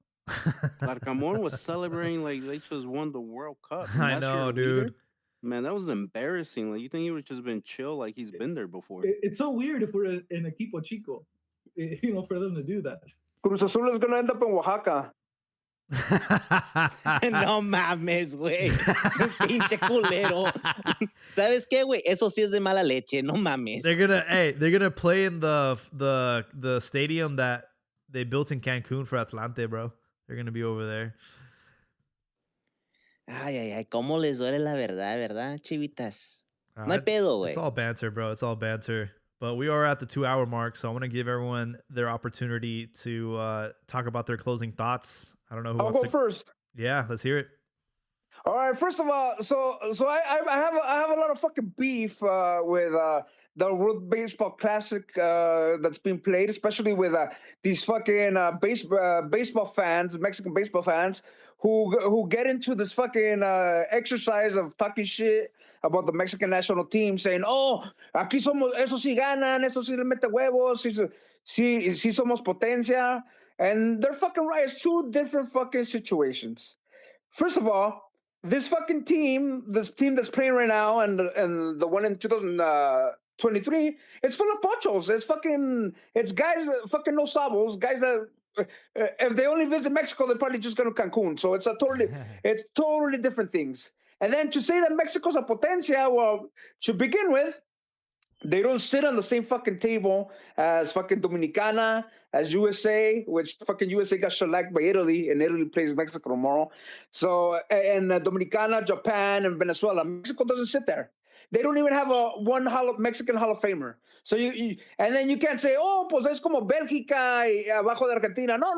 Larcamon was celebrating like they just won the World Cup. and I that's your know, leader? dude. Man, that was embarrassing. Like, you think he would just been chill like he's been there before? It's so weird if we're in Equipo Chico, for them to do that. Cruz Azul is gonna end up in Oaxaca. No mames, güey. Pinche culero. ¿Sabes qué, güey? Eso sí es de mala leche. No mames. They're gonna play in the stadium that they built in Cancun for Atlante, bro. They're gonna be over there. Ay, ay, ay. ¿Cómo les duele la verdad, chivitas? No hay It- pedo, güey. It's all banter, bro. It's all banter. But we are at the 2-hour mark, so I want to give everyone their opportunity to talk about their closing thoughts. I don't know who I'll wants go to. first. Yeah, let's hear it. All right. First of all, so I have a lot of fucking beef with the World Baseball Classic that's being played, especially with these fucking baseball fans, Mexican baseball fans, who get into this fucking exercise of talking shit about the Mexican national team, saying, "Oh, aquí somos, eso sí ganan, eso sí le mete huevos, sí somos potencia," and they're fucking right. It's two different fucking situations. First of all, this team that's playing right now, and the one in 2023, it's full of pochos. It's guys that fucking no sabos, guys that if they only visit Mexico, they're probably just going to Cancun. So it's totally different things. And then to say that Mexico's a potencia, well, to begin with, they don't sit on the same fucking table as fucking Dominicana, as USA, which fucking USA got shellacked by Italy, and Italy plays Mexico tomorrow. So, and Dominicana, Japan, and Venezuela. Mexico doesn't sit there. They don't even have one Mexican Hall of Famer. So and then you can't say, oh, pues es como Bélgica y abajo de Argentina. No,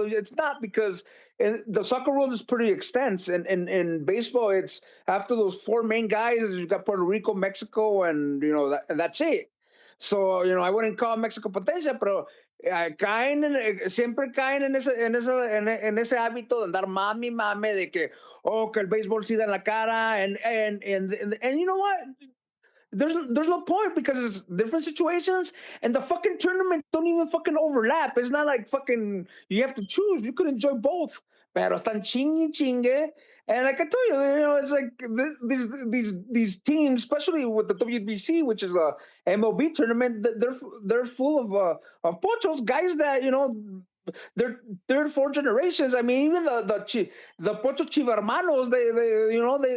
it's not, because the soccer world is pretty extensive. And in baseball, it's after those four main guys, you got Puerto Rico, Mexico, and that's it. So I wouldn't call Mexico potencia, pero siempre caen en ese hábito de andar mame de que que el béisbol sí da en la cara, and you know what? There's no point, because it's different situations, and the fucking tournament don't even fucking overlap. It's not like fucking you have to choose. You could enjoy both. Pero están chingue. And like I told you, it's like these teams, especially with the WBC, which is a MLB tournament, they're full of pochos, guys that they're third, fourth generations. I mean, even the Pocho Chivermanos,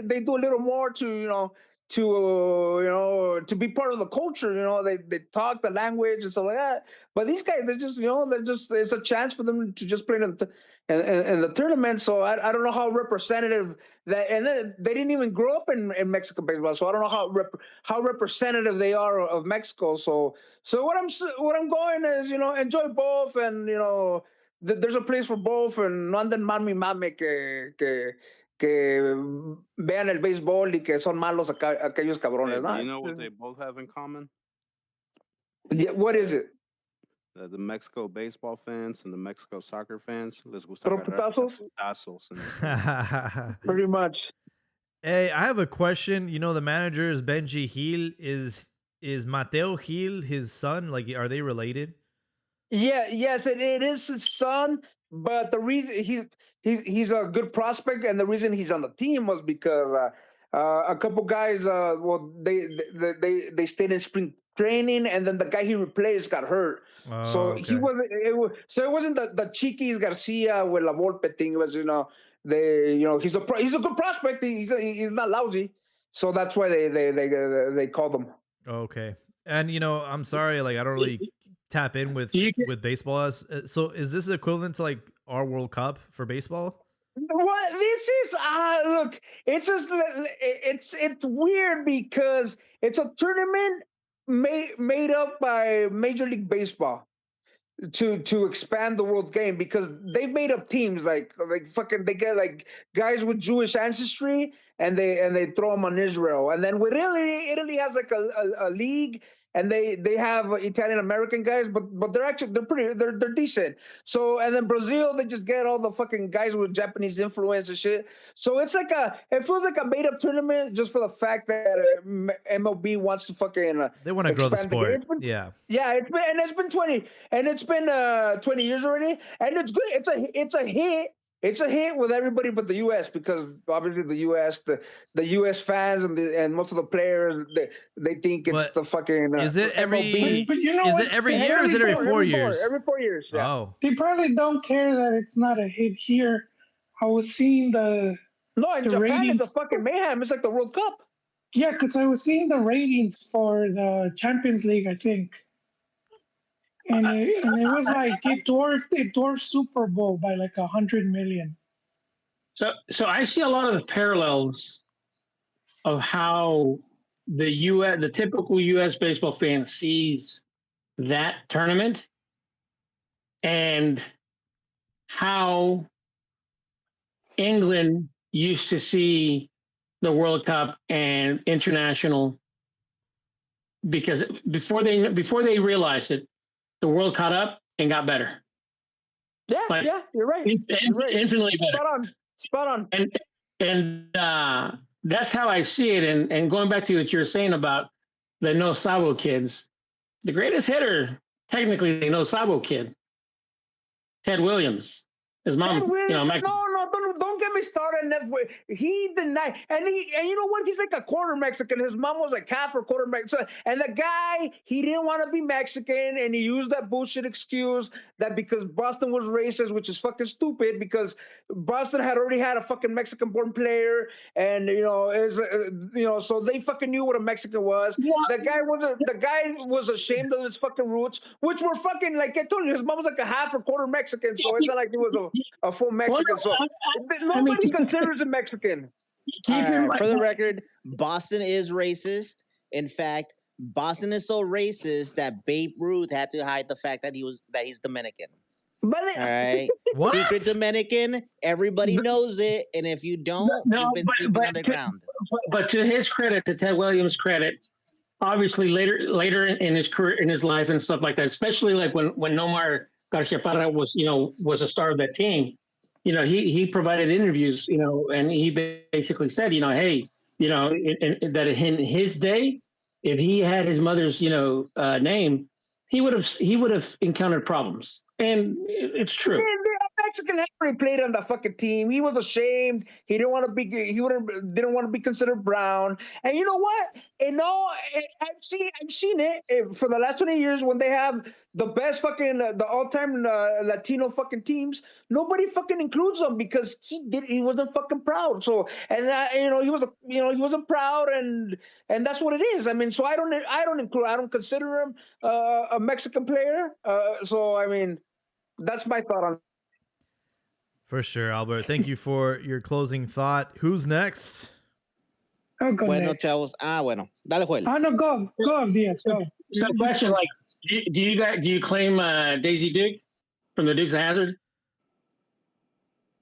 they do a little more to to be part of the culture. They talk the language and stuff like that. But these guys, it's a chance for them to just play in the tournament. So I don't know how representative that, and then they didn't even grow up in Mexican baseball. So I don't know how representative they are of Mexico. So what I'm going is, enjoy both, and there's a place for both, and no anden mame que vean el béisbol y que son malos aquellos cabrones. Hey, ¿No? you know what they both have in common? Yeah, what is it? The Mexico baseball fans and the Mexico soccer fans, les gusta Pero agarrar putazos? putazos in the stands. Pretty much. Hey, I have a question. The manager is Benji Gil. Is Mateo Gil his son? Like, are they related? Yes, it is his son. But the reason he's a good prospect, and the reason he's on the team was because a couple guys, they stayed in training, and then the guy he replaced got hurt. So he okay. wasn't. So it wasn't the Chiquis Garcia with La Volpe thing. It was he's a good prospect. He's not lousy. So that's why they called him. Okay. And I'm sorry, like I don't really tap in with You can, baseball. So is this equivalent to like our World Cup for baseball? What this is? Look, it's just it's weird because it's a tournament made up by Major League Baseball to expand the world game because they've made up teams like fucking they get like guys with Jewish ancestry and they throw them on Israel, and then with Italy has like a league, and they have Italian American guys, but they're decent. So and then Brazil, they just get all the fucking guys with Japanese influence and shit. So it's like it feels like a made up tournament just for the fact that MLB wants to fucking They want to grow the expand sport. game. Yeah. Yeah, it's been 20 years already, and it's good. It's a hit. It's a hit with everybody but the U.S. because obviously the U.S. fans and most of the players they think it's But the fucking is it MLB. But you know is what? it every year or is it every 4 years? Every 4 years. Yeah. Oh. They probably don't care that it's not a hit here. I was seeing the No, in Japan ratings. it's a fucking mayhem. It's like the World Cup. Yeah, because I was seeing the ratings for the Champions League, I think, and it was like it dwarfed Super Bowl by like 100 million. so I see a lot of the parallels of how the typical U.S. baseball fan sees that tournament and how England used to see the World Cup and international, because before they realized it, the world caught up and got better. Yeah, Like, yeah, you're right. Infinitely better. Spot on. And that's how I see it. And going back to what you're saying about the No Sabo kids, the greatest hitter, technically, the No Sabo kid, Ted Williams. His mom, Mexican. Don't get me started. He denied, and you know what? He's like a quarter Mexican. His mom was like half or quarter Mexican. And the guy, he didn't want to be Mexican, and he used that bullshit excuse that because Boston was racist, which is fucking stupid because Boston had already had a fucking Mexican-born player, and so they fucking knew what a Mexican was. The guy was ashamed of his fucking roots, which were fucking like I told you, his mom was like a half or quarter Mexican, so it's not like he was a full Mexican. So nobody considers him Mexican. For the record, Boston is racist. In fact, Boston is so racist that Babe Ruth had to hide the fact that he's Dominican. But all right, What? Secret Dominican. Everybody knows it, and if you don't, you've been sleeping underground. But to his credit, to Ted Williams' credit, obviously later in his career, in his life, and stuff like that, especially like when Nomar Garciaparra was a star of that team. He provided interviews, and he basically said, hey, that in his day, if he had his mother's, name, he would have encountered problems, and it's true. Mexican Henry played on the fucking team. He was ashamed. He didn't want to be. Didn't want to be considered brown. And you know what? I've seen it for the last 20 years when they have the best fucking the all-time Latino fucking teams. Nobody fucking includes them because he wasn't fucking proud. So and he wasn't proud, and that's what it is. I mean, so I don't consider him a Mexican player. So I mean, that's my thought on. For sure, Albert. Thank you for your closing thought. Who's next? I'll go Bueno, next. chavos. Bueno. Dale, Joel. No, go, Diaz. Go. So, question: like, do you claim Daisy Duke from the Dukes of Hazzard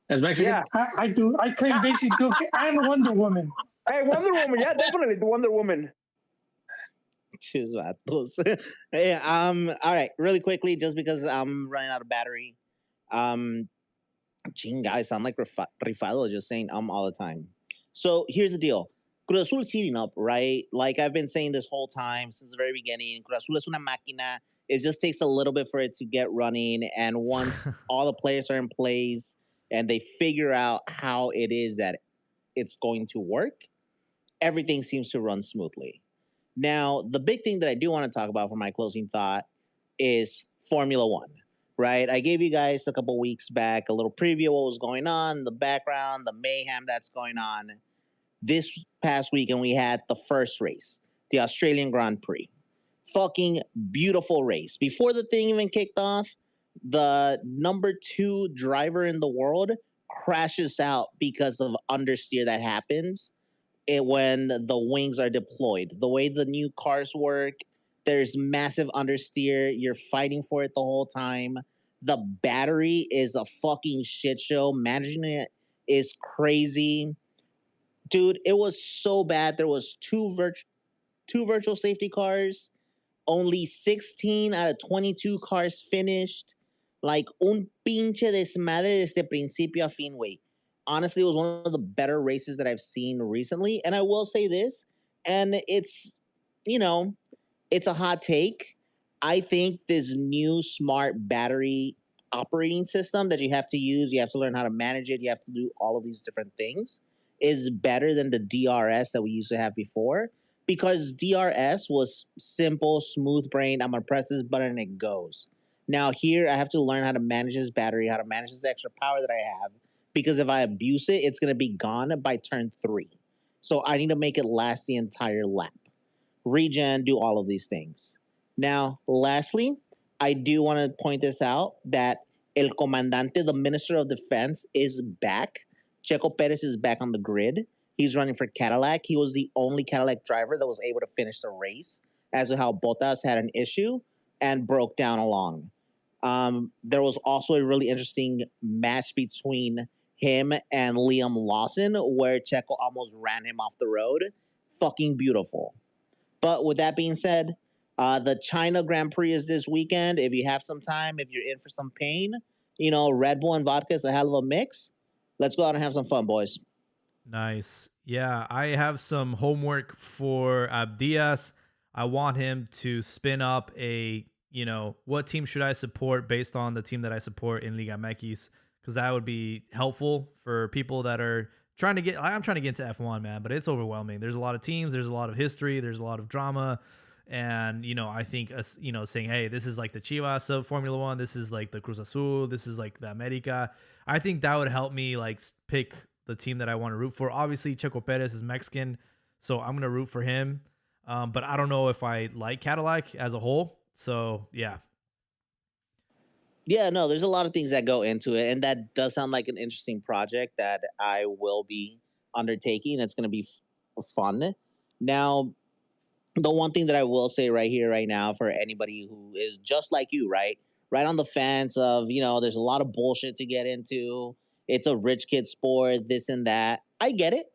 as Mexican? Yeah, I do. I claim Daisy Duke and Wonder Woman. Hey, Wonder Woman. Yeah, definitely the Wonder Woman. Chis vatos. Hey, all right, really quickly, just because I'm running out of battery. Guys, sound like Rifado just saying all the time. So here's the deal. Cruz Azul is heating up, right? Like I've been saying this whole time since the very beginning. Cruz Azul es una máquina. It just takes a little bit for it to get running. And once all the players are in place and they figure out how it is that it's going to work, everything seems to run smoothly. Now, the big thing that I do want to talk about for my closing thought is Formula One, right? I gave you guys a couple weeks back a little preview of what was going on, the background, the mayhem that's going on. This past weekend, we had the first race, the Australian Grand Prix. Fucking beautiful race. Before the thing even kicked off, the number 2 driver in the world crashes out because of understeer that happens when the wings are deployed. The way the new cars work, there's massive understeer. You're fighting for it the whole time. The battery is a fucking shit show. Managing it is crazy. Dude, it was so bad. There was two virtual safety cars. Only 16 out of 22 cars finished. Like un pinche desmadre desde principio a fin, güey. Honestly, it was one of the better races that I've seen recently. And I will say this, and it's, it's a hot take. I think this new smart battery operating system that you have to use, you have to learn how to manage it, you have to do all of these different things, is better than the DRS that we used to have before. Because DRS was simple, smooth brain. I'm going to press this button and it goes. Now, here, I have to learn how to manage this battery, how to manage this extra power that I have. Because if I abuse it, it's going to be gone by turn 3. So I need to make it last the entire lap. Regen, do all of these things. Now, lastly, I do want to point this out that El Comandante, the Minister of Defense, is back. Checo Perez is back on the grid. He's running for Cadillac. He was the only Cadillac driver that was able to finish the race, as to how Bottas had an issue and broke down along. There was also a really interesting match between him and Liam Lawson, where Checo almost ran him off the road. Fucking beautiful. But with that being said, the China Grand Prix is this weekend. If you have some time, if you're in for some pain, Red Bull and vodka is a hell of a mix. Let's go out and have some fun, boys. Nice. Yeah, I have some homework for Abdias. I want him to spin up what team should I support based on the team that I support in Liga MX, because that would be helpful for people that are trying to get. I'm trying to get into F1, man, but it's overwhelming. There's a lot of teams, there's a lot of history, there's a lot of drama. And, I think, saying, hey, this is like the Chivas of Formula One, this is like the Cruz Azul, this is like the America. I think that would help me pick the team that I want to root for. Obviously, Checo Perez is Mexican, so I'm going to root for him. But I don't know if I like Cadillac as a whole. So, yeah. Yeah, no, there's a lot of things that go into it. And that does sound like an interesting project that I will be undertaking. It's going to be fun. Now, the one thing that I will say right here, right now, for anybody who is just like you, right on the fence of, there's a lot of bullshit to get into. It's a rich kid sport, this and that. I get it,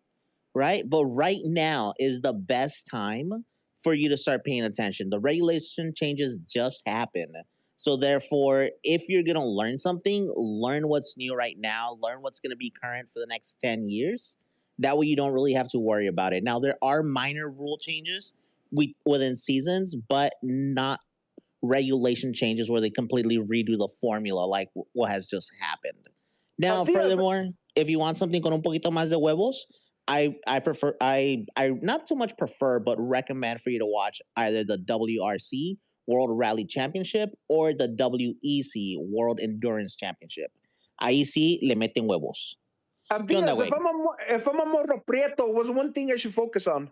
right? But right now is the best time for you to start paying attention. The regulation changes just happened. So therefore, if you're going to learn something, learn what's new right now. Learn what's going to be current for the next 10 years. That way you don't really have to worry about it. Now, there are minor rule changes within seasons, but not regulation changes where they completely redo the formula like what has just happened. Now, furthermore, if you want something con un poquito más de huevos, I not too much prefer, but recommend for you to watch either the WRC World Rally Championship or the WEC World Endurance Championship. Ahí sí le meten huevos. Abdias, if I'm a morro prieto, what's one thing I should focus on?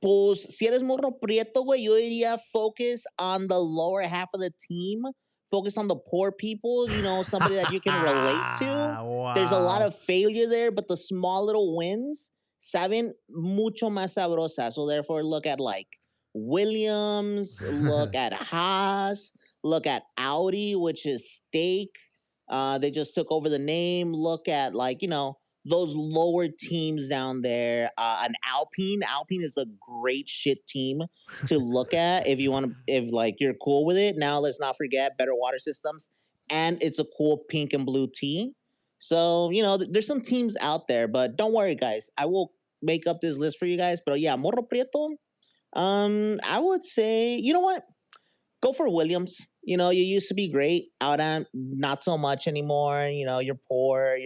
Pues si eres morro prieto, güey, yo diría focus on the lower half of the team. Focus on the poor people, somebody that you can relate to. Wow. There's a lot of failure there, but the small little wins saben mucho más sabrosa. So therefore, look at Williams, look at Haas, look at Audi, which is steak. They just took over the name. Look at those lower teams down there. An Alpine is a great shit team to look at if you're cool with it. Now let's not forget better water systems, and it's a cool pink and blue tee. So there's some teams out there, but don't worry, guys. I will make up this list for you guys. But yeah, Morro Prieto. I would say, you know what? Go for Williams. You used to be great. Ahora not so much anymore. You're poor.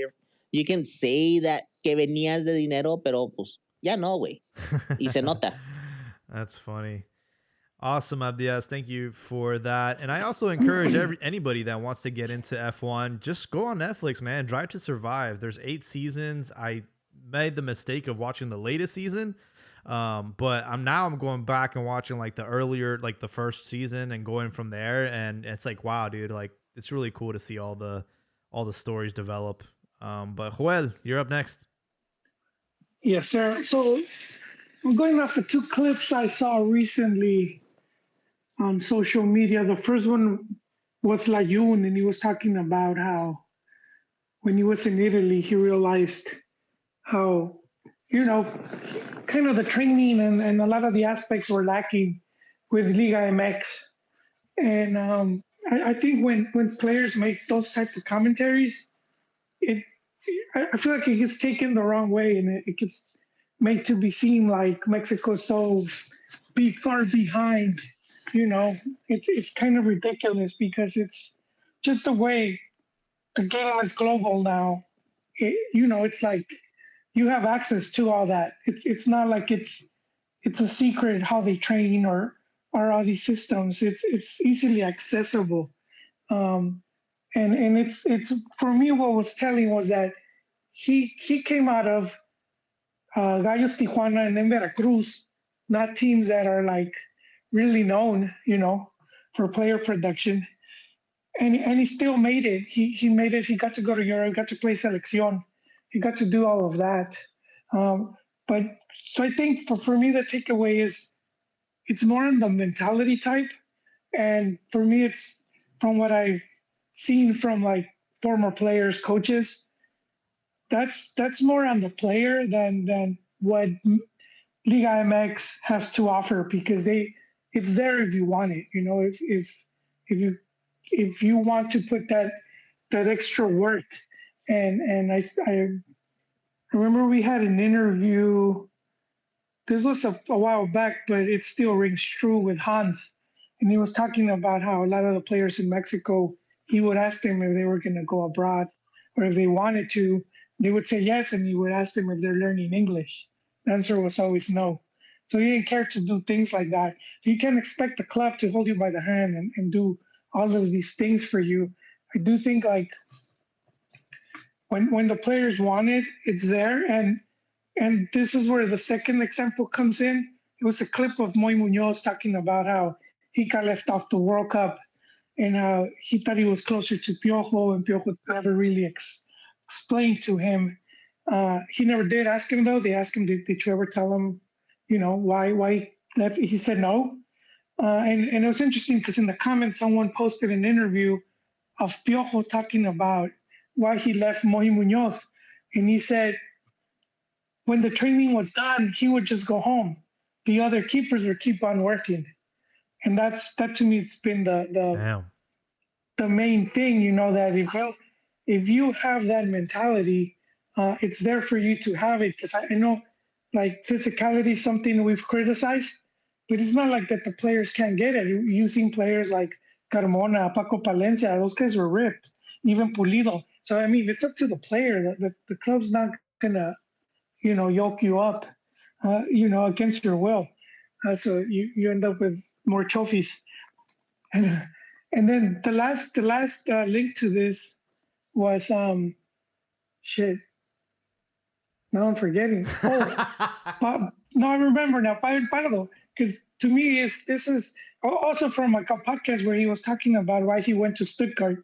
You can say that que venías de dinero, pero pues Ya no, güey. Y se nota. That's funny. Awesome, Abdias. Thank you for that. And I also encourage anybody that wants to get into F1, just go on Netflix, man. Drive to Survive. There's 8 seasons. I made the mistake of watching the latest season. But I'm going back and watching like the earlier, like the first season and going from there. And it's like, wow, dude, like it's really cool to see all the stories develop. But Joel, you're up next. Yes, sir. So I'm going off of 2 clips I saw recently on social media. The first one was Layun, and he was talking about how when he was in Italy, he realized how, you know, kind of the training and a lot of the aspects were lacking with Liga MX. And I think when players make those type of commentaries, it I feel like it gets taken the wrong way, and it gets made to be seen like Mexico's so far behind. You know, it's kind of ridiculous because it's just the way the game is global now. It's like you have access to all that. It's not like it's a secret how they train or all these systems. It's easily accessible. Um, and it's for me what was telling was that he came out of Gallos Tijuana and then Veracruz, not teams that are like really known, for player production. And he still made it. He made it. He got to go to Europe. Got to play selección. He got to do all of that. But so I think for me the takeaway is it's more on the mentality type, and for me it's from what I've seen from like former players, coaches. That's more on the player than what Liga MX has to offer because it's there if you want it. If you want to put that extra work, and I remember we had an interview. This was a while back, but it still rings true with Hans, and he was talking about how a lot of the players in Mexico, he would ask them if they were going to go abroad or if they wanted to. They would say yes, and he would ask them if they're learning English. The answer was always no. So he didn't care to do things like that. So you can't expect the club to hold you by the hand and do all of these things for you. I do think like when the players want it, it's there. And this is where the second example comes in. It was a clip of Moy Munoz talking about how he got left off the World Cup and how he thought he was closer to Piojo, and Piojo never really explained to him. He never did ask him though. They asked him, did you ever tell him, why he left? He said no. And it was interesting because in the comments, someone posted an interview of Piojo talking about why he left Moy Munoz. And he said, when the training was done, he would just go home. The other keepers would keep on working. And that to me, it's been the main thing, that if you have that mentality, it's there for you to have it. Because I know like physicality is something we've criticized, but it's not like that the players can't get it. You've seen players like Carmona, Paco Palencia, those guys were ripped, even Pulido. So, I mean, it's up to the player. The club's not going to, yoke you up, against your will. So you end up with more trophies. And then the last link to this was shit. Now I'm forgetting. No, I remember now. Pardo, because to me this is also from a podcast where he was talking about why he went to Stuttgart,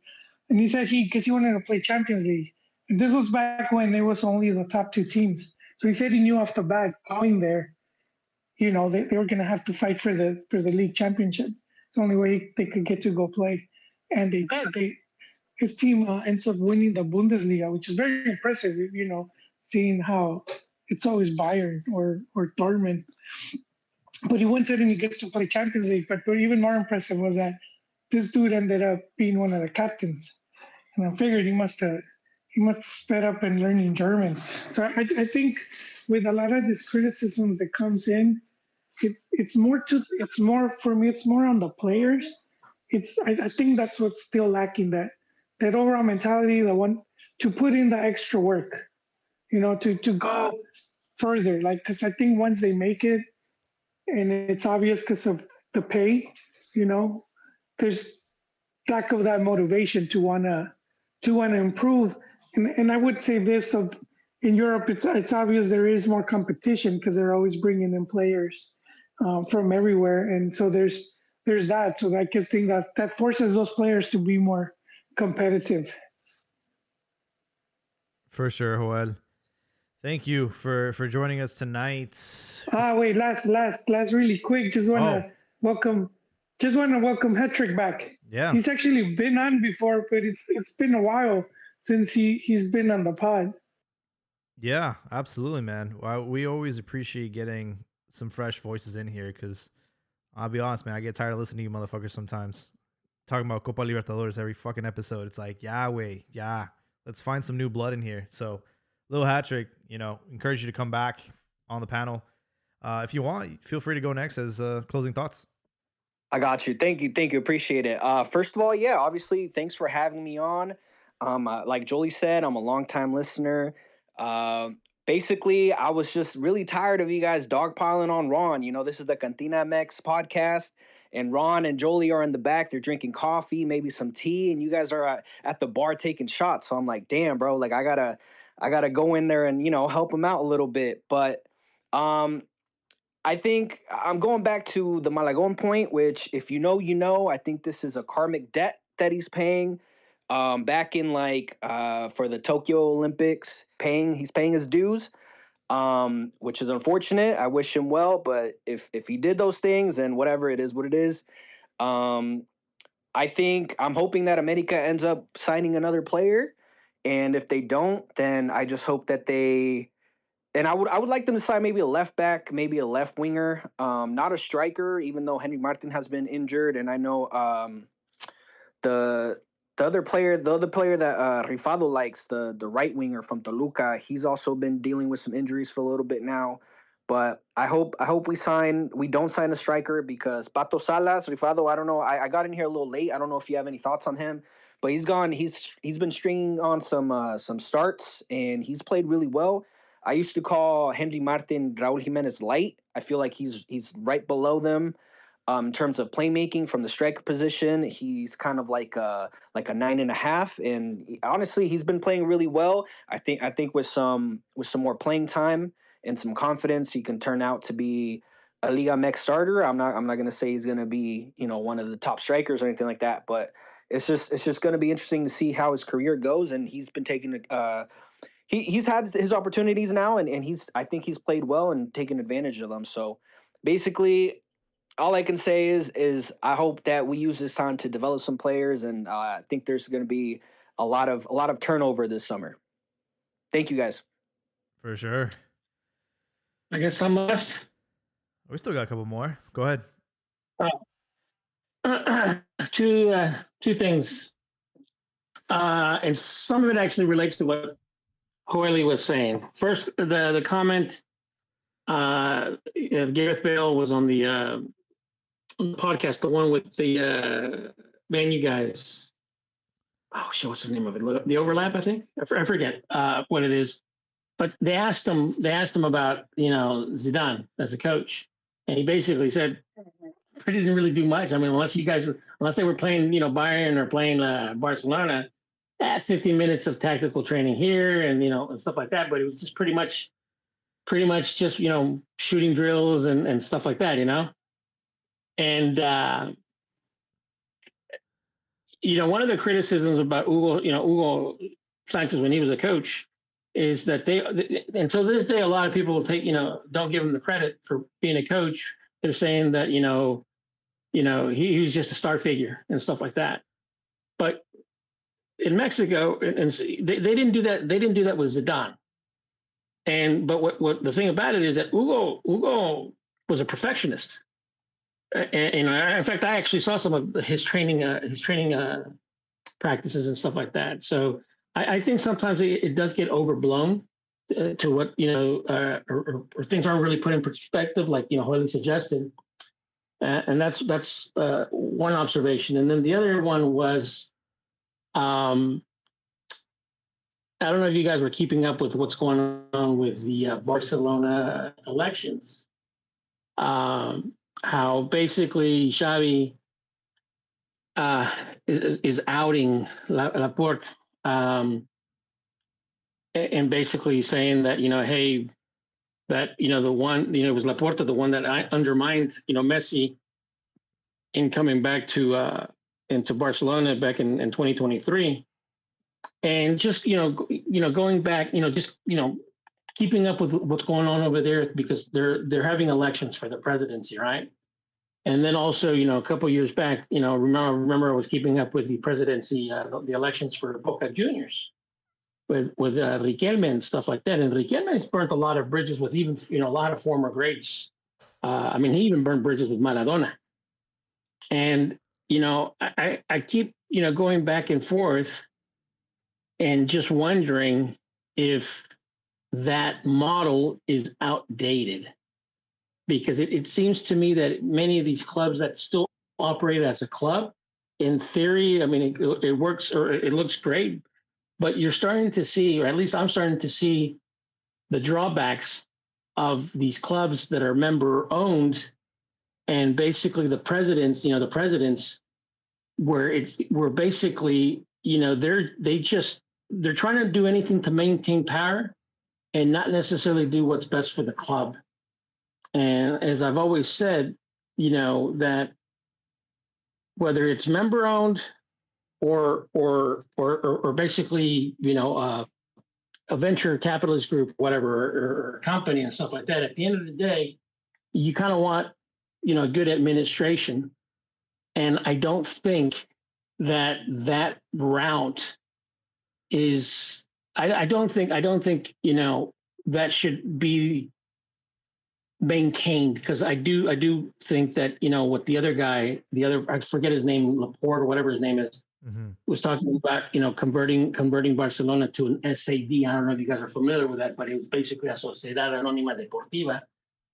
and he said because he wanted to play Champions League, and this was back when there was only the top 2 teams. So he said he knew off the bat going there, they were going to have to fight for the league championship. It's the only way they could get to go play, and they did. His team ends up winning the Bundesliga, which is very impressive. Seeing how it's always Bayern or Dortmund, but he wins it and he gets to play Champions League. But even more impressive was that this dude ended up being one of the captains, and I figured he must have sped up in learning German. So I think with a lot of these criticisms that comes in, it's more for me. It's more on the players. I think that's what's still lacking, that overall mentality, the one to put in the extra work, to go further. Like, because I think once they make it, and it's obvious because of the pay, you know, there's lack of that motivation to wanna improve. And I would say this of in Europe, it's obvious there is more competition because they're always bringing in players from everywhere, and so there's that. So I can think that forces those players to be more competitive. For sure, Joel. Thank you for joining us tonight. Wait, last, really quick. Welcome, just want to welcome Hetrick back. Yeah. He's actually been on before, but it's been a while since he's been on the pod. Yeah, absolutely, man. Well, we always appreciate getting some fresh voices in here because I'll be honest, man, I get tired of listening to you motherfuckers sometimes. Talking about Copa Libertadores every fucking episode. It's like, yeah, let's find some new blood in here. So, little hat trick, encourage you to come back on the panel. If you want, feel free to go next as closing thoughts. I got you. Thank you. Appreciate it. First of all, yeah, obviously, thanks for having me on. Like Jolie said, I'm a longtime listener. Basically, I was just really tired of you guys dogpiling on Ron. This is the Cantina MX podcast, and Ron and Jolie are in the back. They're drinking coffee, maybe some tea, and you guys are at the bar taking shots. So I'm like, damn, bro, like I gotta go in there and help them out a little bit. But I think I'm going back to the Malagon point, which if you know, I think this is a karmic debt that he's paying. Back in for the Tokyo Olympics, he's paying his dues, which is unfortunate. I wish him well, but if he did those things, then whatever, it is what it is. I think I'm hoping that America ends up signing another player, and if they don't, then I just hope that they. And I would like them to sign maybe a left back, maybe a left winger, not a striker, even though Henry Martin has been injured, and I know the other player that Rifado likes, the right winger from Toluca, he's also been dealing with some injuries for a little bit now. But I hope we don't sign a striker because Pato Salas, Rifado, I don't know. I got in here a little late. I don't know if you have any thoughts on him, but he's been stringing on some starts and he's played really well. I used to call Henry Martin Raul Jimenez light. I feel like he's right below them. In terms of playmaking from the striker position, he's kind of like a 9.5, and honestly, he's been playing really well. I think with some more playing time and some confidence, he can turn out to be a Liga MX starter. I'm not going to say he's going to be one of the top strikers or anything like that, but it's just going to be interesting to see how his career goes. And he's been taking he's had his opportunities now, and I think he's played well and taken advantage of them. So basically, all I can say is I hope that we use this time to develop some players, and I think there's going to be a lot of turnover this summer. Thank you, guys. For sure. I guess I'm left. We still got a couple more. Go ahead. Two things, and some of it actually relates to what Hoyle was saying. First, the comment. Gareth Bale was on the podcast, the one with the Man U guys. Oh shit, what's the name of it? The Overlap, I think. I forget what it is. But they asked him about Zidane as a coach, and he basically said he didn't really do much. I mean, unless they were playing Bayern or playing Barcelona, 15 minutes of tactical training here and and stuff like that. But it was just pretty much just shooting drills and stuff like that, And one of the criticisms about Hugo Sanchez when he was a coach is that until this day, a lot of people will take don't give him the credit for being a coach. They're saying that he was just a star figure and stuff like that. But in Mexico, and they didn't do that. They didn't do that with Zidane. But what the thing about it is that Hugo was a perfectionist. And in fact, I actually saw some of his training practices and stuff like that. So I think sometimes it does get overblown to what or things aren't really put in perspective, like Hoyle suggested. And that's one observation. And then the other one was, I don't know if you guys were keeping up with what's going on with the Barcelona elections. How basically Xavi is outing Laporte, and basically saying that, hey, that, the one, it was Laporta, the one that undermined, Messi in coming back to into Barcelona back in 2023. And just, going back, just, keeping up with what's going on over there, because they're having elections for the presidency, right? And then also, a couple of years back, remember I was keeping up with the presidency, the elections for Boca Juniors with Riquelme and stuff like that. And Riquelme has burnt a lot of bridges with even, a lot of former greats. I mean, he even burned bridges with Maradona. And, I keep, going back and forth and just wondering if that model is outdated. Because it seems to me that many of these clubs that still operate as a club, in theory, I mean, it works, or it looks great, but you're starting to see, or at least I'm starting to see, the drawbacks of these clubs that are member owned, and basically the presidents, where basically, they're trying to do anything to maintain power and not necessarily do what's best for the club. And as I've always said, that whether it's member owned or basically, a venture capitalist group, whatever, or company and stuff like that, at the end of the day, you kind of want, good administration. And I don't think that route is, I don't think, that should be maintained, because I do think that, what the other guy, I forget his name, Laporte or whatever his name is, was talking about, converting Barcelona to an SAD. I don't know if you guys are familiar with that, but it was basically a Sociedad Anónima Deportiva,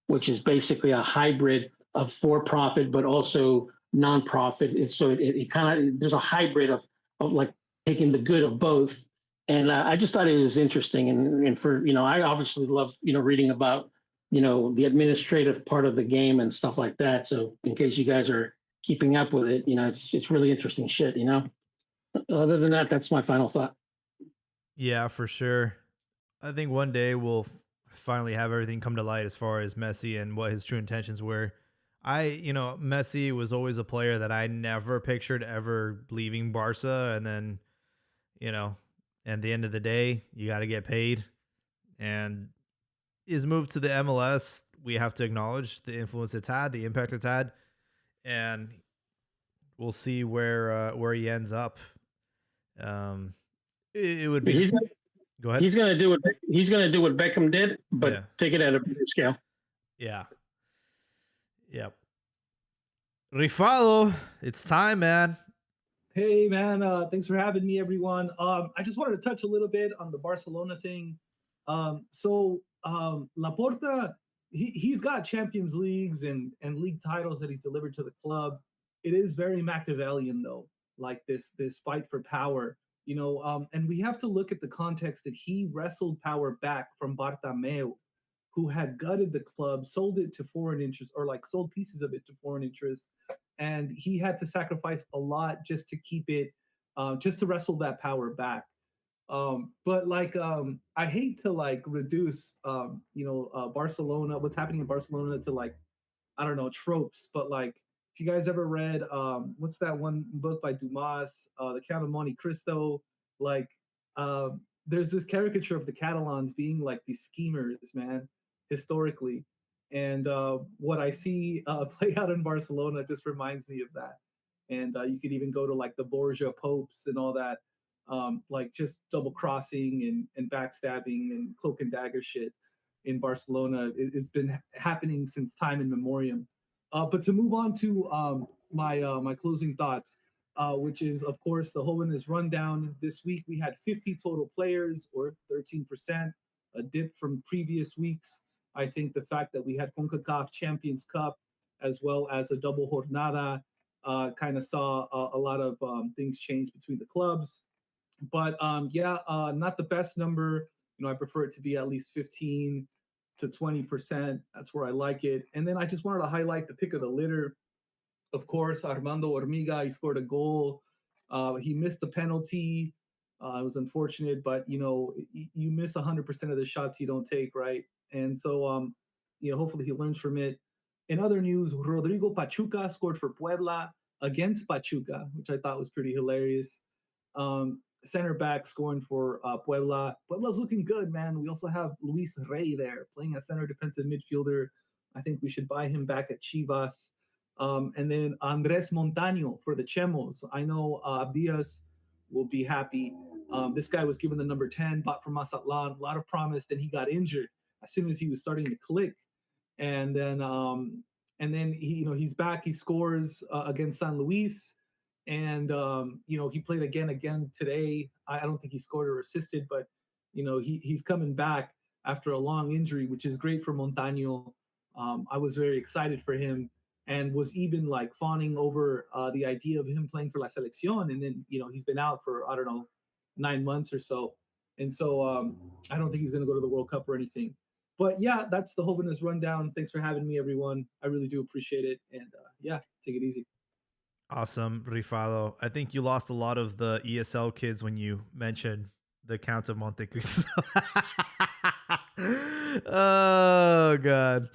which is basically a hybrid of for-profit but also non-profit. So it kind of, there's a hybrid of like taking the good of both. And I just thought it was interesting. And for, I obviously love, reading about, the administrative part of the game and stuff like that. So in case you guys are keeping up with it, it's really interesting shit, Other than that, that's my final thought. Yeah, for sure. I think one day we'll finally have everything come to light as far as Messi and what his true intentions were. Messi was always a player that I never pictured ever leaving Barca. And then, at the end of the day, you got to get paid. And his move to the MLS, we have to acknowledge the influence it's had, the impact it's had. And we'll see where he ends up. It would be. Go ahead. He's gonna do what Beckham did, but take it at a bigger scale. Yeah. Yep. Rifalo, it's time, man. Hey, man. Thanks for having me, everyone. I just wanted to touch a little bit on the Barcelona thing. Laporta, he's got Champions Leagues and league titles that he's delivered to the club. It is very Machiavellian, though, like this fight for power, and we have to look at the context that he wrestled power back from Bartomeu, who had gutted the club, sold it to foreign interests, or like sold pieces of it to foreign interests, and he had to sacrifice a lot just to keep it, just to wrestle that power back. But I hate to reduce Barcelona, what's happening in Barcelona, to I don't know, tropes. But if you guys ever read what's that one book by Dumas, The Count of Monte Cristo, there's this caricature of the Catalans being like these schemers, man, historically. And what I see play out in Barcelona just reminds me of that. And you could even go to the Borgia popes and all that, just double crossing and backstabbing and cloak and dagger shit in Barcelona. It's been happening since time in memoriam. But to move on to my closing thoughts, which is, of course, the Jóvenes rundown. This week we had 50 total players, or 13%, a dip from previous weeks. I think the fact that we had Concacaf Champions Cup as well as a double jornada kind of saw a lot of things change between the clubs. But yeah, not the best number. I prefer it to be at least 15 to 20%. That's where I like it. And then I just wanted to highlight the pick of the litter. Of course, Armando Hormiga, he scored a goal. He missed a penalty. It was unfortunate, but you miss 100% of the shots you don't take, right? And so, hopefully he learns from it. In other news, Rodrigo Pachuca scored for Puebla against Pachuca, which I thought was pretty hilarious. Center back scoring for Puebla. Puebla's looking good, man. We also have Luis Rey there playing as center defensive midfielder. I think we should buy him back at Chivas. And then Andres Montaño for the Chemos. I know Abdias will be happy. This guy was given the number 10, bought from Mazatlan, a lot of promise. Then he got injured as soon as he was starting to click. And then he's back. He scores against San Luis. And he played again today. I don't think he scored or assisted, but he's coming back after a long injury, which is great for Montaño. I was very excited for him and was even like fawning over the idea of him playing for La Selección. And then he's been out for, I don't know, 9 months or so, and so I don't think he's going to go to the World Cup or anything. But yeah, that's the Jovenes rundown. Thanks for having me, everyone. I really do appreciate it. And yeah, take it easy. Awesome, Rifado. I think you lost a lot of the ESL kids when you mentioned the Count of Monte Cristo. Oh, God.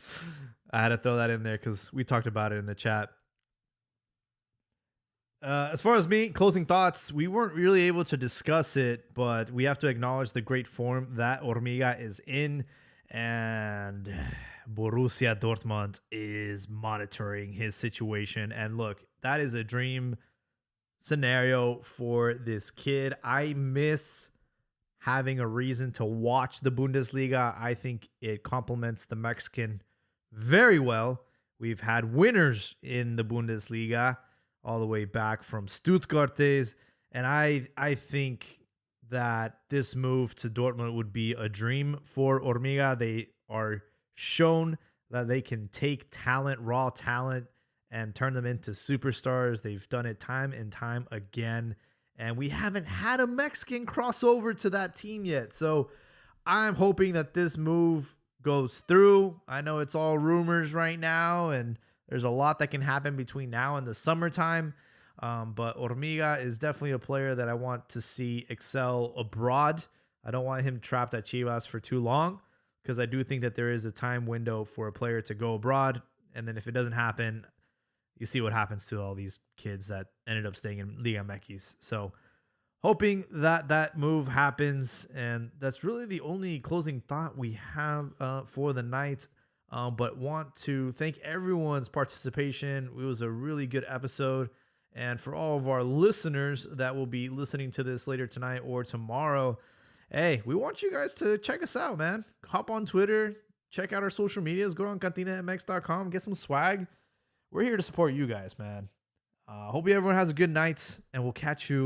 I had to throw that in there because we talked about it in the chat. As far as me, closing thoughts, we weren't really able to discuss it, but we have to acknowledge the great form that Hormiga is in, and Borussia Dortmund is monitoring his situation. And look, that is a dream scenario for this kid. I miss having a reason to watch the Bundesliga. I think it complements the Mexican very well. We've had winners in the Bundesliga all the way back from Stuttgart days. And I think that this move to Dortmund would be a dream for Hormiga. They are shown that they can take talent, raw talent, and turn them into superstars. They've done it time and time again. And we haven't had a Mexican crossover to that team yet. So I'm hoping that this move goes through. I know it's all rumors right now, and there's a lot that can happen between now and the summertime. But Hormiga is definitely a player that I want to see excel abroad. I don't want him trapped at Chivas for too long, because I do think that there is a time window for a player to go abroad. And then if it doesn't happen, you see what happens to all these kids that ended up staying in Liga MX. So hoping that that move happens. And that's really the only closing thought we have for the night. But want to thank everyone's participation. It was a really good episode. And for all of our listeners that will be listening to this later tonight or tomorrow, hey, we want you guys to check us out, man. Hop on Twitter, check out our social medias, go on cantinamx.com, get some swag. We're here to support you guys, man. Hope everyone has a good night, and we'll catch you